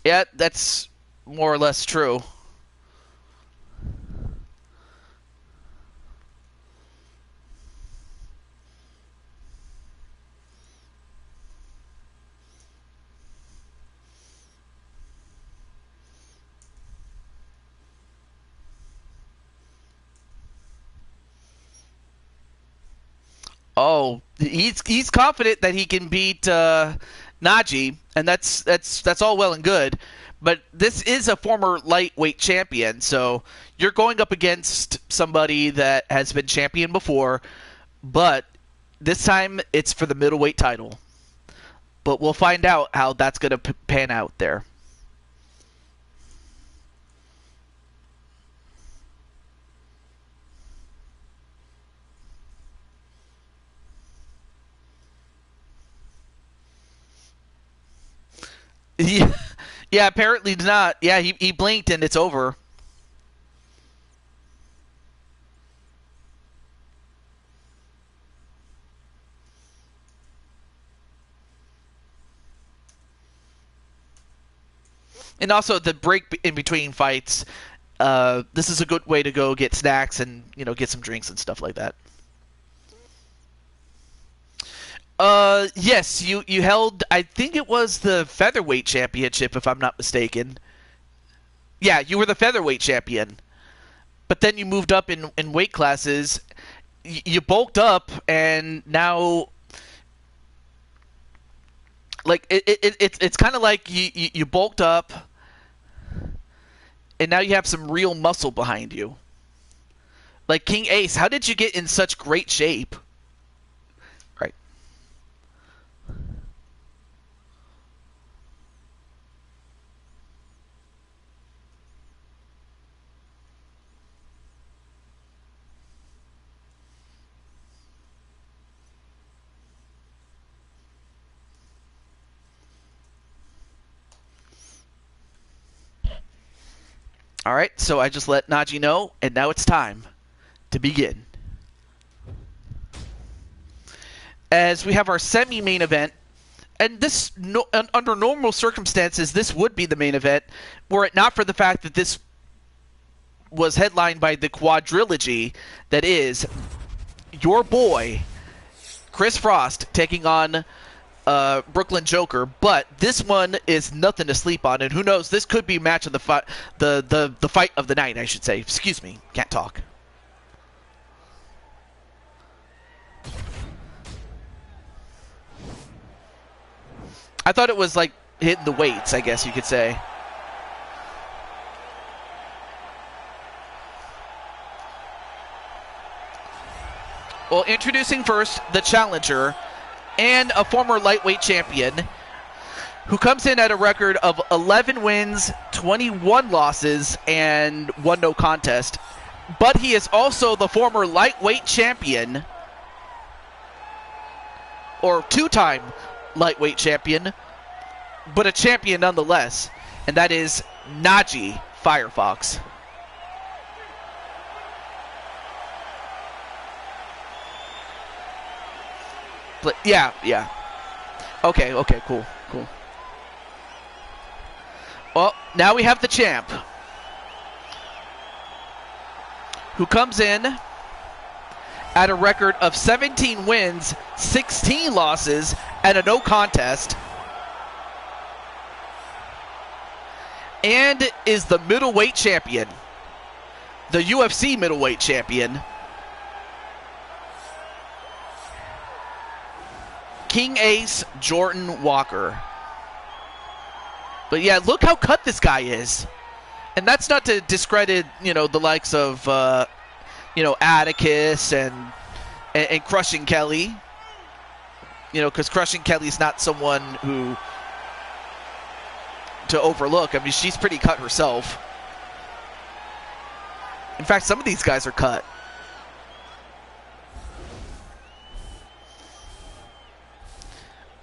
Yeah, that's more or less true. Oh, he's confident that he can beat Najee, and that's all well and good. But this is a former lightweight champion, so you're going up against somebody that has been champion before, but this time it's for the middleweight title. But we'll find out how that's going to pan out there. Yeah, yeah, apparently not. Yeah, he blinked and it's over. And also the break in between fights. This is a good way to go get snacks and get some drinks and stuff like that. Yes, you held. I think it was the featherweight championship, if I'm not mistaken. Yeah, you were the featherweight champion, but then you moved up in weight classes. You bulked up, and now, like it's kind of like you bulked up, and now you have some real muscle behind you. Like King Ace, how did you get in such great shape? Right. All right, so I just let Najee know, and now it's time to begin. As we have our semi-main event, and this, under normal circumstances, this would be the main event, were it not for the fact that this was headlined by the quadrilogy that is your boy, Chris Frost, taking on Brooklyn Joker, but this one is nothing to sleep on, and who knows, this could be match of the fight, the fight of the night, I should say. Excuse me, can't talk. I thought it was like hitting the weights, I guess you could say. Well, introducing first the challenger and a former lightweight champion who comes in at a record of 11 wins, 21 losses, and 1 no contest. But he is also the former lightweight champion, or 2-time lightweight champion, but a champion nonetheless, and that is Najee Firefox. Yeah. Okay, cool. Well, now we have the champ, who comes in at a record of 17 wins, 16 losses, and a no contest, and is the middleweight champion, the UFC middleweight champion, King Ace Jordan Walker. But yeah, look how cut this guy is. And that's not to discredit, the likes of, Atticus and Crushing Kelly. Because Crushing Kelly's not someone who to overlook. I mean, she's pretty cut herself. In fact, some of these guys are cut.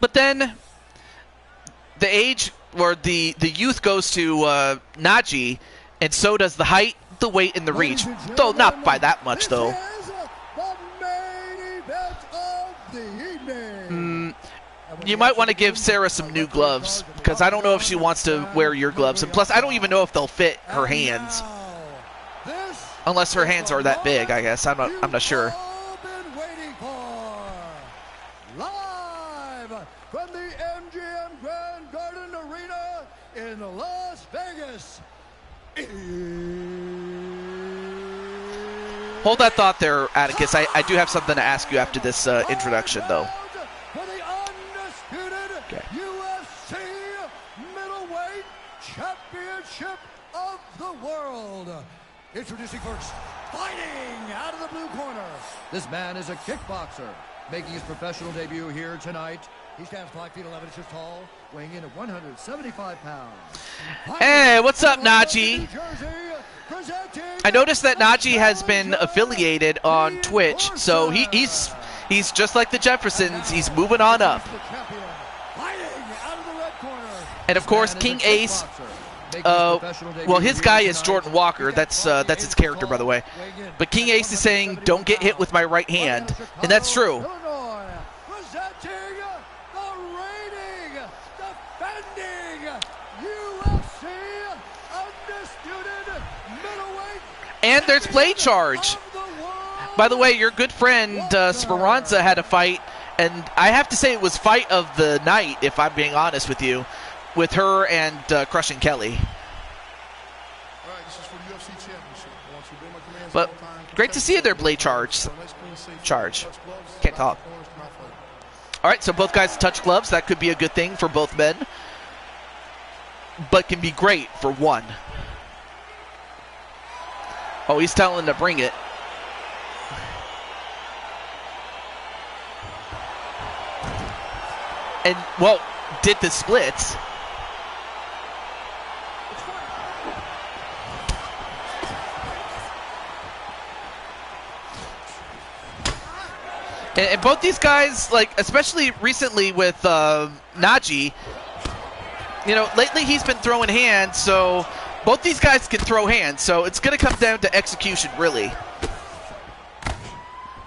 But then the age or the youth goes to Najee, and so does the height, the weight, and the reach. Though not by that much, though. You might want to give Sarah some new gloves. because I don't know if she wants to wear your gloves. And plus, I don't even know if they'll fit her hands. Unless her hands are that big, I guess. I'm not sure. Been waiting for. Live from the MGM Grand Garden Arena in Las Vegas. Hold that thought there, Atticus. I do have something to ask you after this introduction, though. For the undisputed UFC middleweight championship of the world. Introducing first, fighting out of the blue corner. This man is a kickboxer, making his professional debut here tonight. He stands 5 feet 11 inches tall, weighing in at 175 pounds. Hey, what's up, Najee? I noticed that Najee has been affiliated on Twitch, so he's just like the Jeffersons. He's moving on up. And of course, King Ace. Well, his guy is Jordan Walker. That's his character, by the way. But King Ace is saying, "Don't get hit with my right hand," and that's true. And there's Blade Charge. By the way, your good friend Speranza had a fight, and I have to say it was fight of the night, if I'm being honest with you, with her and Crushing Kelly. But great to see you there, Blade Charge. Can't talk. All right, so both guys touch gloves. That could be a good thing for both men, but can be great for one. Oh, he's telling him to bring it. And, well, did the splits. And both these guys, like, especially recently with Najee, you know, lately he's been throwing hands, so both these guys can throw hands, so it's going to come down to execution, really.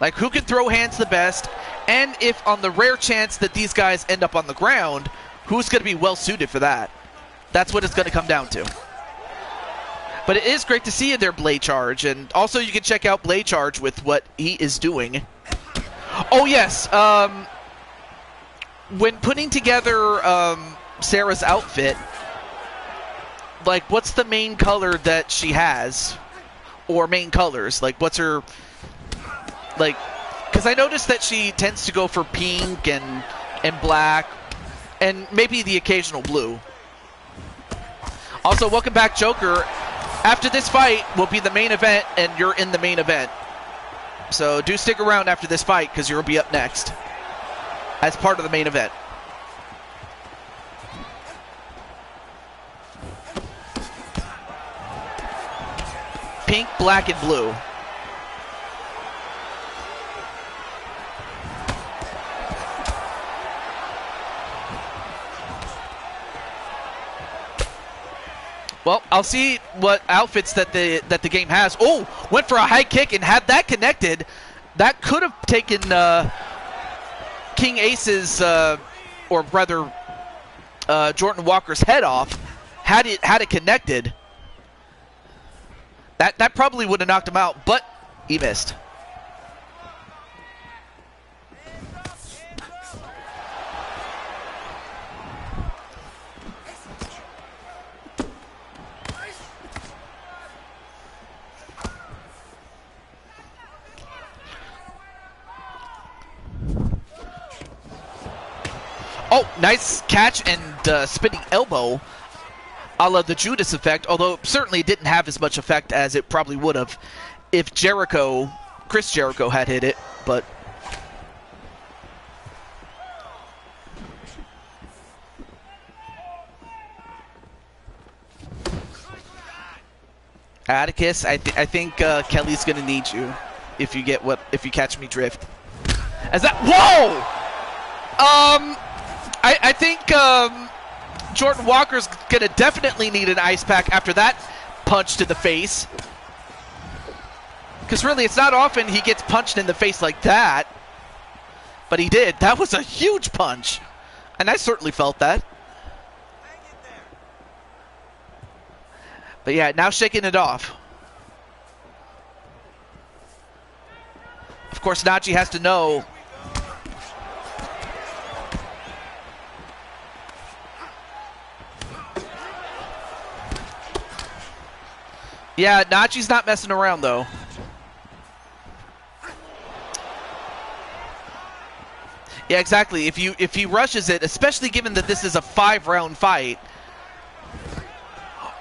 Like, who can throw hands the best, and if on the rare chance that these guys end up on the ground, who's going to be well-suited for that? That's what it's going to come down to. But it is great to see you there, Blade Charge, and also you can check out Blade Charge with what he is doing. Oh, yes, when putting together Sarah's outfit, like, what's the main color that she has? Or main colors? Like, what's her... Like, because I noticed that she tends to go for pink and black, and maybe the occasional blue. Also, welcome back, Joker. After this fight will be the main event, and you're in the main event. So do stick around after this fight, because you'll be up next as part of the main event. Pink, black, and blue. Well, I'll see what outfits that the game has. Oh, went for a high kick and had that connected. That could have taken King Ace's, or rather Jordan Walker's head off. Had it connected. That probably would have knocked him out, but he missed. Oh, nice catch and spinning elbow, a la the Judas effect, although it certainly didn't have as much effect as it probably would have if Chris Jericho had hit it, but... Atticus, I think Kelly's going to need you if you catch me drift. As that... Whoa! I think Jordan Walker's going to definitely need an ice pack after that punch to the face. Because really, it's not often he gets punched in the face like that. But he did. That was a huge punch. And I certainly felt that. But yeah, now shaking it off. Of course, Nachi has to know. Yeah, Nachi's not messing around, though. Yeah, exactly. If he rushes it, especially given that this is a 5-round fight.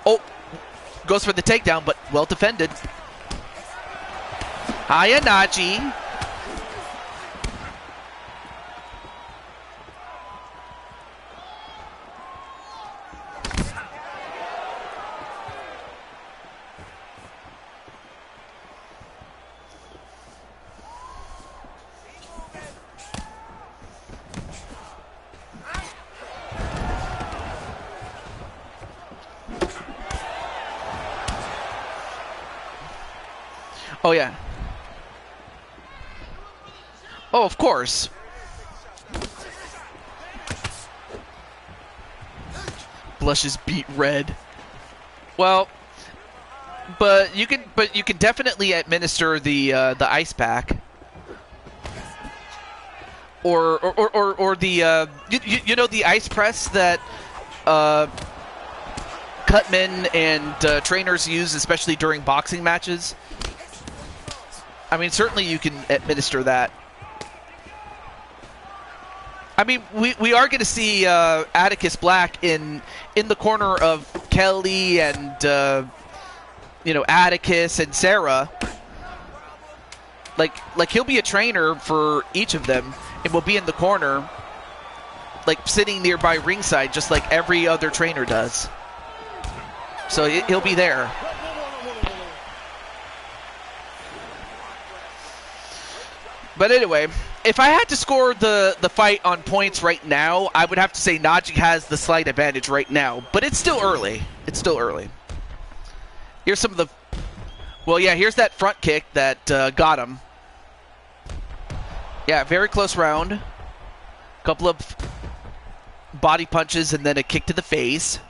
Oh, goes for the takedown, but well defended. Hiya, Nachi. Oh, yeah. Oh, of course. Blushes beet red. Well, but you can definitely administer the ice pack. Or the you know, the ice press that cutmen and trainers use, especially during boxing matches. I mean, certainly you can administer that. I mean, we are going to see Atticus Black in the corner of Kelly and you know, Atticus and Sarah. Like he'll be a trainer for each of them, and will be in the corner, like sitting nearby ringside, just like every other trainer does. So he'll be there. But anyway, if I had to score the fight on points right now, I would have to say Nachi has the slight advantage right now. But it's still early. It's still early. Here's some of the... Well, yeah, here's that front kick that got him. Yeah, very close round. Couple of body punches and then a kick to the face.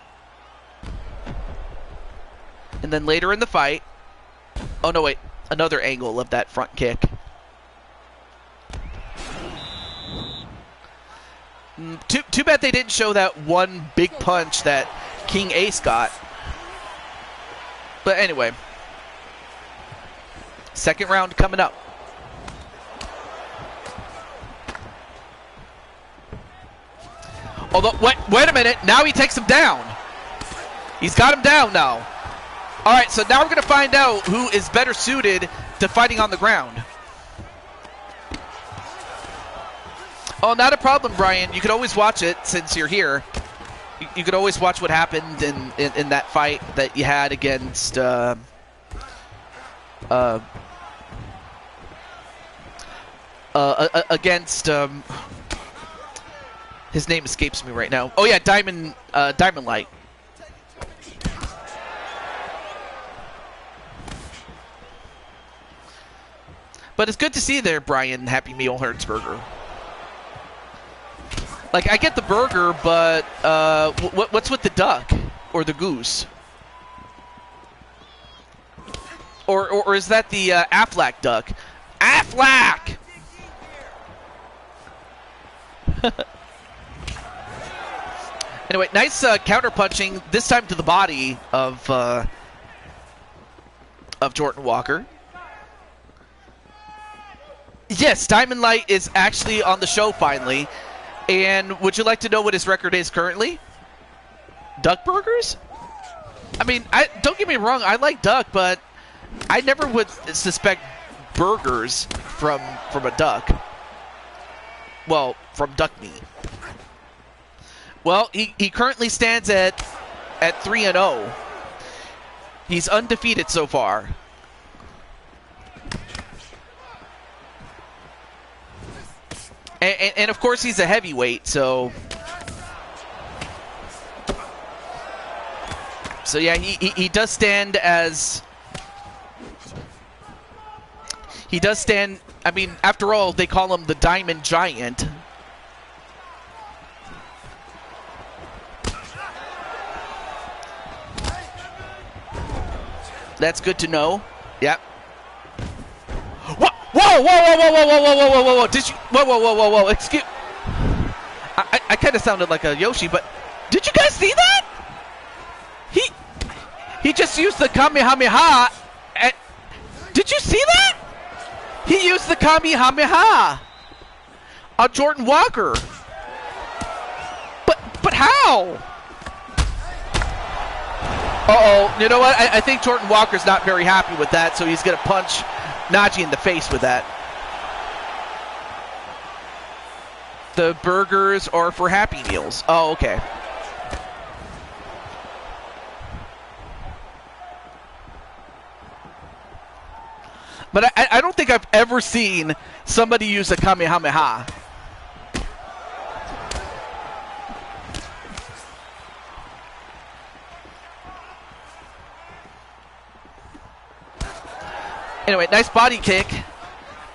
And then later in the fight... Oh, no, wait. Another angle of that front kick. Too bad they didn't show that one big punch that King Ace got. But anyway. Second round coming up. Although, wait a minute. Now he takes him down. He's got him down now. All right, so now we're going to find out who is better suited to fighting on the ground. Oh, not a problem, Brian. You could always watch it since you're here. You could always watch what happened in that fight that you had against his name escapes me right now. Oh yeah, Diamond Light. But it's good to see you there, Brian. Happy Meal Hertzberger. Like, I get the burger, but what's with the duck or the goose? Or is that the Aflac duck? Aflac! Anyway, nice counter punching, this time to the body of Jordan Walker. Yes, Diamond Light is actually on the show finally. And would you like to know what his record is currently? Duck burgers? I mean, don't get me wrong, I like duck, but I never would suspect burgers from a duck. Well, from duck meat. Well, he currently stands at 3-0. He's undefeated so far. And of course, he's a heavyweight, so yeah, he does stand as... He does stand... I mean, after all, they call him the Diamond Giant. That's good to know. Yep. Whoa! Whoa! Whoa! Whoa! Whoa! Whoa! Whoa! Whoa! Whoa! Whoa! Whoa! Did you? Whoa! Whoa! Whoa! Whoa! Whoa! Excuse. I kind of sounded like a Yoshi, but did you guys see that? He just used the Kamehameha. Did you see that? He used the Kamehameha on Jordan Walker. But how? Uh-oh. You know what? I think Jordan Walker's not very happy with that, so he's going to punch Najee in the face with that. The burgers are for Happy Meals. Oh, okay. But I don't think I've ever seen somebody use a Kamehameha. Anyway, nice body kick,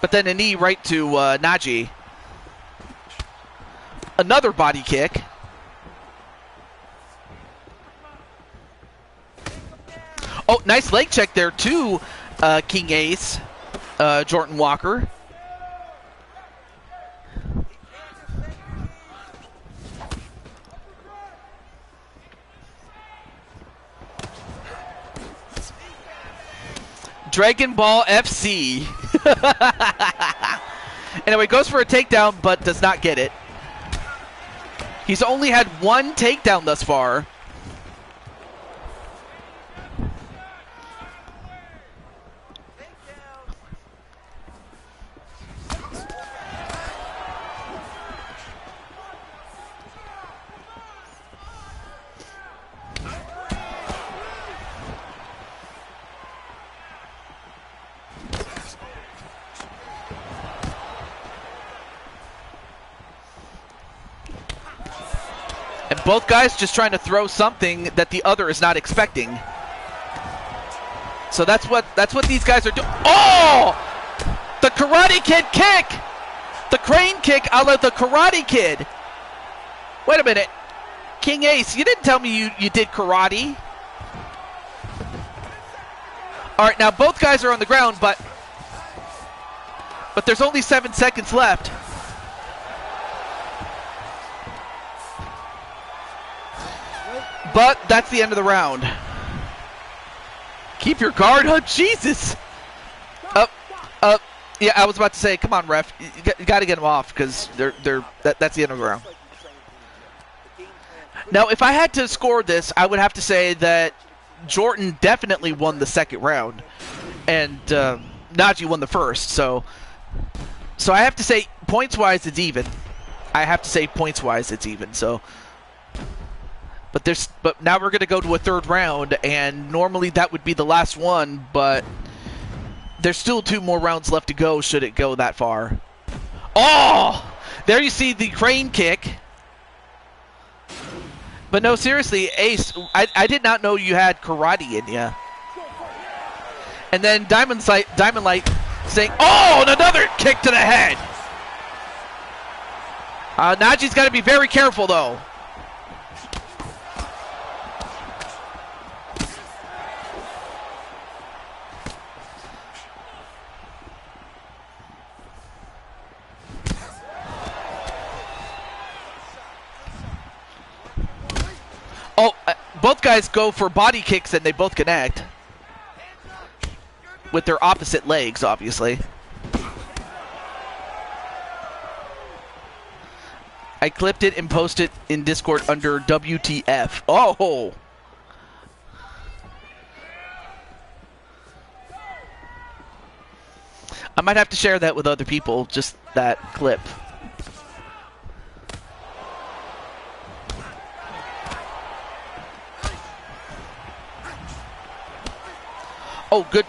but then a knee right to Najee. Another body kick. Oh, nice leg check there too, King Ace, Jordan Walker. Dragon Ball FC. Anyway, goes for a takedown, but does not get it. He's only had one takedown thus far. And both guys just trying to throw something that the other is not expecting. So that's what these guys are doing. Oh! The Karate Kid kick! The crane kick a la the Karate Kid. Wait a minute. King Ace, you didn't tell me you did karate. Alright, now both guys are on the ground, but there's only 7 seconds left. But that's the end of the round. Keep your guard up, Jesus! Yeah, I was about to say, come on, ref, you got to get them off because that's the end of the round. Now, if I had to score this, I would have to say that Jordan definitely won the second round, and Najee won the first. So I have to say, points-wise, it's even. I have to say, points-wise, it's even. So. But now we're going to go to a third round, and normally that would be the last one, but there's still 2 more rounds left to go should it go that far. Oh! There you see the crane kick. But no, seriously, Ace, I did not know you had karate in you. And then Diamond Light saying, oh, and another kick to the head. Najee's got to be very careful, though. Oh, both guys go for body kicks and they both connect. With their opposite legs, obviously. I clipped it and posted in Discord under WTF. Oh! I might have to share that with other people, just that clip. Oh, good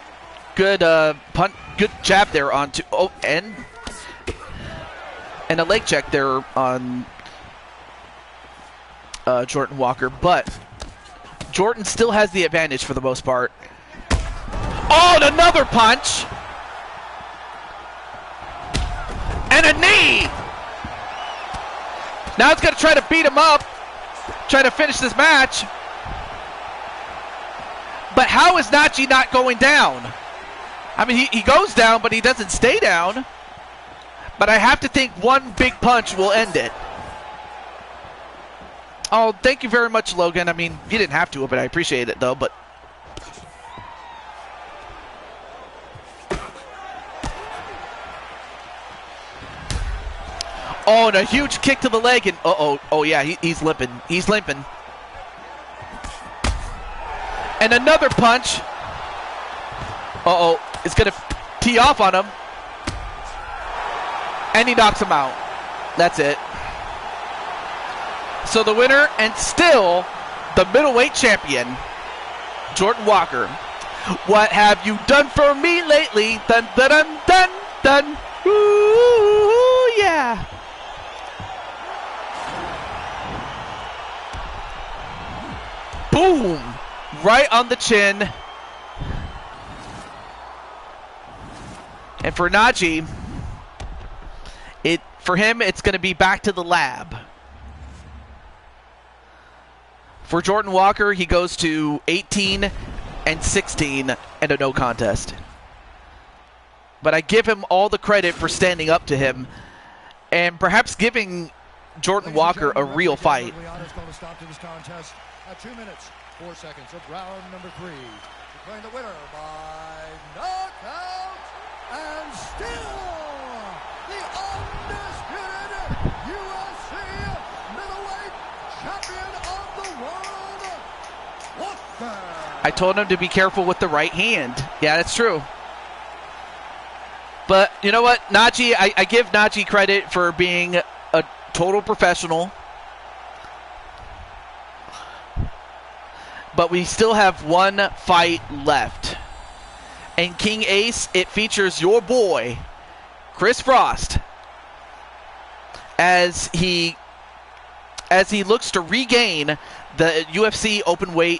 punt, good jab there onto. Oh, and a leg check there on Jordan Walker, but Jordan still has the advantage for the most part. Oh, and another punch, and a knee. Now he's gonna try to beat him up, try to finish this match. But how is Nachi not going down? I mean, he goes down, but he doesn't stay down. But I have to think one big punch will end it. Oh, thank you very much, Logan. I mean, you didn't have to, but I appreciate it, though. But oh, and a huge kick to the leg, and oh yeah, he's limping. He's limping. And another punch. It's gonna tee off on him, and he knocks him out. That's it. So the winner, and still the middleweight champion, Jordan Walker. What have you done for me lately? Dun dun dun dun dun. Ooh yeah. Boom! Right on the chin. And for Naji, for him it's going to be back to the lab. For Jordan Walker, he goes to 18-16 and a no contest. But I give him all the credit for standing up to him and perhaps giving Jordan Walker a real fight. At 2 minutes, 4 seconds of round number 3. Declaring the winner by knockout, and still the undisputed UFC middleweight champion of the world, Walker. I told him to be careful with the right hand. Yeah, that's true. But you know what, Naji, I give Naji credit for being a total professional. But we still have one fight left. And King Ace, it features your boy, Chris Frost, as he looks to regain the UFC Openweight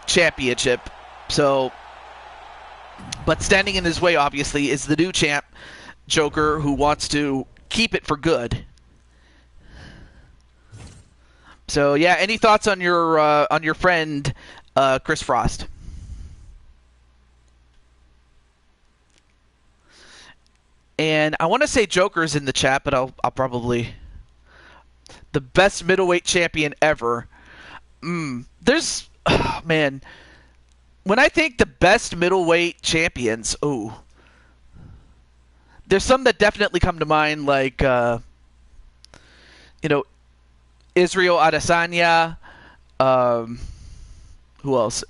Championship. So, but standing in his way, obviously, is the new champ, Joker, who wants to keep it for good. So yeah, any thoughts on your friend Chris Frost? And I want to say Joker's in the chat, but I'll probably the best middleweight champion ever. There's man, when I think the best middleweight champions, there's some that definitely come to mind, like Israel Adesanya. Who else?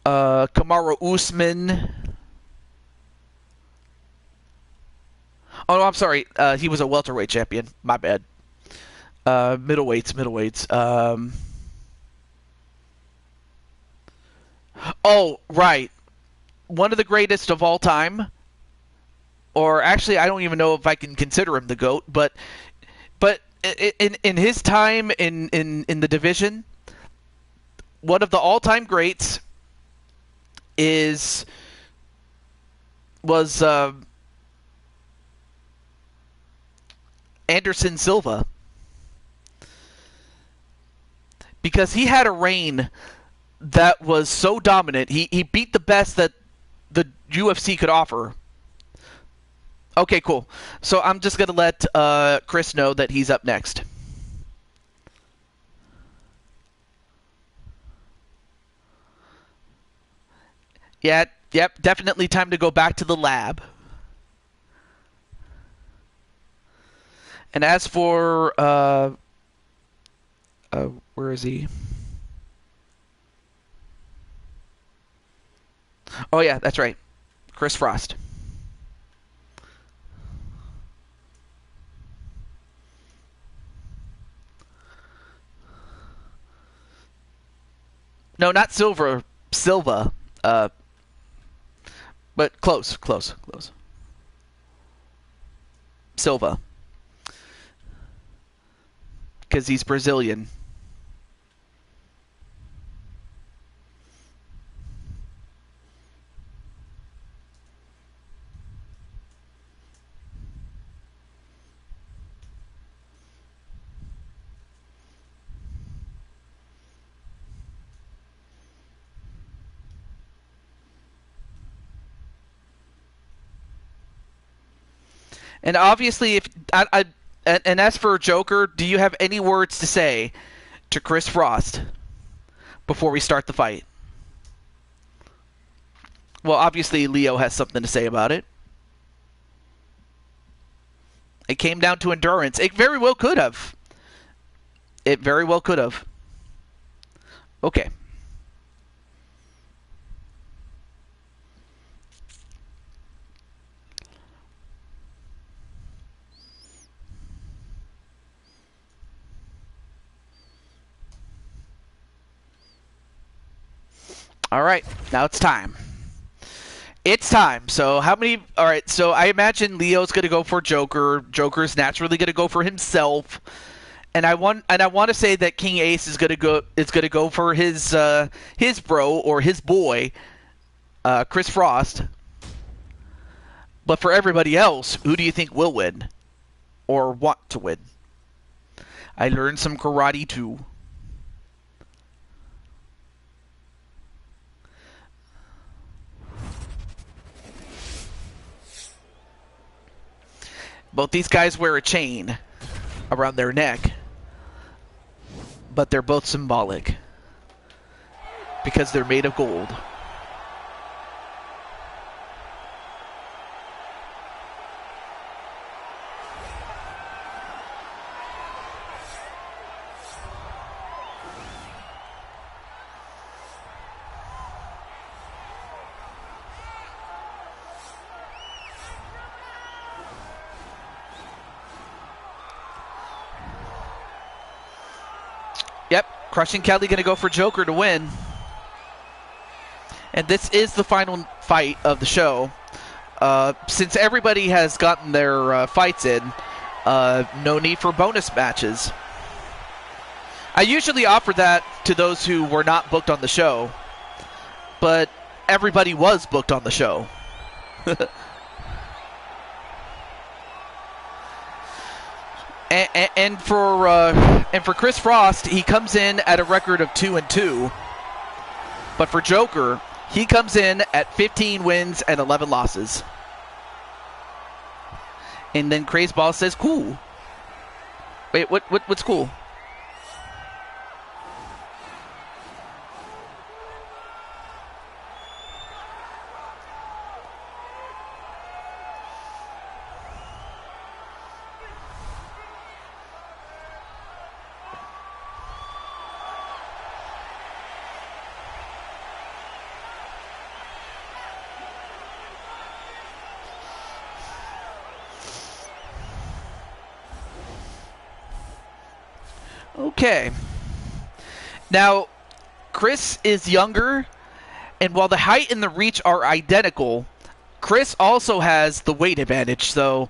Kamaru Usman. Oh, no, I'm sorry. He was a welterweight champion. My bad. Middleweights. Oh, right. One of the greatest of all time. Or actually, I don't even know if I can consider him the GOAT, but in his time in the division, one of the all-time greats was Anderson Silva, because he had a reign that was so dominant. He beat the best that the UFC could offer. Okay, cool. So I'm just going to let Chris know that he's up next. Yeah, yep, definitely time to go back to the lab. And as for, where is he? Oh yeah, that's right. Chris Frost. No, not Silva. But close. Silva. Because he's Brazilian. And obviously, if and as for Joker, do you have any words to say to Chris Frost before we start the fight? Well, obviously, Leo has something to say about it. It came down to endurance. It very well could have. It very well could have. Okay. All right, now it's time. It's time. So how many? All right. So I imagine Leo's going to go for Joker. Joker's naturally going to go for himself. And I want to say that King Ace is going to go for his bro or his boy, Chris Frost. But for everybody else, who do you think will win or want to win? I learned some karate too. Both these guys wear a chain around their neck, but they're both symbolic because they're made of gold. Yep, Crushing Kelly going to go for Joker to win. And this is the final fight of the show. Since everybody has gotten their fights in, no need for bonus matches. I usually offer that to those who were not booked on the show, but everybody was booked on the show. And for Chris Frost, he comes in at a record of 2-2. But for Joker, he comes in at 15 wins and 11 losses. And then Crazeball says, "Cool." Wait, what's cool? Okay. Now, Chris is younger, and while the height and the reach are identical, Chris also has the weight advantage, so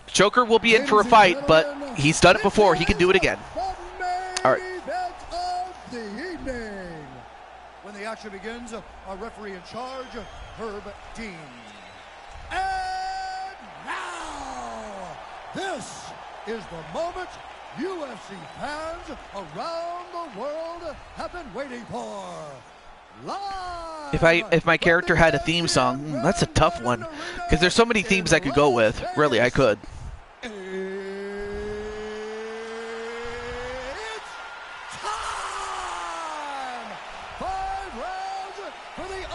Joker will be in for a fight, but he's done it before. He can do it again. All right. When the action begins, our referee in charge, Herb Dean. And now, this is the moment UFC fans around the world have been waiting for. Live If my character had a theme song, that's a tough one, because there's so many themes I could go with. Really, I could. It's time! 5 rounds for the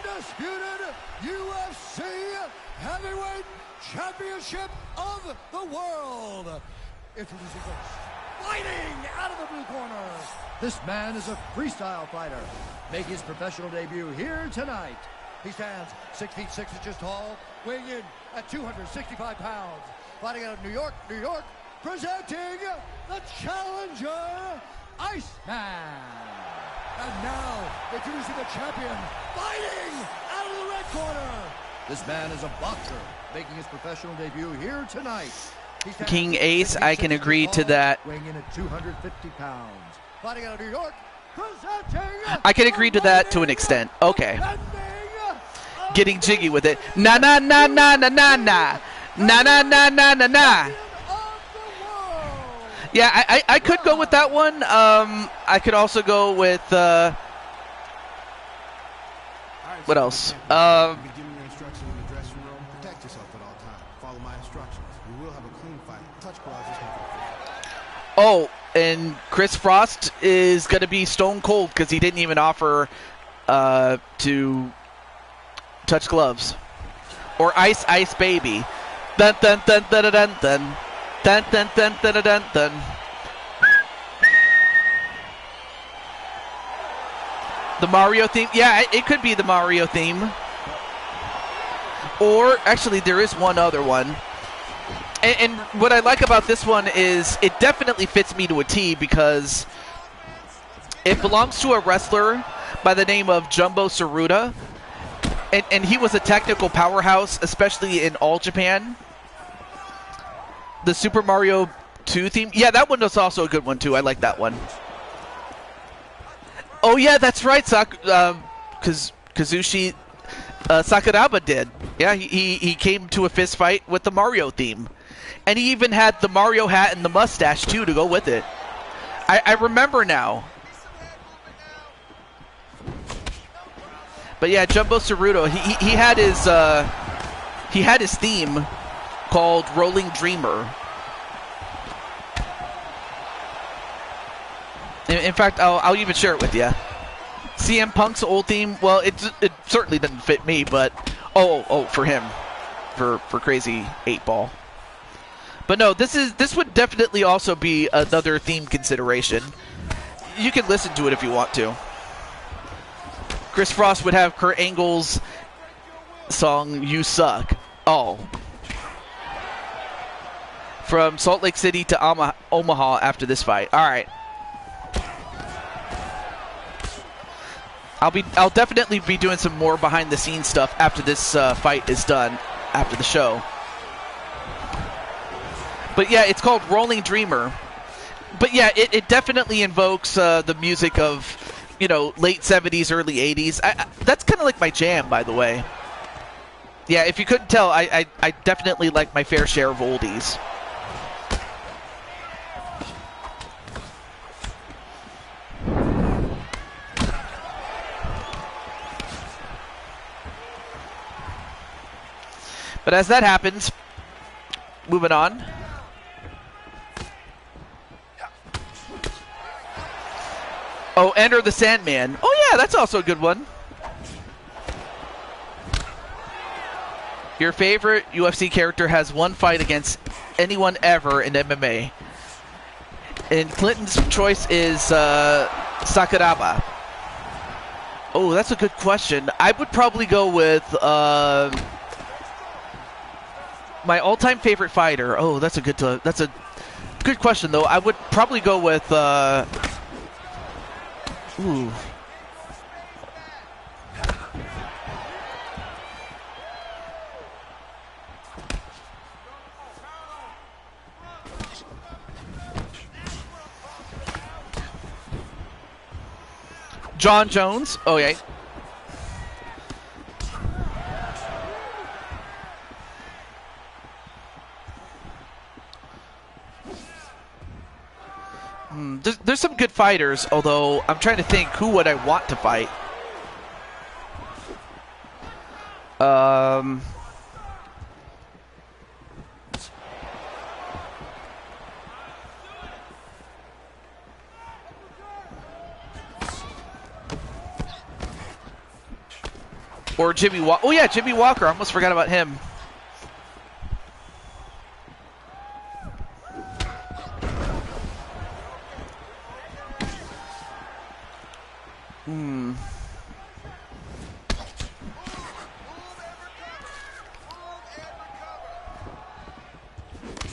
undisputed UFC Heavyweight Championship of the World. Introducing first, fighting out of the blue corner. This man is a freestyle fighter, making his professional debut here tonight. He stands 6 feet 6 inches tall, weighing in at 265 pounds. Fighting out of New York, New York, presenting the challenger, Iceman. And now, introducing the champion, fighting out of the red corner. This man is a boxer, making his professional debut here tonight. King Ace, I can agree to that. Weighing in at 250 pounds. Fighting out of New York, I can agree to that to an extent. Okay. Getting jiggy with it. Na na na na na na na. Na na na na na na. Yeah, I could go with that one. I could also go with What else? You've been given your instructions in the dressing room. Protect yourself at all times. Follow my instructions. We will have a clean fight. Touch gloves is not. Oh, and Chris Frost is going to be stone cold because he didn't even offer to touch gloves. Or Ice Ice Baby. Dun dun dun dun dun dun dun. Dun dun dun dun dun dun dun. The Mario theme? Yeah, it could be the Mario theme. Or, actually, there is one other one. And what I like about this one is it definitely fits me to a T because it belongs to a wrestler by the name of Jumbo Tsuruta. And he was a technical powerhouse, especially in All Japan. The Super Mario 2 theme. Yeah, that one was also a good one, too. I like that one. Oh, yeah, that's right. Kazushi Sakuraba did. Yeah, he came to a fist fight with the Mario theme. And he even had the Mario hat and the mustache, too, to go with it. I remember now. But yeah, Jumbo Tsuruta, he had his theme called Rolling Dreamer. In fact, I'll even share it with you. CM Punk's old theme, well, it certainly doesn't fit me, but for him, for Crazy 8-Ball. But no, this would definitely also be another theme consideration. You can listen to it if you want to. Chris Frost would have Kurt Angle's song "You Suck." Oh. From Salt Lake City to Omaha after this fight. All right. I'll definitely be doing some more behind the scenes stuff after this fight is done, after the show. But yeah, it's called Rolling Dreamer. But yeah, it definitely invokes the music of, you know, late 70s, early 80s. That's kind of like my jam, by the way. Yeah, if you couldn't tell, I definitely like my fair share of oldies. But as that happens, moving on. Oh, Enter the Sandman. Oh yeah, that's also a good one. Your favorite UFC character has one fight against anyone ever in MMA. And Clinton's choice is Sakuraba. Oh, that's a good question. I would probably go with my all-time favorite fighter. Oh, that's a good question though. I would probably go with John Jones. Oh yeah. There's some good fighters, although I'm trying to think who would I want to fight. Or Jimmy Walker. Oh yeah, Jimmy Walker. I almost forgot about him.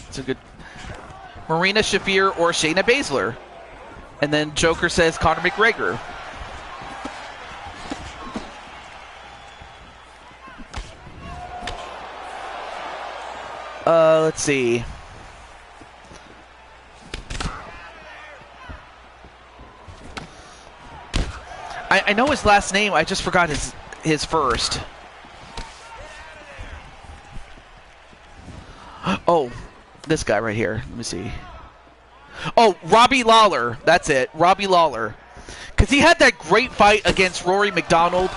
It's a good Marina Shafir or Shayna Baszler. And then Joker says Conor McGregor. Let's see. I know his last name. I just forgot his first. Oh, this guy right here. Let me see. Oh, Robbie Lawler. That's it. Robbie Lawler. Because he had that great fight against Rory McDonald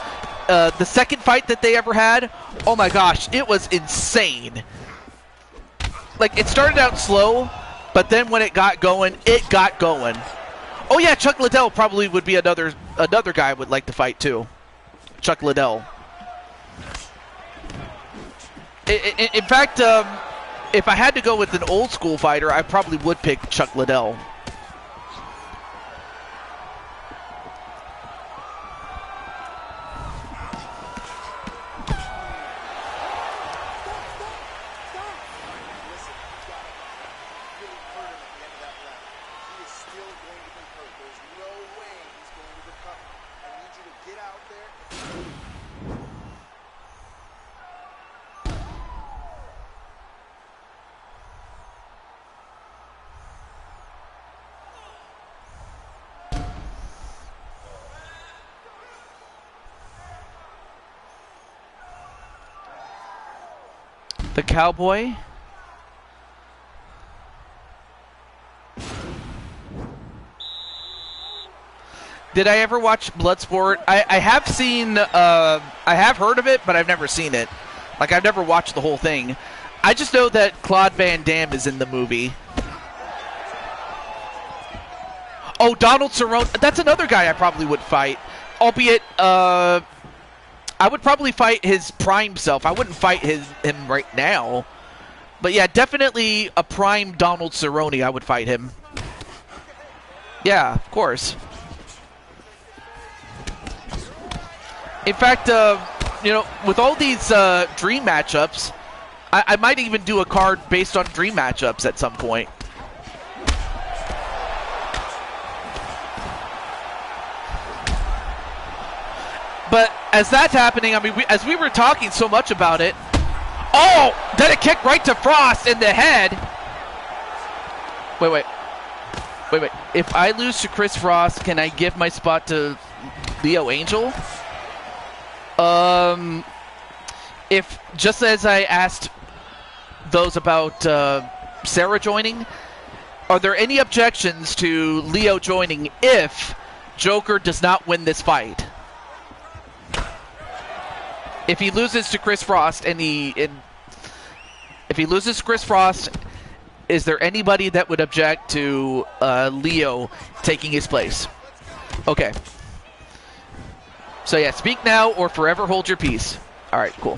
the second fight that they ever had, oh my gosh, it was insane. Like, it started out slow, but then when it got going, it got going. Oh yeah, Chuck Liddell probably would be another guy I would like to fight too. Chuck Liddell. In fact, if I had to go with an old school fighter, I probably would pick Chuck Liddell. The Cowboy. Did I ever watch Bloodsport? I have seen, I have heard of it, but I've never seen it. Like, I've never watched the whole thing. I just know that Claude Van Damme is in the movie. Oh, Donald Cerrone. That's another guy I probably would fight. Albeit, I would probably fight his prime self. I wouldn't fight him right now. But yeah, definitely a prime Donald Cerrone, I would fight him. Yeah, of course. In fact, you know, with all these dream matchups, I might even do a card based on dream matchups at some point. But as that's happening, I mean, as we were talking so much about it, oh, then a kick right to Frost in the head. Wait. If I lose to Chris Frost, can I give my spot to Leo Angel? If, just as I asked those about Sarah joining, are there any objections to Leo joining if Joker does not win this fight? If he loses to Chris Frost if he loses to Chris Frost, is there anybody that would object to Leo taking his place? Okay. So yeah, speak now or forever hold your peace. All right, cool.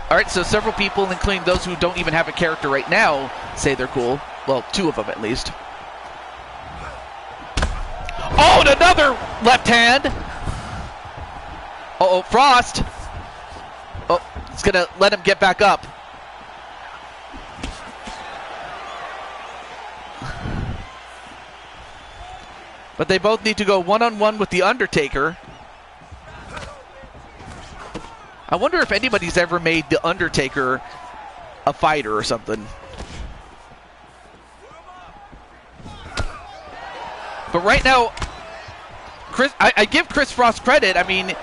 All right, so several people, including those who don't even have a character right now, say they're cool. Well, 2 of them at least. Oh, and another left hand. Uh-oh, Frost. Oh, it's going to let him get back up. But they both need to go one-on-one with The Undertaker. I wonder if anybody's ever made The Undertaker a fighter or something. But right now, I give Chris Frost credit. I mean,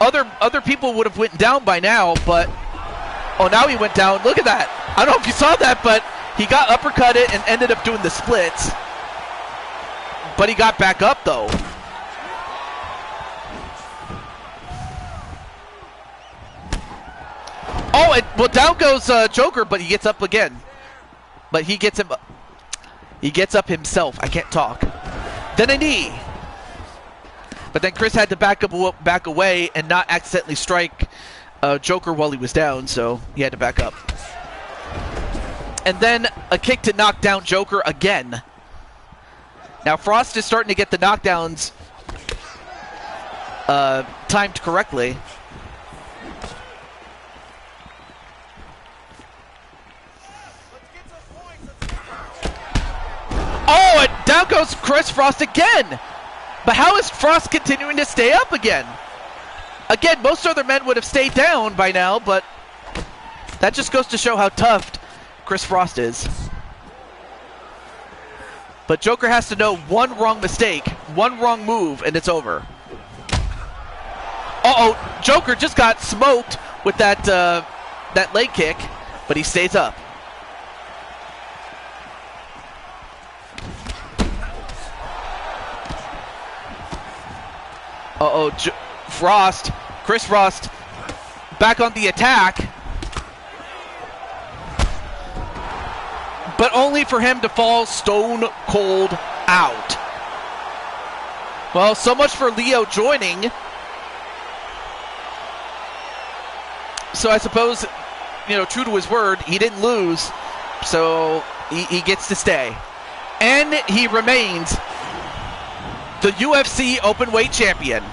other people would have went down by now, but oh, now he went down. Look at that. I don't know if you saw that, but he got uppercutted and ended up doing the splits. But he got back up, though. Oh, well, down goes Joker, but he gets up again. But he gets him. He gets up himself. I can't talk. Then a knee. But then Chris had to back away and not accidentally strike Joker while he was down, so he had to back up. And then a kick to knock down Joker again. Now Frost is starting to get the knockdowns timed correctly. Oh, and down goes Chris Frost again. But how is Frost continuing to stay up again? Again, most other men would have stayed down by now, but that just goes to show how tough Chris Frost is. But Joker has to know one wrong mistake, one wrong move, and it's over. Uh-oh, Joker just got smoked with that leg kick, but he stays up. Uh-oh, Frost Chris Rust back on the attack, but only for him to fall stone cold out. Well, so much for Leo joining. So I suppose, true to his word, he didn't lose, so he gets to stay. And he remains the UFC openweight champion.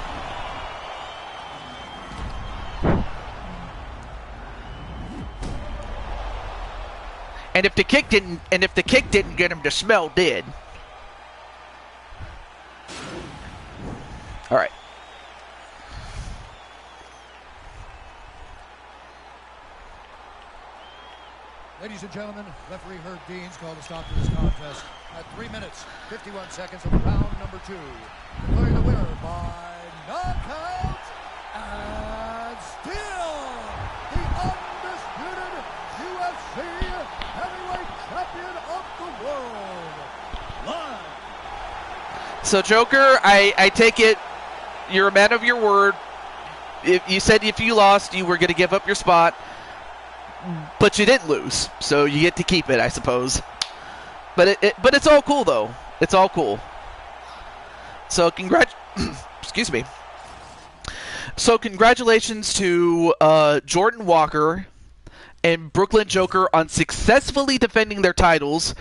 And if the kick didn't get him, the smell did. All right. Ladies and gentlemen, referee Herb Dean's called a stop to this contest at 3 minutes, 51 seconds of round number 2. Declaring the winner by knockout and still the undisputed UFC heavyweight champion of the world. Live. So, Joker, I take it you're a man of your word. You said if you lost, you were going to give up your spot. But you didn't lose, so you get to keep it, I suppose. But it's all cool, though. It's all cool. So excuse me. So congratulations to Jordan Walker and Brooklyn Joker on successfully defending their titles,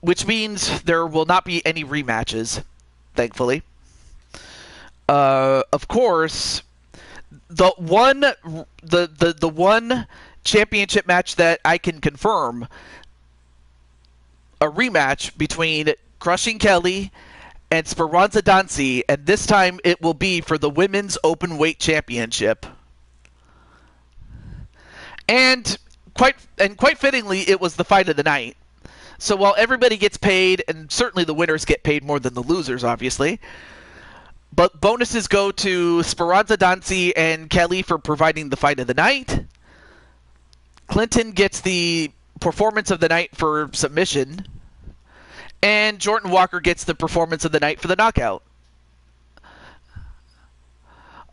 which means there will not be any rematches, thankfully. Of course, the one championship match that I can confirm, a rematch between Crushing Kelly and Speranza Dancy, and this time it will be for the Women's Openweight Championship. And quite fittingly, it was the fight of the night. So while everybody gets paid, and certainly the winners get paid more than the losers, obviously, but bonuses go to Speranza Dancy and Kelly for providing the fight of the night. Clinton gets the performance of the night for submission, and Jordan Walker gets the performance of the night for the knockout.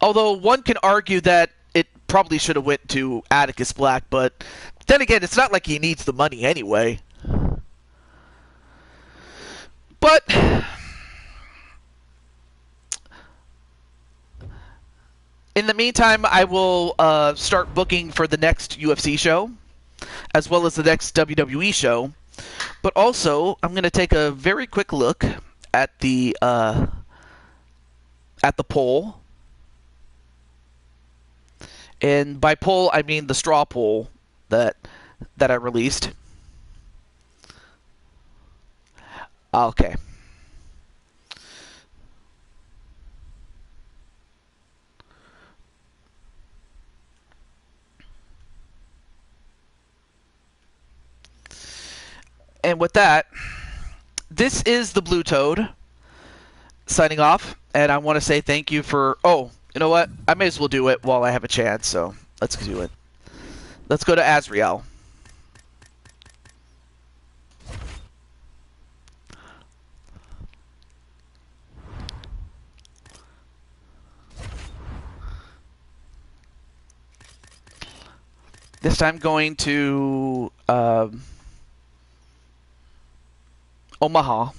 Although one can argue that it probably should have went to Atticus Black, but then again, it's not like he needs the money anyway. But in the meantime, I will start booking for the next UFC show, as well as the next WWE show. But also, I'm going to take a very quick look at the poll. And by poll, I mean the straw poll that I released. Okay. And with that, this is the Blue Toad signing off, and I want to say thank you for... Oh, you know what? I may as well do it while I have a chance, so let's do it. Let's go to Azrael. This time going to... Omaha.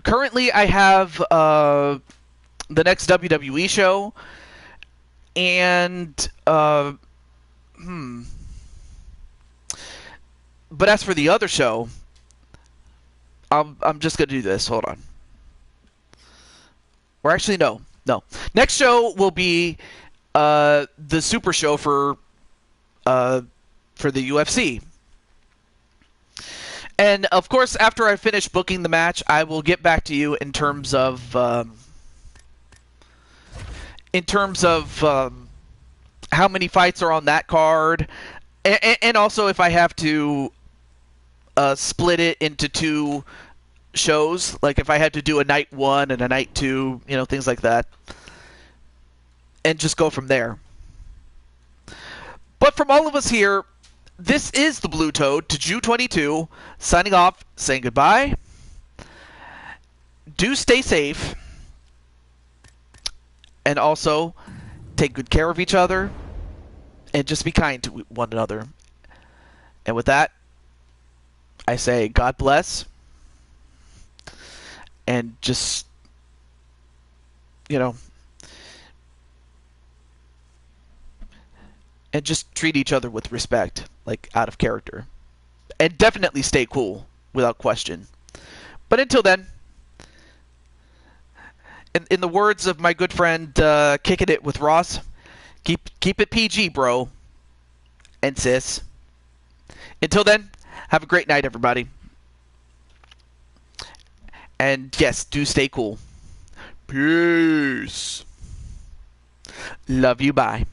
Currently, I have the next WWE show, and but as for the other show, I'm just gonna do this. Hold on. Or actually, no. Next show will be the Super Show for the UFC. And of course, after I finish booking the match, I will get back to you in terms of how many fights are on that card, and also if I have to split it into two shows, like if I had to do a night 1 and a night 2, things like that, and just go from there. But from all of us here this is the Blue Toad to Jew22 signing off, saying goodbye. Do stay safe. And also, take good care of each other. And just be kind to one another. And with that, I say God bless. And just, and just treat each other with respect, like out of character. And definitely stay cool, without question. But until then, in the words of my good friend Kicking It with Ross, keep it PG, bro. And sis. Until then, have a great night, everybody. And yes, do stay cool. Peace. Love you, bye.